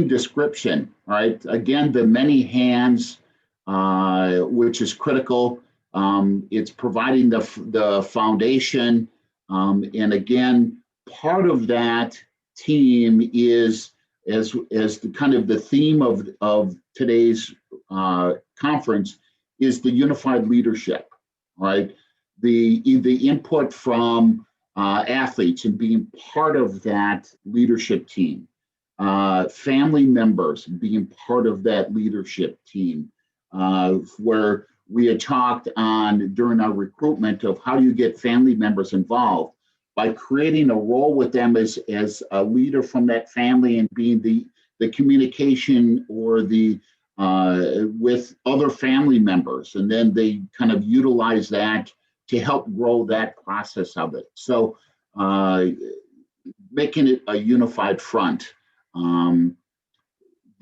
description, right? Again, the many hands, which is critical. It's providing the foundation. And again, part of that team is as the kind of the theme of today's conference is the unified leadership, right? The input from athletes and being part of that leadership team, family members being part of that leadership team, where we had talked on during our recruitment of how do you get family members involved by creating a role with them as a leader from that family and being the communication or the with other family members, and then they kind of utilize that to help grow that process of it. So making it a unified front.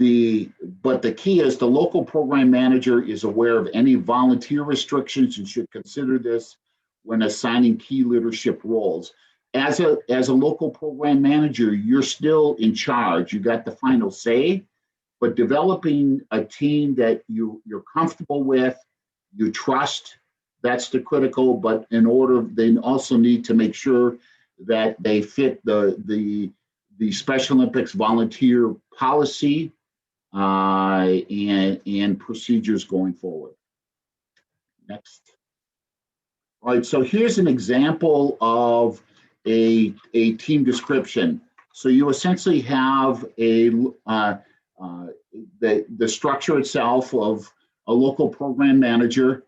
But the key is the local program manager is aware of any volunteer restrictions and should consider this when assigning key leadership roles. As a local program manager, you're still in charge. You got the final say, but developing a team that you're comfortable with, you trust, that's the critical. But in order, they also need to make sure that they fit the Special Olympics volunteer policy and procedures going forward. Next. All right, so here's an example of a team description. So you essentially have the structure itself of a local program manager,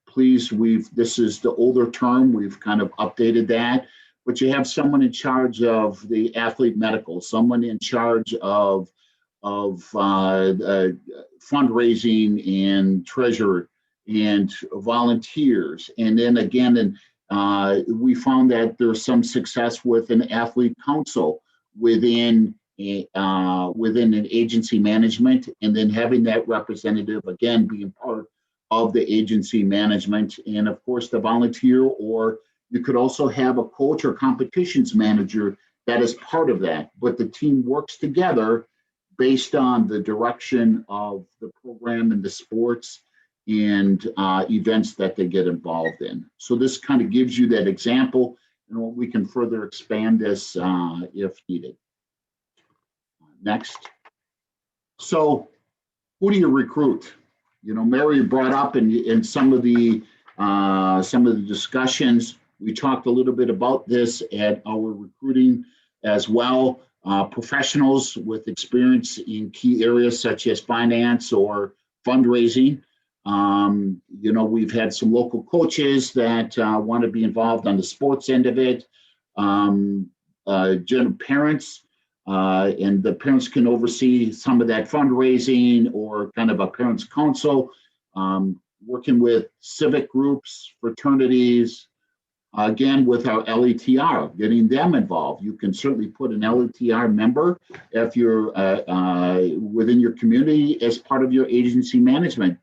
please, this is the older term, we've kind of updated that, but you have someone in charge of the athlete medical, someone in charge of fundraising and treasurer and volunteers. And then again, we found that there's some success with an athlete council within an agency management, and then having that representative again being part of the agency management, and of course the volunteer, or you could also have a coach or competitions manager that is part of that, but the team works together based on the direction of the program and the sports and events that they get involved in. So this kind of gives you that example, and we can further expand this if needed. Next. So who do you recruit? You know, Mary brought up in some of the discussions, we talked a little bit about this at our recruiting as well. Professionals with experience in key areas such as finance or fundraising. You know, we've had some local coaches that want to be involved on the sports end of it. General parents, and the parents can oversee some of that fundraising or kind of a parents' council, working with civic groups, fraternities, again, with our LETR, getting them involved. You can certainly put an LETR member if you're within your community as part of your agency management,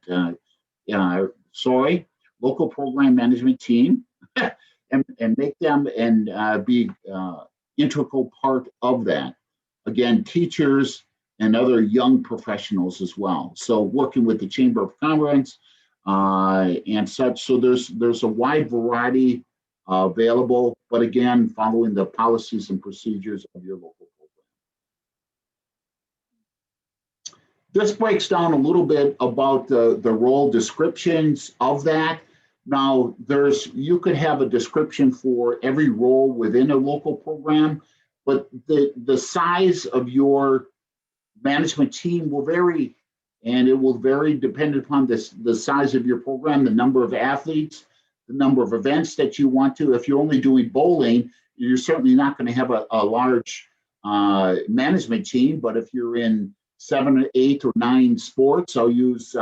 local program management team, and make them and be integral part of that. Again, teachers and other young professionals as well. So working with the Chamber of Commerce and such. So there's a wide variety available, but again, following the policies and procedures of your local program. This breaks down a little bit about the role descriptions of that. Now, you could have a description for every role within a local program, but the size of your management team will vary, and it will vary depending upon the size of your program, the number of athletes, the number of events that you want to. If you're only doing bowling, you're certainly not going to have a large management team, but if you're in 7 or 8 or 9 sports, I'll use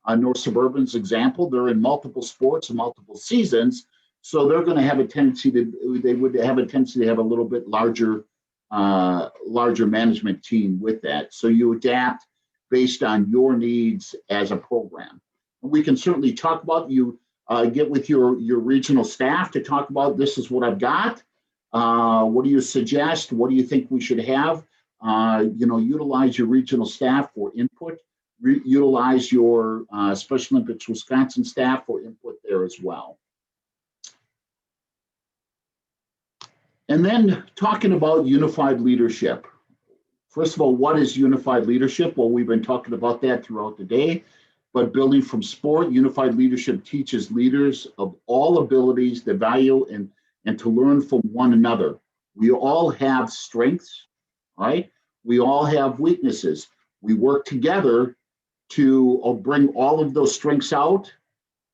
North Suburban's example. They're in multiple sports and multiple seasons, so they're going to have a tendency to have a little bit larger management team with that. So you adapt based on your needs as a program. And we can certainly talk about get with your regional staff to talk about, this is what I've got. What do you suggest? What do you think we should have? Utilize your regional staff for input. Utilize your Special Olympics Wisconsin staff for input there as well. And then talking about unified leadership. First of all, what is unified leadership? Well, we've been talking about that throughout the day, but building from sport, unified leadership teaches leaders of all abilities the value and to learn from one another. We all have strengths, right? We all have weaknesses. We work together to bring all of those strengths out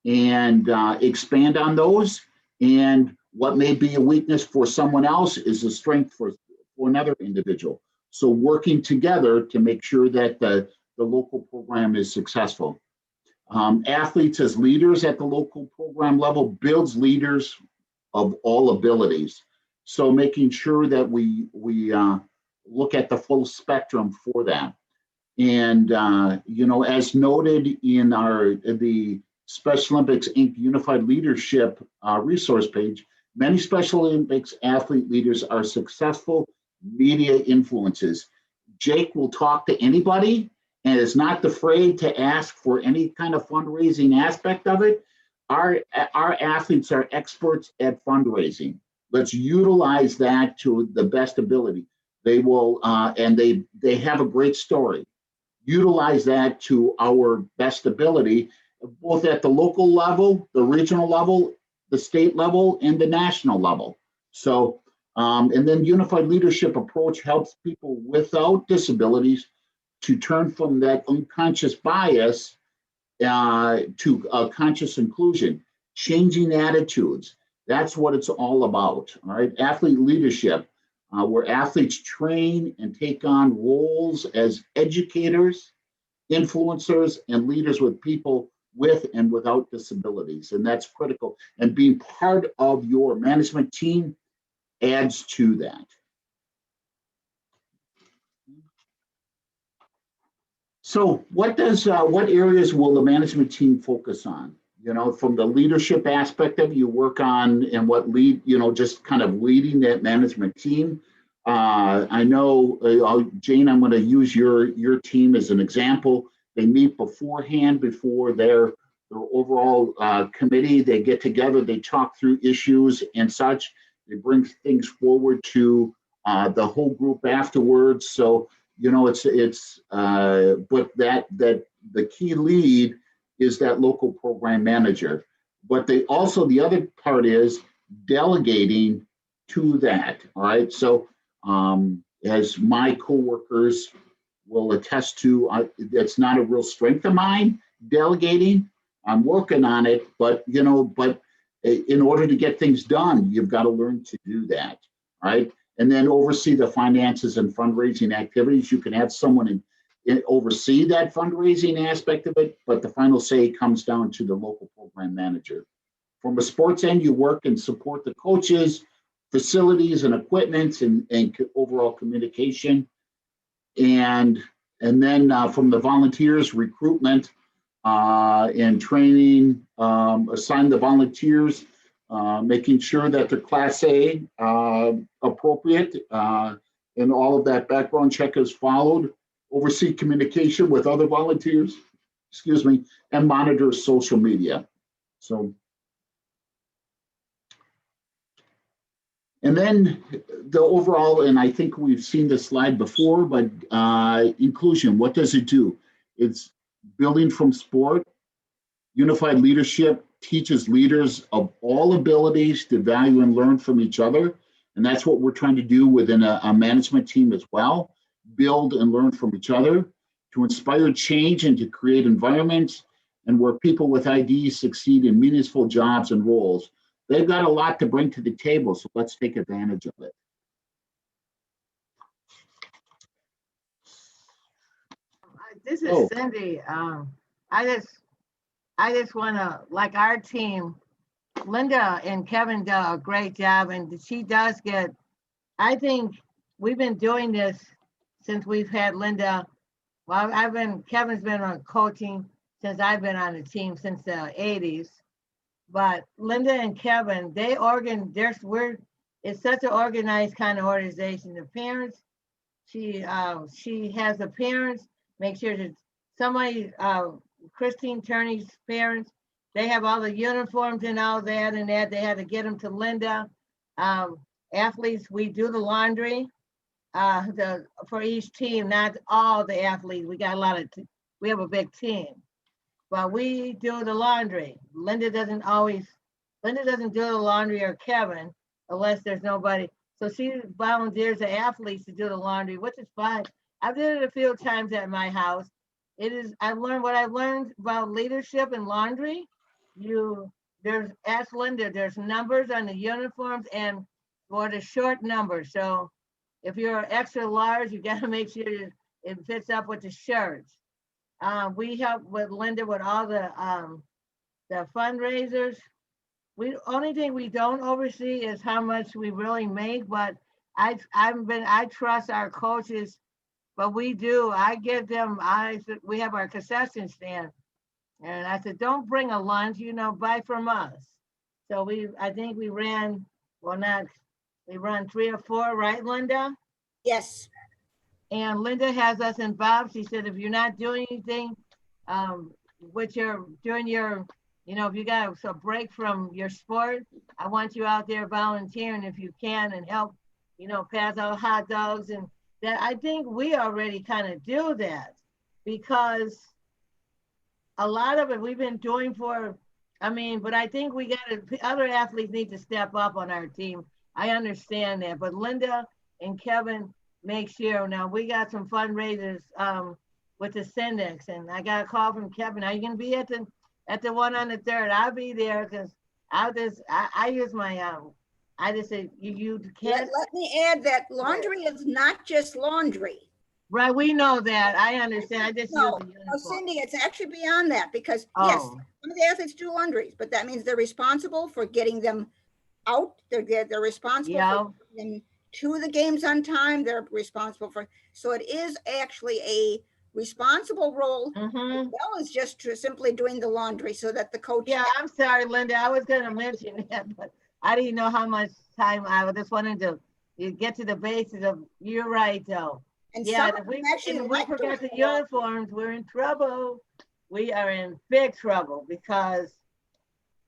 and expand on those. And what may be a weakness for someone else is a strength for another individual. So working together to make sure that the local program is successful. Athletes as leaders at the local program level builds leaders of all abilities. So making sure that we look at the full spectrum for that. And, as noted in the Special Olympics Inc. Unified Leadership resource page, many Special Olympics athlete leaders are successful media influences. Jake will talk to anybody and is not afraid to ask for any kind of fundraising aspect of it. Our athletes are experts at fundraising. Let's utilize that to the best ability. They will, and they have a great story. Utilize that to our best ability, both at the local level, the regional level, the state level, and the national level. So, and then unified leadership approach helps people without disabilities to turn from that unconscious bias to conscious inclusion, changing attitudes. That's what it's all about, all right? Athlete leadership, where athletes train and take on roles as educators, influencers, and leaders with people with and without disabilities. And that's critical. And being part of your management team adds to that. So what areas will the management team focus on? From the leadership aspect of it, you work on and what lead, just kind of leading that management team. I know, Jane, I'm going to use your team as an example. They meet beforehand, before their overall committee. They get together, they talk through issues and such. They bring things forward to the whole group afterwards. So, but that the key lead is that local program manager. But the other part is delegating to that, all right? So as my coworkers will attest to, that's not a real strength of mine, delegating. I'm working on it, but in order to get things done, you've got to learn to do that, right? And then oversee the finances and fundraising activities. You can have someone oversee that fundraising aspect of it, but the final say comes down to the local program manager. From a sports end, you work and support the coaches, facilities and equipment, and overall communication. And then from the volunteers, recruitment and training, assign the volunteers, making sure that they're Class A appropriate, and all of that background check is followed. Oversee communication with other volunteers, and monitor social media. So, and then the overall, and I think we've seen this slide before, but inclusion, what does it do? It's building from sport. Unified leadership teaches leaders of all abilities to value and learn from each other. And that's what we're trying to do within a management team as well. Build and learn from each other to inspire change and to create environments and where people with IDs succeed in meaningful jobs and roles. They've got a lot to bring to the table, so let's take advantage of it. This is Cindy. I just want to, like our team, Linda and Kevin do a great job, and she does get, I think we've been doing this since we've had Linda. Well, Kevin's been on coaching since I've been on the team since the 80s. But Linda and Kevin, it's such an organized kind of organization. The parents, she has the parents, make sure that somebody, Christine Turney's parents, they have all the uniforms and all that, and that they had to get them to Linda. Athletes, we do the laundry. for each team, not all the athletes. We got a lot of, we have a big team, but we do the laundry. Linda doesn't do the laundry, or Kevin, unless there's nobody. So she volunteers the athletes to do the laundry, which is fine. I did it a few times at my house. I've learned about leadership and laundry. Ask Linda, there's numbers on the uniforms and for the short numbers. So if you're extra large, you gotta make sure it fits up with the shirts. We help with Linda with all the fundraisers. Only thing we don't oversee is how much we really make, but I trust our coaches, but we do. I give them, we have our concession stand, and I said, don't bring a lunch, buy from us. So I think we ran, we run 3 or 4, right, Linda? Yes. And Linda has us involved. She said, if you're not doing anything, if you got a break from your sport, I want you out there volunteering if you can and help, pass out hot dogs. And that, I think we already kind of do that, because a lot of it we've been doing but I think other athletes need to step up on our team. I understand that, but Linda and Kevin make sure. Now we got some fundraisers with the Syndics, and I got a call from Kevin. Are you gonna be at the one on the 3rd? I'll be there, because I use my I just say you can't. Let me add that laundry is not just laundry. Right, we know that. I understand. I just No, use the uniform. Cindy, it's actually beyond that, because yes, some of the athletes do laundries, but that means they're responsible for getting them out. They're responsible for getting them to the games on time. They're responsible for, so it is actually a responsible role, as well as just simply doing the laundry so that the coach. Yeah, I'm sorry, Linda. I was going to mention that, but I didn't know how much time. I just wanted to get to the basis of. You're right, though. And yeah, if we forget the uniforms, we're in trouble. We are in big trouble, because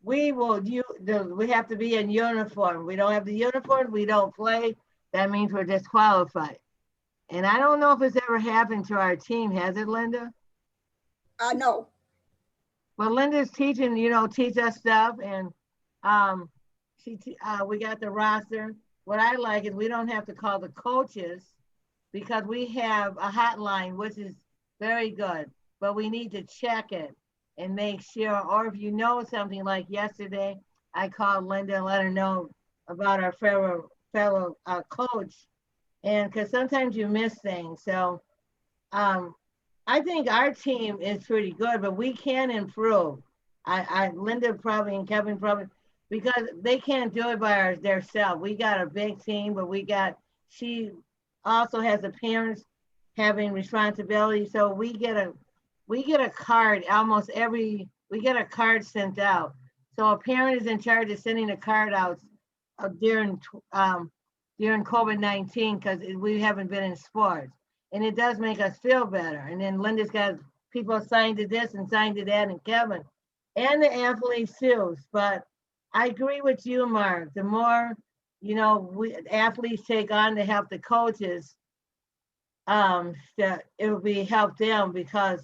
we have to be in uniform. We don't have the uniform, we don't play. That means we're disqualified. And I don't know if it's ever happened to our team, has it, Linda? No. Well, Linda's teaching, teach us stuff, and we got the roster. What I like is we don't have to call the coaches, because we have a hotline, which is very good, but we need to check it and make sure. Or if you know something, like yesterday, I called Linda and let her know about our fellow coach, and because sometimes you miss things. So I think our team is pretty good, but we can improve. Linda probably and Kevin probably, because they can't do it by themselves. We got a big team, but she also has the parents having responsibility. So we get a card almost we get a card sent out. So a parent is in charge of sending a card out during COVID-19, because we haven't been in sports, and it does make us feel better. And then Linda's got people signed to this and signed to that, and Kevin and the athletes too. But I agree with you, Mark. The more athletes take on to help the coaches, that it will help them, because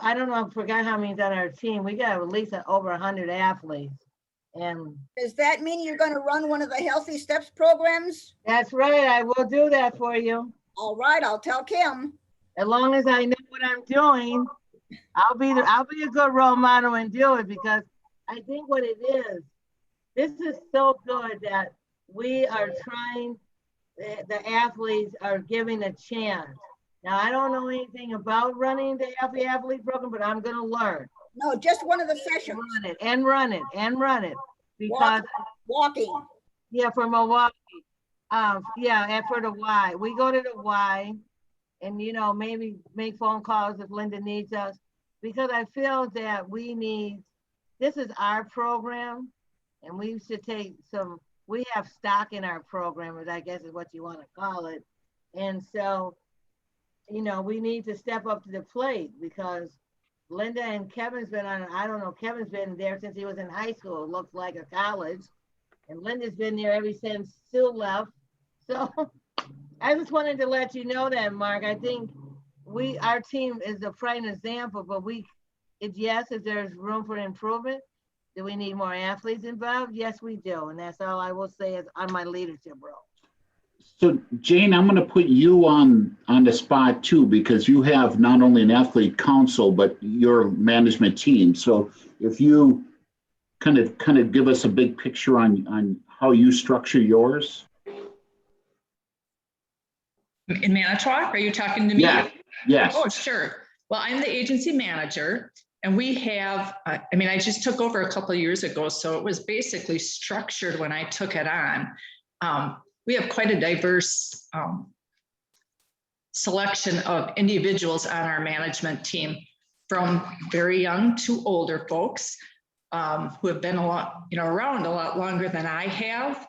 I don't know, I forgot how many's on our team. We got at least over 100 athletes. And does that mean you're going to run one of the Healthy Steps programs? That's right. I will do that for you. All right, I'll tell Kim. As long as I know what I'm doing, I'll be a good role model and do it, because I think what it is, this is so good that we are trying, the athletes are giving a chance. Now, I don't know anything about running the Healthy Athlete program, but I'm going to learn. No, just one of the sessions. Run it. Because walking. Yeah, for Milwaukee. And for the Y. We go to the Y, and maybe make phone calls if Linda needs us, because I feel that this is our program, and we should we have stock in our program, as I guess is what you want to call it. And so, we need to step up to the plate, because Linda and Kevin's been on, I don't know, Kevin's been there since he was in high school, it looks like, a college. And Linda's been there ever since Sue left. So I just wanted to let you know that, Mark. I think our team is a prime example, but yes, if there's room for improvement, do we need more athletes involved? Yes, we do. And that's all I will say is on my leadership role. So Jane, I'm gonna put you on the spot too, because you have not only an athlete council, but your management team. So if you kind of give us a big picture on how you structure yours. In Manitowoc, are you talking to me? Yeah, yes. Oh, sure. Well, I'm the agency manager, and we have, I just took over a couple of years ago, so it was basically structured when I took it on. We have quite a diverse selection of individuals on our management team, from very young to older folks who have been around a lot longer than I have,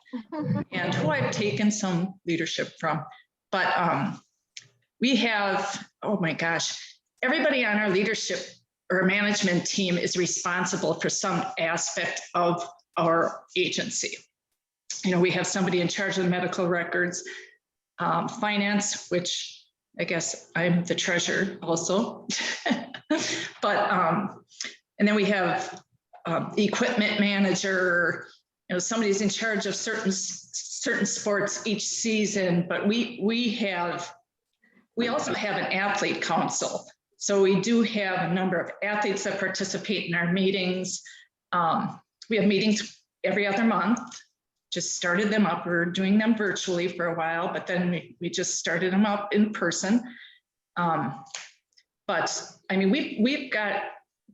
and who I've taken some leadership from. But we have, oh my gosh, everybody on our leadership or management team is responsible for some aspect of our agency. We have somebody in charge of the medical records, finance, which I guess I'm the treasurer also. But, and then we have the equipment manager, somebody's in charge of certain sports each season, but we also have an athlete council. So we do have a number of athletes that participate in our meetings. We have meetings every other month. Just started them up. We were doing them virtually for a while, but then we just started them up in person. But we've got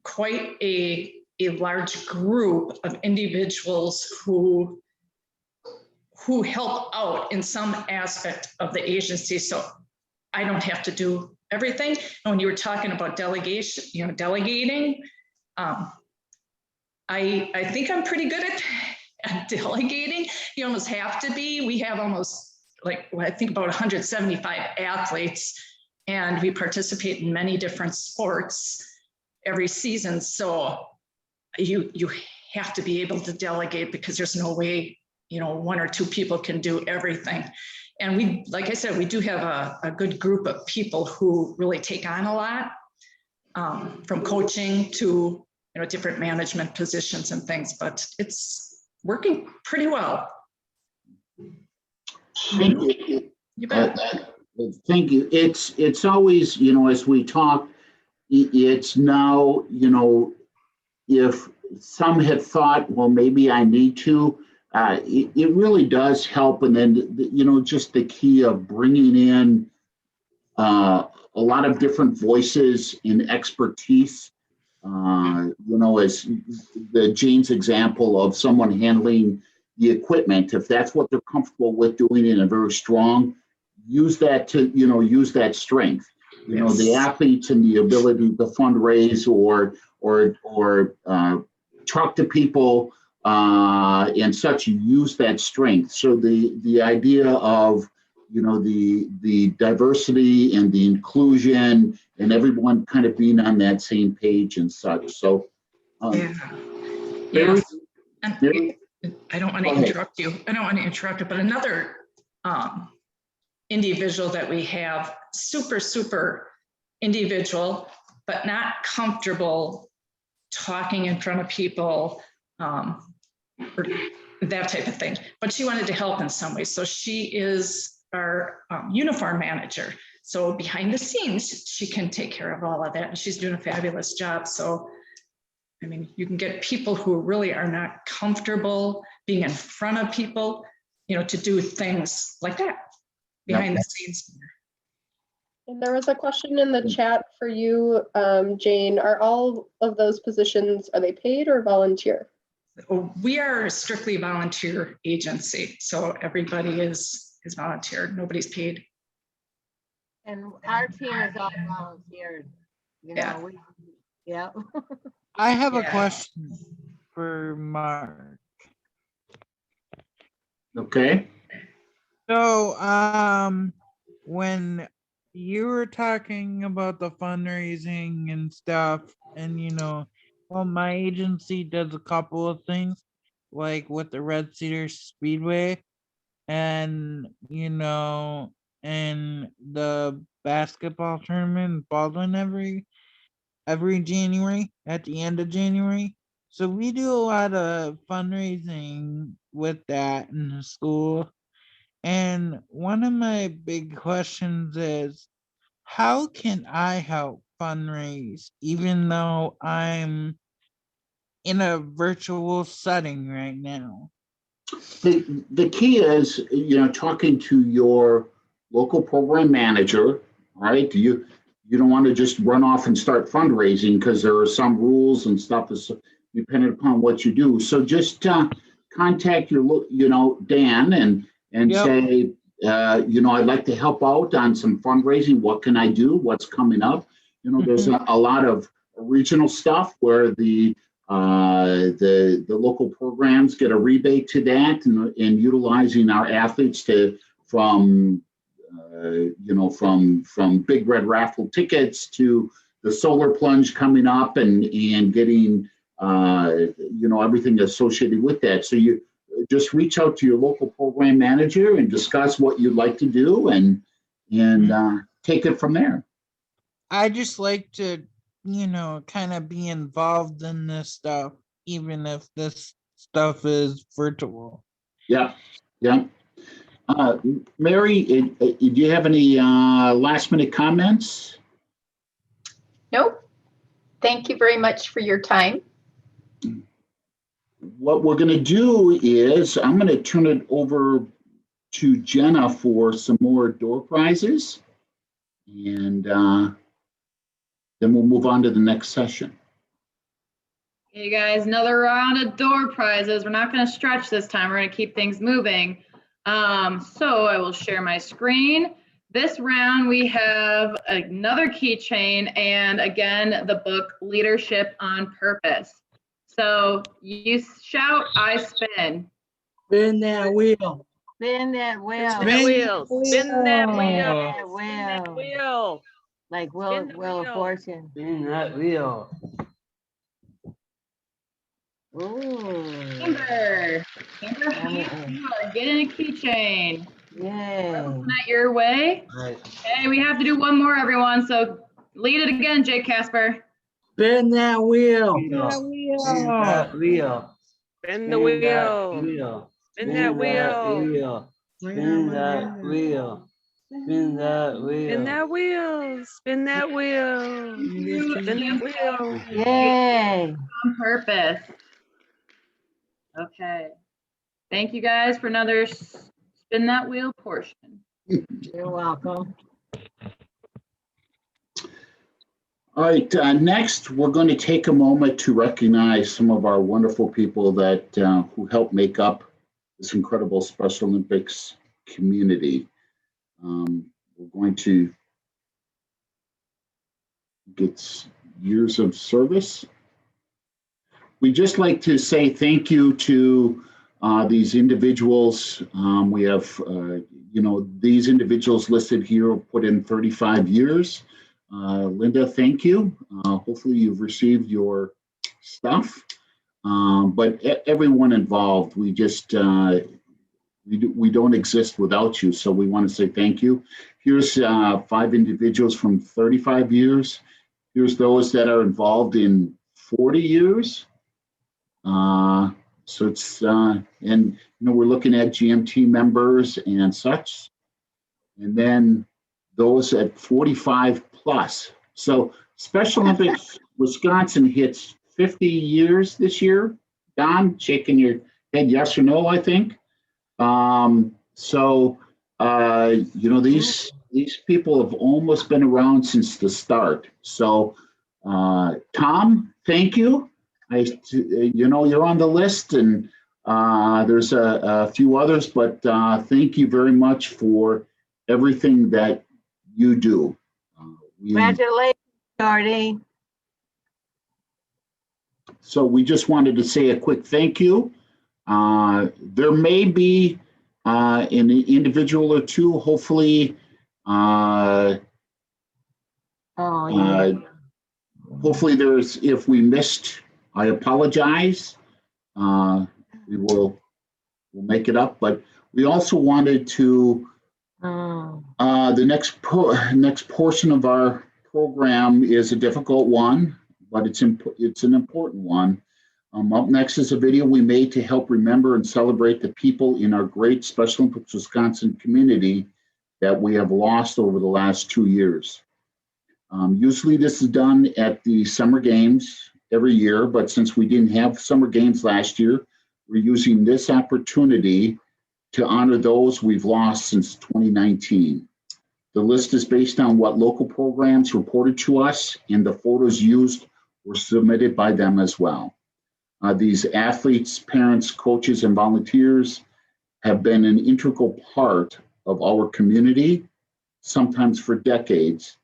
quite a large group of individuals who help out in some aspect of the agency. So I don't have to do everything. And when you were talking about delegation, delegating, I think I'm pretty good at delegating. You almost have to be. We have almost I think about 175 athletes, and we participate in many different sports every season. So you have to be able to delegate, because there's no way, one or two people can do everything. And we, like I said, we do have a good group of people who really take on a lot, from coaching to, different management positions and things, but it's working pretty well. Thank you. You bet. Thank you. It's always, as we talk, it's now, if some had thought, well, maybe I need to, it really does help. And then, just the key of bringing in a lot of different voices and expertise, as the Jane's example of someone handling the equipment, if that's what they're comfortable with doing and are very strong, use that to, use that strength. The athletes and the ability to fundraise or talk to people and such, use that strength. So the idea of, the diversity and the inclusion and everyone kind of being on that same page and such. So yeah. And I don't want to interrupt you. I don't want to interrupt you, but another individual that we have, super individual, but not comfortable talking in front of people, or that type of thing. But she wanted to help in some way. So she is our uniform manager. So behind the scenes, she can take care of all of that. And she's doing a fabulous job. So, you can get people who really are not comfortable being in front of people, to do things like that behind the scenes. And there was a question in the chat for you, Jane. Are all of those positions, are they paid or volunteer? We are a strictly volunteer agency. So everybody is volunteer. Nobody's paid. And our team is all volunteered. Yeah. Yeah. I have a question for Mark. Okay. So, when you were talking about the fundraising and stuff, and well, my agency does a couple of things, like with the Red Cedar Speedway, and and the basketball tournament in Baldwin every January, at the end of January. So we do a lot of fundraising with that in the school. And one of my big questions is, how can I help fundraise even though I'm in a virtual setting right now? The key is, talking to your local program manager, right? You don't want to just run off and start fundraising because there are some rules and stuff that's dependent upon what you do. So just contact your, Dan and Yep. say, I'd like to help out on some fundraising. What can I do? What's coming up? There's a lot of regional stuff where the local programs get a rebate to that, and utilizing our athletes from Big Red Raffle tickets to the solar plunge coming up and getting everything associated with that. So you just reach out to your local program manager and discuss what you'd like to do and take it from there. I just like to, kind of be involved in this stuff, even if this stuff is virtual. Yeah. Mary, do you have any last minute comments? Nope. Thank you very much for your time. What we're going to do is I'm going to turn it over to Jenna for some more door prizes, and then we'll move on to the next session. Hey guys, another round of door prizes. We're not going to stretch this time. We're going to keep things moving. So I will share my screen. This round we have another keychain and again the book Leadership on Purpose. So you shout, I spin. Spin that wheel. Spin that wheel. Spin that wheel. Spin that wheel. Spin that wheel. Like Wheel of Fortune. Spin that wheel. Ooh. Amber, you are getting a keychain. Yay. That your way. Right. Okay, we have to do one more, everyone. So lead it again, Jake Casper. Spin that wheel. Spin that wheel. Spin that wheel. Spin the wheel. Spin that wheel. Spin that wheel. Spin that wheel. Spin that wheel. Spin that wheel. Spin that wheel. Yay. On Purpose. Okay. Thank you guys for another Spin That Wheel portion. You're welcome. All right, next we're going to take a moment to recognize some of our wonderful people that who help make up this incredible Special Olympics community. We're going to get years of service. We'd just like to say thank you to these individuals. We have, these individuals listed here put in 35 years. Linda, thank you. Hopefully you've received your stuff. But everyone involved, we just, we don't exist without you. So we want to say thank you. Here's 5 individuals from 35 years. Here's those that are involved in 40 years. So it's, and we're looking at GMT members and such. And then those at 45 plus. So Special Olympics Wisconsin hits 50 years this year. Don, shaking your head yes or no, I think. These people have almost been around since the start. So Tom, thank you. You're on the list, and there's a few others, but thank you very much for everything that you do. Congratulations, Jordy. So we just wanted to say a quick thank you. There may be an individual or two, hopefully. Hopefully there's, if we missed, I apologize. We'll make it up, but we also wanted to The next portion of our program is a difficult one, but it's an important one. Up next is a video we made to help remember and celebrate the people in our great Special Olympics Wisconsin community that we have lost over the last 2 years. Usually this is done at the Summer Games every year, but since we didn't have Summer Games last year, we're using this opportunity to honor those we've lost since 2019. The list is based on what local programs reported to us, and the photos used were submitted by them as well. These athletes, parents, coaches, and volunteers have been an integral part of our community, sometimes for decades,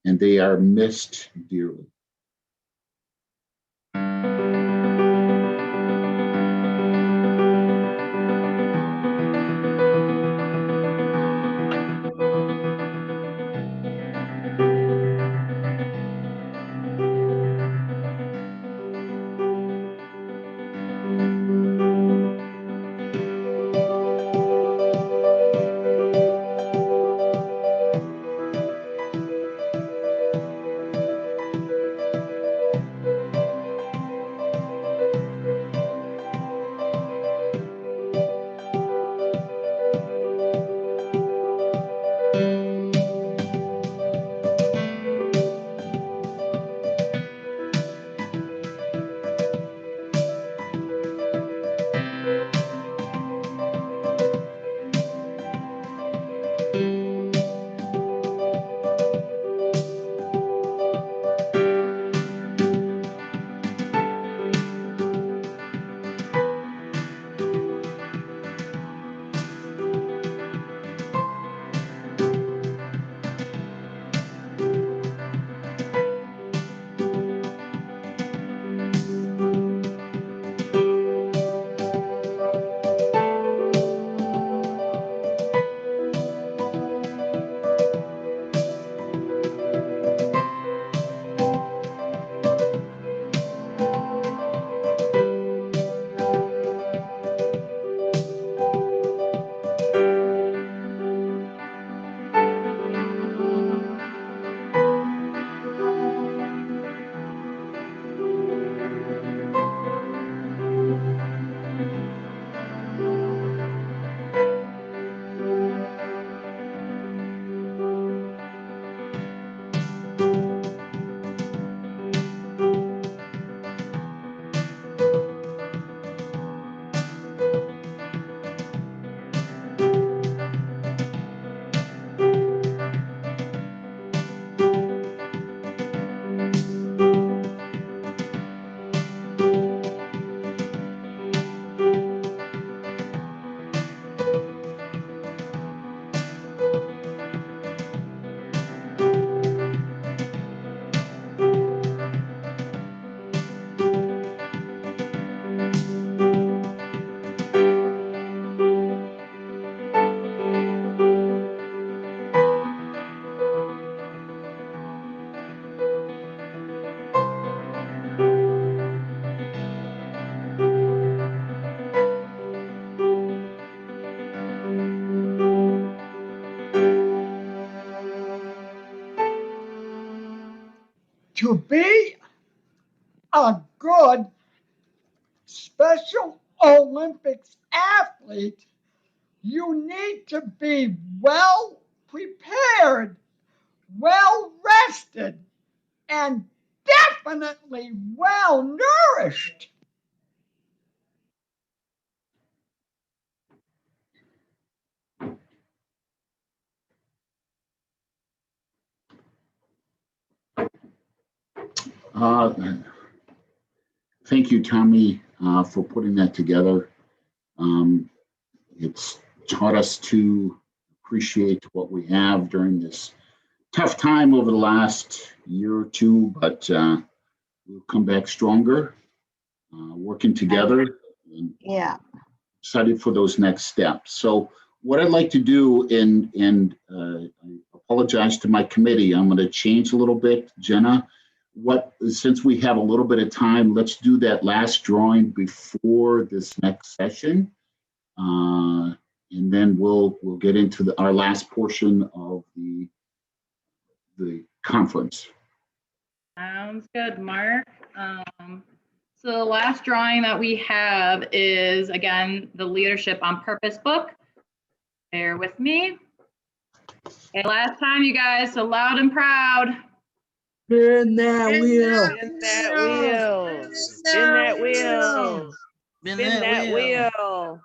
and they are missed dearly. To be a good Special Olympics athlete, you need to be well prepared, well rested, and definitely well nourished. Thank you, Tommy, for putting that together. It's taught us to appreciate what we have during this tough time over the last year or two, but we'll come back stronger, working together. And excited for those next steps. So what I'd like to do, and I apologize to my committee, I'm going to change a little bit, Jenna. Since we have a little bit of time, let's do that last drawing before this next session. and then we'll get into our last portion of the conference. Sounds good, Mark. So the last drawing that we have is, again, the Leadership on Purpose book. Bear with me. And last time, you guys, so loud and proud. Spin that wheel. Spin that wheel. Spin that wheel. Spin that wheel.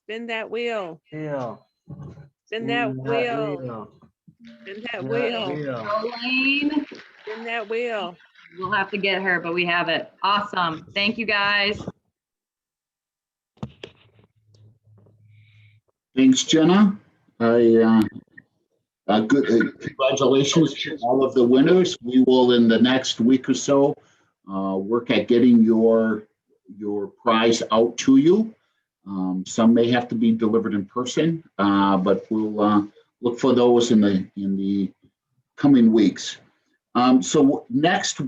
Spin that wheel. Yeah. Spin that wheel. Spin that wheel. Elaine. Spin that wheel. We'll have to get her, but we have it. Awesome. Thank you, guys. Thanks, Jenna. Good. Congratulations to all of the winners. We will, in the next week or so, work at getting your prize out to you. Some may have to be delivered in person, but we'll look for those in the coming weeks. So next,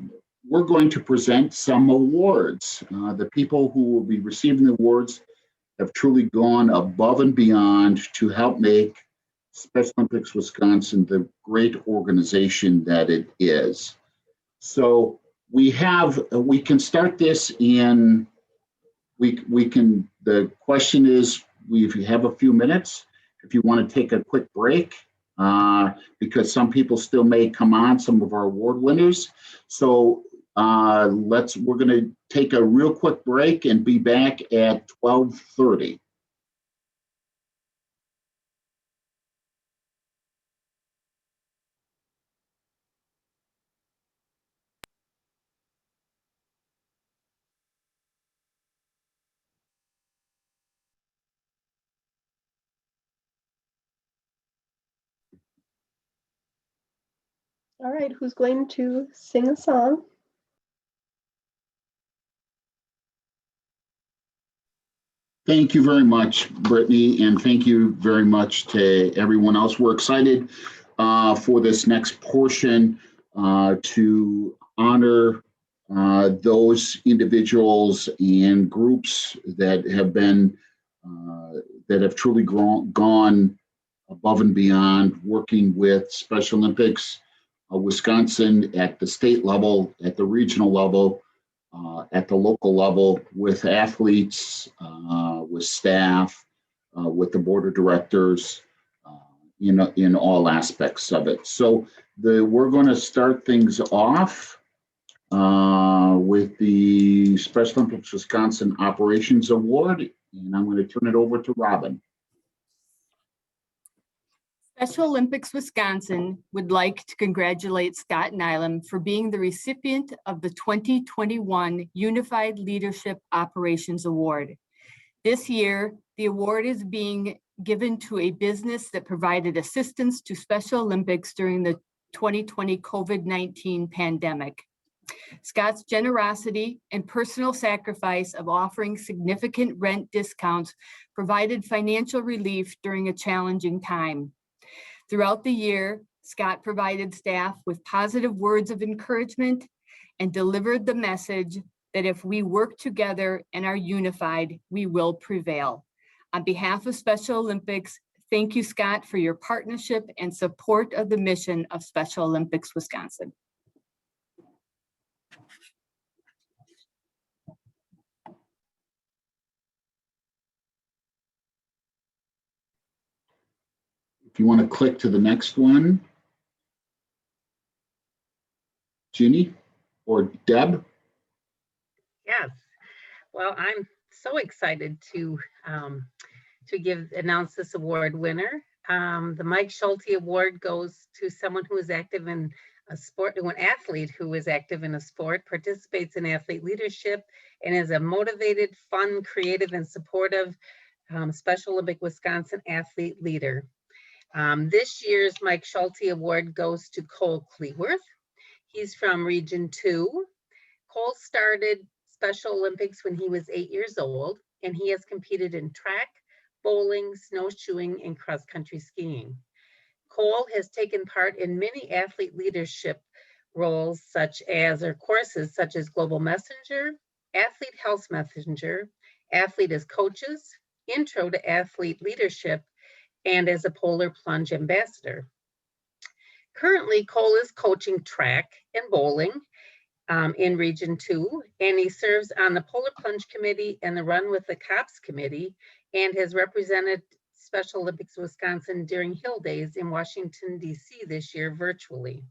we're going to present some awards. The people who will be receiving the awards have truly gone above and beyond to help make Special Olympics Wisconsin the great organization that it is. So we can start this in, the question is, we have a few minutes. If you want to take a quick break, because some people still may come on, some of our award winners. So we're going to take a real quick break and be back at 12:30. All right, who's going to sing a song? Thank you very much, Brittany, and thank you very much to everyone else. We're excited for this next portion to honor those individuals and groups that have been that have truly gone above and beyond, working with Special Olympics Wisconsin at the state level, at the regional level, at the local level, with athletes, with staff, with the board of directors, in all aspects of it. So we're going to start things off with the Special Olympics Wisconsin Operations Award, and I'm going to turn it over to Robin. Special Olympics Wisconsin would like to congratulate Scott Nylam for being the recipient of the 2021 Unified Leadership Operations Award. This year, the award is being given to a business that provided assistance to Special Olympics during the 2020 COVID-19 pandemic. Scott's generosity and personal sacrifice of offering significant rent discounts provided financial relief during a challenging time. Throughout the year, Scott provided staff with positive words of encouragement and delivered the message that if we work together and are unified, we will prevail. On behalf of Special Olympics, thank you, Scott, for your partnership and support of the mission of Special Olympics Wisconsin. If you want to click to the next one, Ginny or Deb. Yes. Well, I'm so excited to announce this award winner. The Mike Schulte Award goes to someone who is active in a sport, to an athlete who is active in a sport, participates in athlete leadership, and is a motivated, fun, creative, and supportive Special Olympic Wisconsin athlete leader. This year's Mike Schulte Award goes to Cole Cleworth. He's from Region 2. Cole started Special Olympics when he was 8 years old, and he has competed in track, bowling, snowshoeing, and cross-country skiing. Cole has taken part in many athlete leadership roles courses such as Global Messenger, Athlete Health Messenger, Athlete as Coaches, Intro to Athlete Leadership and as a Polar Plunge ambassador. Currently, Cole is coaching track and bowling in Region 2, and he serves on the Polar Plunge Committee and the Run with the Cops Committee, and has represented Special Olympics Wisconsin during Hill Days in Washington, D.C. this year virtually.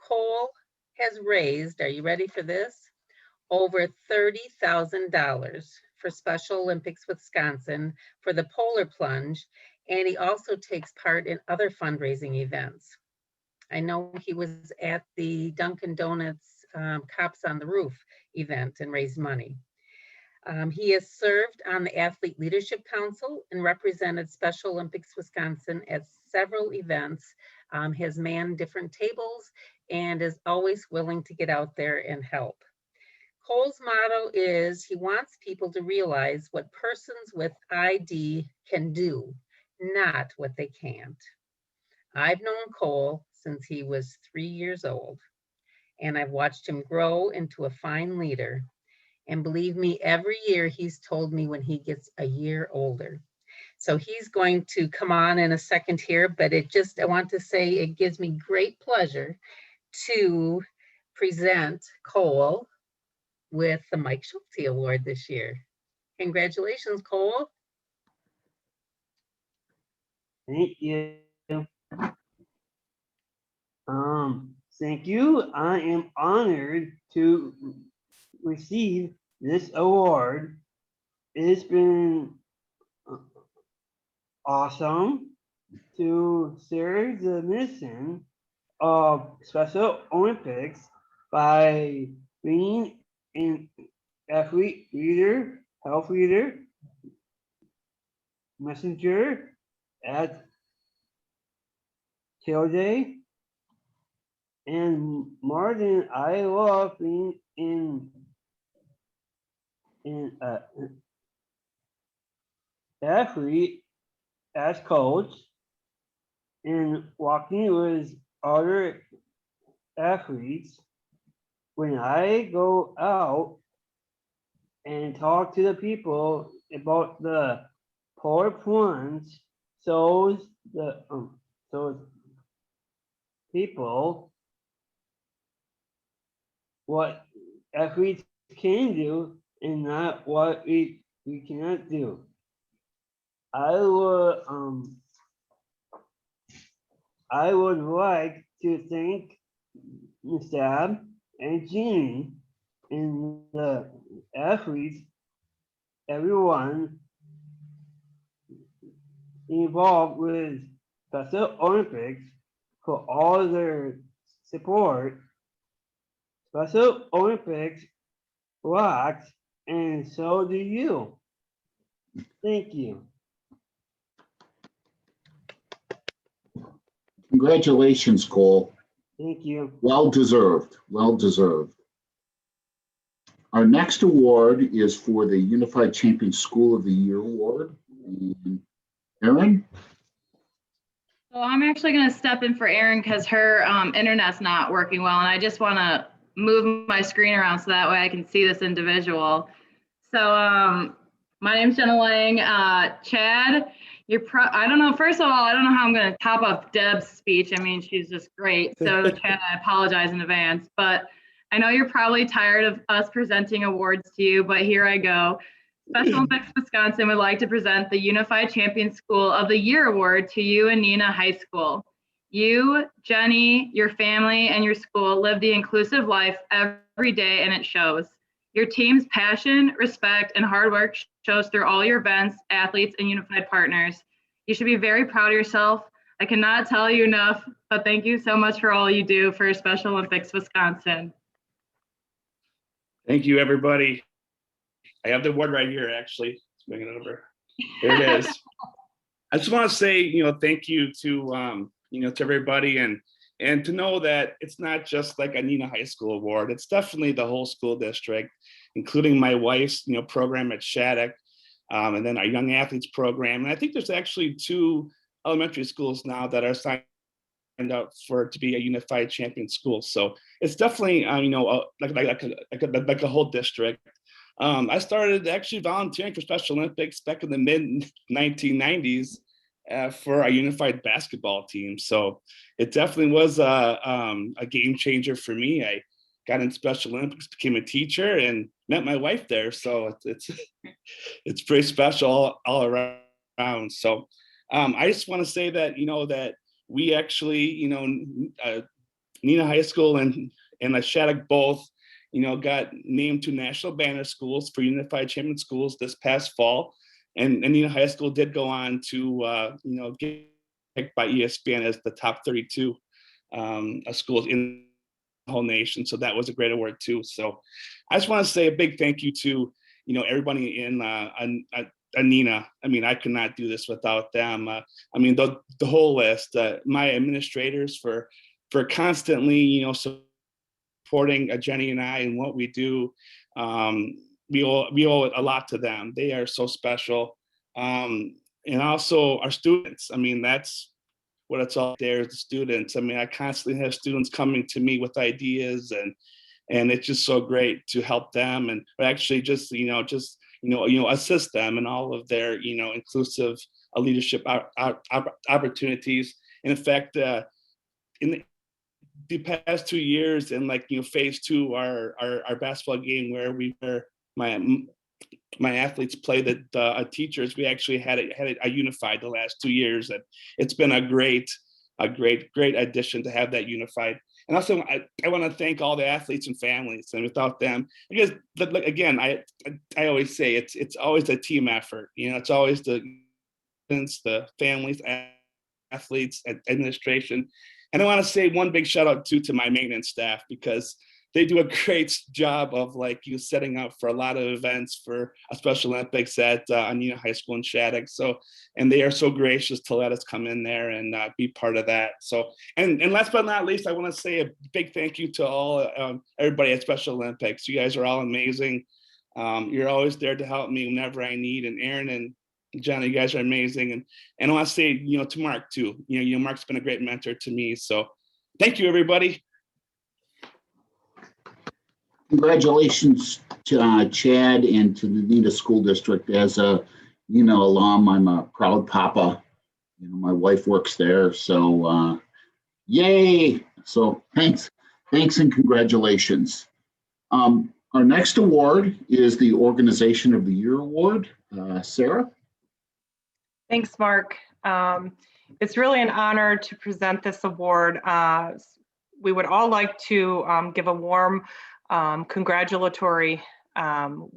Cole has raised, are you ready for this? Over $30,000 for Special Olympics Wisconsin for the Polar Plunge, and he also takes part in other fundraising events. I know he was at the Dunkin' Donuts Cops on the Roof event and raised money. He has served on the Athlete Leadership Council and represented Special Olympics Wisconsin at several events, has manned different tables, and is always willing to get out there and help. Cole's motto is he wants people to realize what persons with ID can do, not what they can't. I've known Cole since he was 3 years old, and I've watched him grow into a fine leader. And believe me, every year he's told me when he gets a year older. So he's going to come on in a second here, but I want to say it gives me great pleasure to present Cole with the Mike Schulte Award this year. Congratulations, Cole. Thank you. Thank you. I am honored to receive this award. It's been awesome to serve the mission of Special Olympics by being an athlete leader, health leader, messenger at Hill Day. And more than I love being in athlete as coach and walking with other athletes. When I go out and talk to the people about the Polar Plunge, shows the people what athletes can do and not what we cannot do. I would like to thank Sab and Jeannie and the athletes, everyone involved with Special Olympics for all their support. Special Olympics rocks, and so do you. Thank you. Congratulations, Cole. Thank you. Well deserved, well deserved. Our next award is for the Unified Champion School of the Year Award. Erin? So I'm actually going to step in for Erin because her internet's not working well, and I just want to move my screen around so that way I can see this individual. So my name's Jenna Lang. Chad, I don't know, first of all, I don't know how I'm going to top up Deb's speech. I mean, she's just great. So Chad, I apologize in advance, but I know you're probably tired of us presenting awards to you, but here I go. Special Olympics Wisconsin would like to present the Unified Champion School of the Year Award to you and Neenah High School. You, Jenny, your family, and your school live the inclusive life every day, and it shows. Your team's passion, respect, and hard work shows through all your events, athletes, and unified partners. You should be very proud of yourself. I cannot tell you enough, but thank you so much for all you do for Special Olympics Wisconsin. Thank you, everybody. I have the award right here, actually. Let's bring it over. There it is. I just want to say, thank you to, to everybody, and to know that it's not just like a Neenah High School award. It's definitely the whole school district, including my wife's, program at Shattuck, and then our young athletes program. And I think there's actually 2 elementary schools now that are signed up for to be a unified champion school. So it's definitely, like a whole district. I started actually volunteering for Special Olympics back in the mid 1990s for a unified basketball team. So it definitely was a game changer for me. I got into Special Olympics, became a teacher, and met my wife there. So it's pretty special all around. So I just want to say that, that we actually, Neenah High School and Shattuck both, got named to national banner schools for Unified Champion Schools this past fall. And Neenah High School did go on to, get picked by ESPN as the top 32 schools in the whole nation. So that was a great award too. So I just want to say a big thank you to, everybody in Neenah. I mean, I could not do this without them. I mean, the whole list, my administrators for constantly, supporting Jenny and I and what we do. We owe it a lot to them. They are so special. And also our students. I mean, that's what it's all there is the students. I mean, I constantly have students coming to me with ideas, and it's just so great to help them and actually just assist them in all of their inclusive leadership opportunities. And in fact, in the past 2 years, in phase 2, our basketball game where my athletes play the teachers, we actually had a unified the last 2 years, and it's been a great addition to have that unified. And also, I want to thank all the athletes and families, and without them, because again, I always say it's always a team effort. It's always the families, athletes, administration. And I want to say one big shout out to my maintenance staff, because they do a great job of setting up for a lot of events for a Special Olympics at Neenah High School in Shattuck. So, and they are so gracious to let us come in there and be part of that. So, and last but not least, I want to say a big thank you to all everybody at Special Olympics. You guys are all amazing. You're always there to help me whenever I need. And Aaron and John, you guys are amazing. And I want to say, to Mark too. Mark's been a great mentor to me. So, thank you, everybody. Congratulations to Chad and to the Neenah School District. As a alum, I'm a proud papa. My wife works there, so yay! So thanks and congratulations. Our next award is the Organization of the Year Award. Sarah? Thanks, Mark. It's really an honor to present this award. We would all like to give a warm congratulatory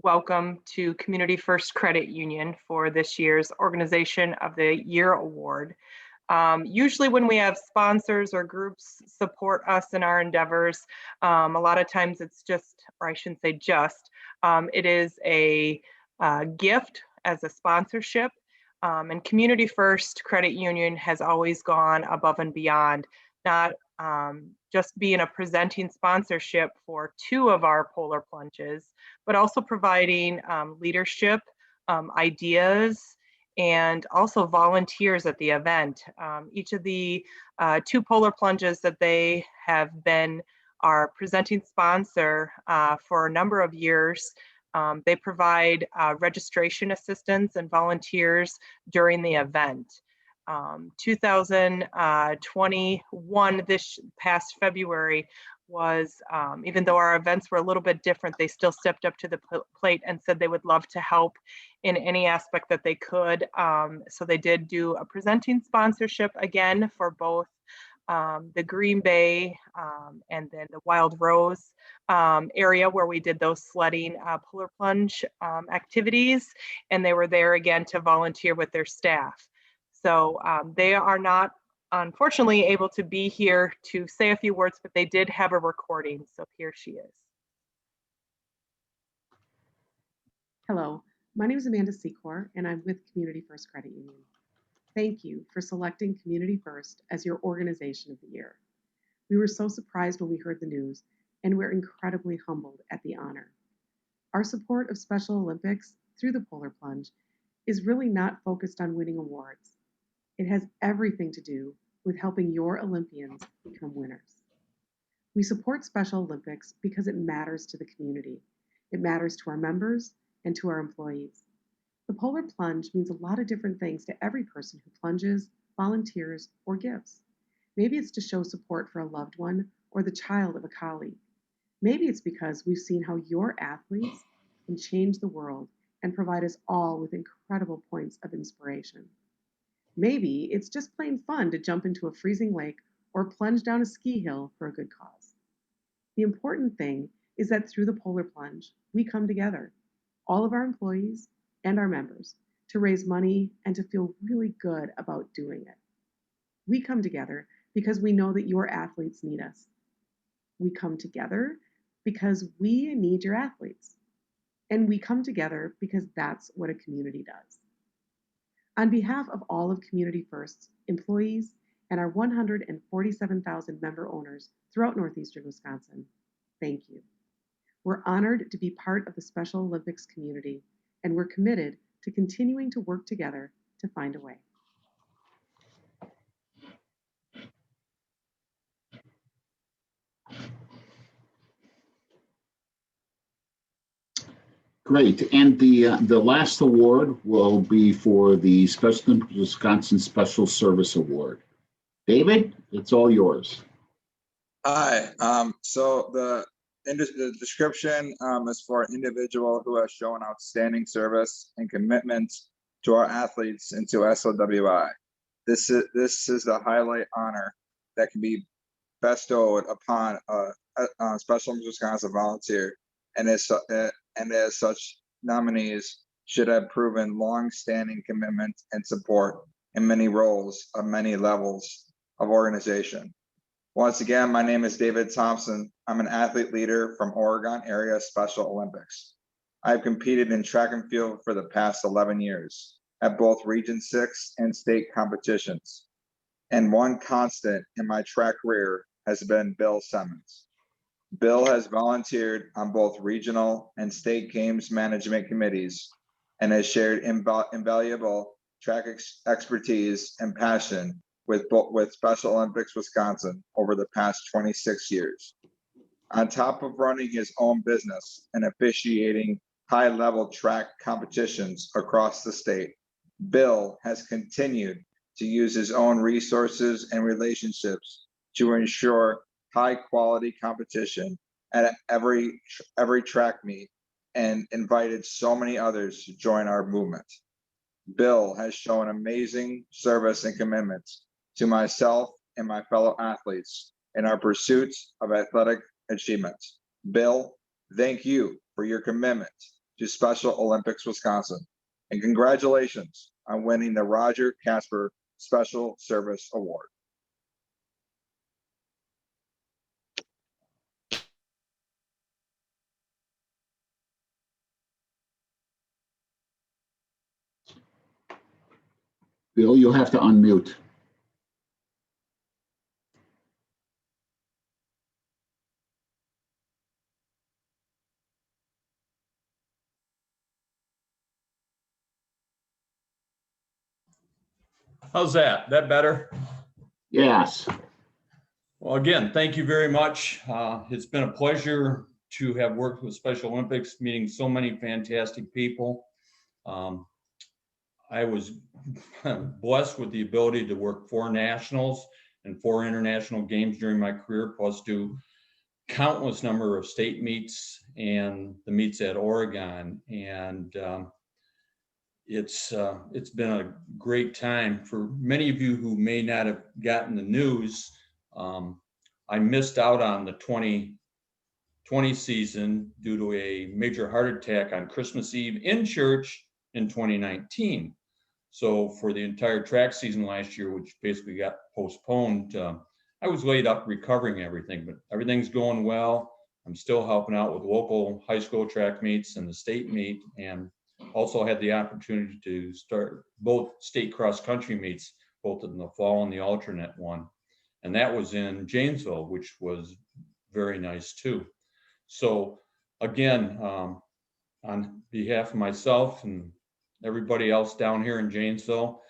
welcome to Community First Credit Union for this year's Organization of the Year Award. Usually when we have sponsors or groups support us in our endeavors, a lot of times it's just, or I shouldn't say just, it is a gift as a sponsorship. And Community First Credit Union has always gone above and beyond, not just being a presenting sponsorship for 2 of our polar plunges, but also providing leadership, ideas, and also volunteers at the event. Each of the 2 polar plunges that they have been our presenting sponsor for a number of years. They provide registration assistance and volunteers during the event. 2021, this past February, was, even though our events were a little bit different, they still stepped up to the plate and said they would love to help in any aspect that they could. So they did do a presenting sponsorship again for both the Green Bay and then the Wild Rose area where we did those sledding polar plunge activities, and they were there again to volunteer with their staff. So they are not, unfortunately, able to be here to say a few words, but they did have a recording. So here she is. Hello, my name is Amanda Secor, and I'm with Community First Credit Union. Thank you for selecting Community First as your Organization of the Year. We were so surprised when we heard the news, and we're incredibly humbled at the honor. Our support of Special Olympics through the Polar Plunge is really not focused on winning awards. It has everything to do with helping your Olympians become winners. We support Special Olympics because it matters to the community, It matters to our members and to our employees. The Polar Plunge means a lot of different things to every person who plunges, volunteers, or gives. Maybe it's to show support for a loved one or the child of a colleague. Maybe it's because we've seen how your athletes can change the world and provide us all with incredible points of inspiration. Maybe it's just plain fun to jump into a freezing lake or plunge down a ski hill for a good cause. The important thing is that through the Polar Plunge, we come together, all of our employees and our members, to raise money and to feel really good about doing it. We come together because we know that your athletes need us. We come together because we need your athletes. And we come together because that's what a community does. On behalf of all of Community First's employees and our 147,000 member owners throughout Northeastern Wisconsin, thank you. We're honored to be part of the Special Olympics community, and we're committed to continuing to work together to find a way. Great. And the last award will be for the Special Olympics Wisconsin Special Service Award. David, it's all yours. Hi. So the description is for an individual who has shown outstanding service and commitment to our athletes and to SOWI. This is the highlight honor that can be bestowed upon a Special Olympics Wisconsin volunteer, and as such, nominees should have proven long-standing commitment and support in many roles of many levels of organization. Once again, my name is David Thompson. I'm an athlete leader from Oregon Area Special Olympics. I've competed in track and field for the past 11 years at both Region 6 and state competitions. And one constant in my track career has been Bill Simmons. Bill has volunteered on both regional and state games management committees and has shared invaluable track expertise and passion with Special Olympics Wisconsin over the past 26 years. On top of running his own business and officiating high-level track competitions across the state, Bill has continued to use his own resources and relationships to ensure high-quality competition at every track meet and invited so many others to join our movement. Bill has shown amazing service and commitment to myself and my fellow athletes in our pursuit of athletic achievement. Bill, thank you for your commitment to Special Olympics Wisconsin, and congratulations on winning the Roger Casper Special Service Award. Bill, you'll have to unmute. How's that? That better? Yes. Well, again, thank you very much. It's been a pleasure to have worked with Special Olympics, meeting so many fantastic people. I was blessed with the ability to work 4 nationals and 4 international games during my career, plus do countless number of state meets and the meets at Oregon. And it's been a great time. For many of you who may not have gotten the news, I missed out on the 2020 season due to a major heart attack on Christmas Eve in church in 2019. So for the entire track season last year, which basically got postponed, I was laid up recovering everything, but everything's going well. I'm still helping out with local high school track meets and the state meet, and also had the opportunity to start both state cross country meets, both in the fall and the alternate one. And that was in Janesville, which was very nice too. So again, on behalf of myself and everybody else down here in Janesville,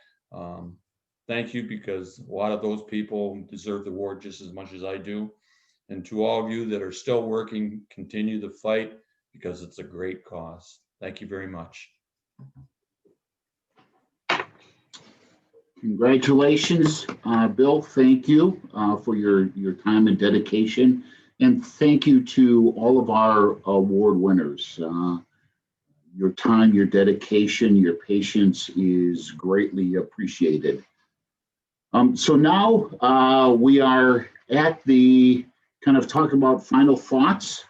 thank you, because a lot of those people deserve the award just as much as I do. And to all of you that are still working, continue the fight, because it's a great cause. Thank you very much. Congratulations, Bill. Thank you for your time and dedication. And thank you to all of our award winners. Your time, your dedication, your patience is greatly appreciated. So now we are at the kind of talk about final thoughts.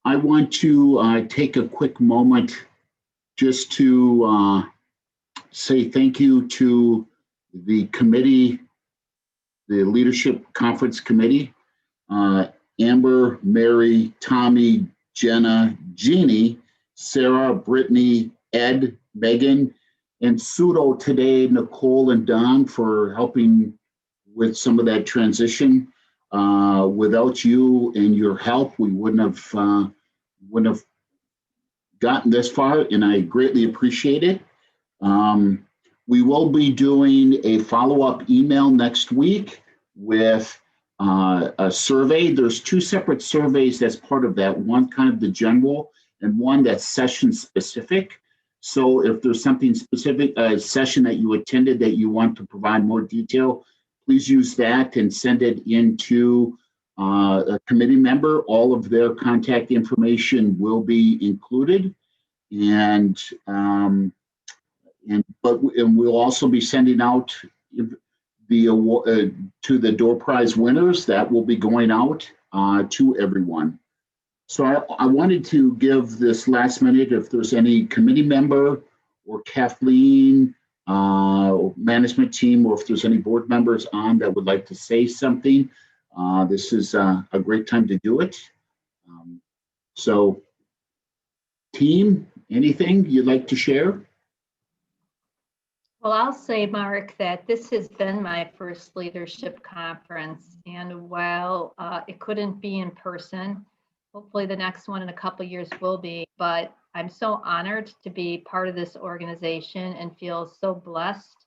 I want to take a quick moment just to say thank you to the committee, the Leadership Conference Committee, Amber, Mary, Tommy, Jenna, Jeannie, Sarah, Brittany, Ed, Megan, and pseudo today, Nicole and Don for helping with some of that transition. Without you and your help, we wouldn't have gotten this far, and I greatly appreciate it. We will be doing a follow-up email next week with a survey. There's two separate surveys that's part of that. One kind of the general and one that's session specific. So if there's something specific, a session that you attended that you want to provide more detail, please use that and send it into a committee member. All of their contact information will be included. And we'll also be sending out the award to the door prize winners. That will be going out to everyone. So I wanted to give this last minute, if there's any committee member or Kathleen, management team, or if there's any board members on that would like to say something, this is a great time to do it. So team, anything you'd like to share? Well, I'll say, Mark, that this has been my first leadership conference, and while it couldn't be in person, hopefully the next one in a couple years will be, but I'm so honored to be part of this organization and feel so blessed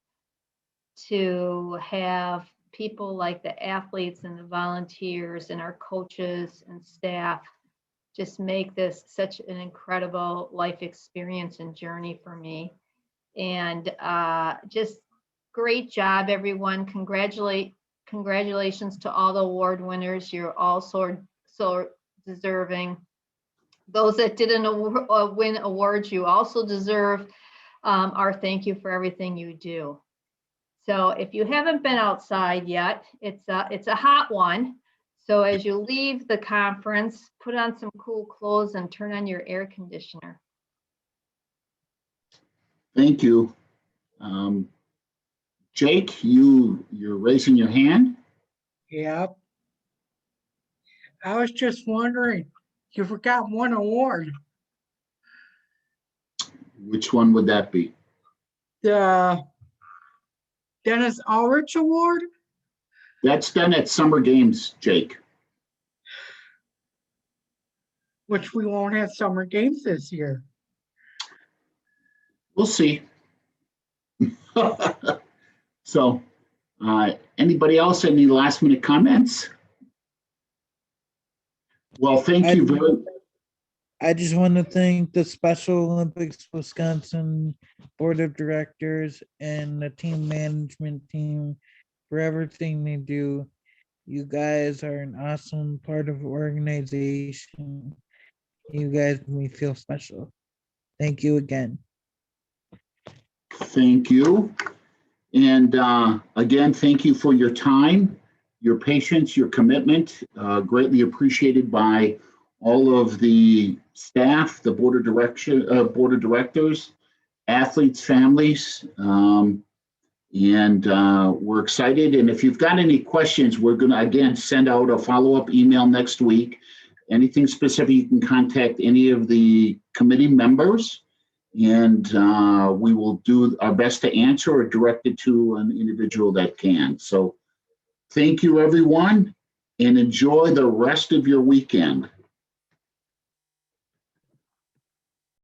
to have people like the athletes and the volunteers and our coaches and staff just make this such an incredible life experience and journey for me. And just great job, everyone. Congratulations to all the award winners. You're all so deserving. Those that didn't win awards, you also deserve our thank you for everything you do. So if you haven't been outside yet, it's a hot one. So as you leave the conference, put on some cool clothes and turn on your air conditioner. Thank you. Jake, you're raising your hand? Yep. I was just wondering, you forgot one award. Which one would that be? The Dennis Ulrich Award? That's done at Summer Games, Jake. Which we won't have Summer Games this year. We'll see. So, anybody else, any last minute comments? Well, thank you very much. I just want to thank the Special Olympics Wisconsin Board of Directors and the team management team for everything they do. You guys are an awesome part of the organization. You guys make me feel special. Thank you again. Thank you. And again, thank you for your time, your patience, your commitment, greatly appreciated by all of the staff, the board of directors, athletes, families, and we're excited. And if you've got any questions, we're going to again send out a follow-up email next week. Anything specific, you can contact any of the committee members, and we will do our best to answer or direct it to an individual that can. So thank you, everyone, and enjoy the rest of your weekend.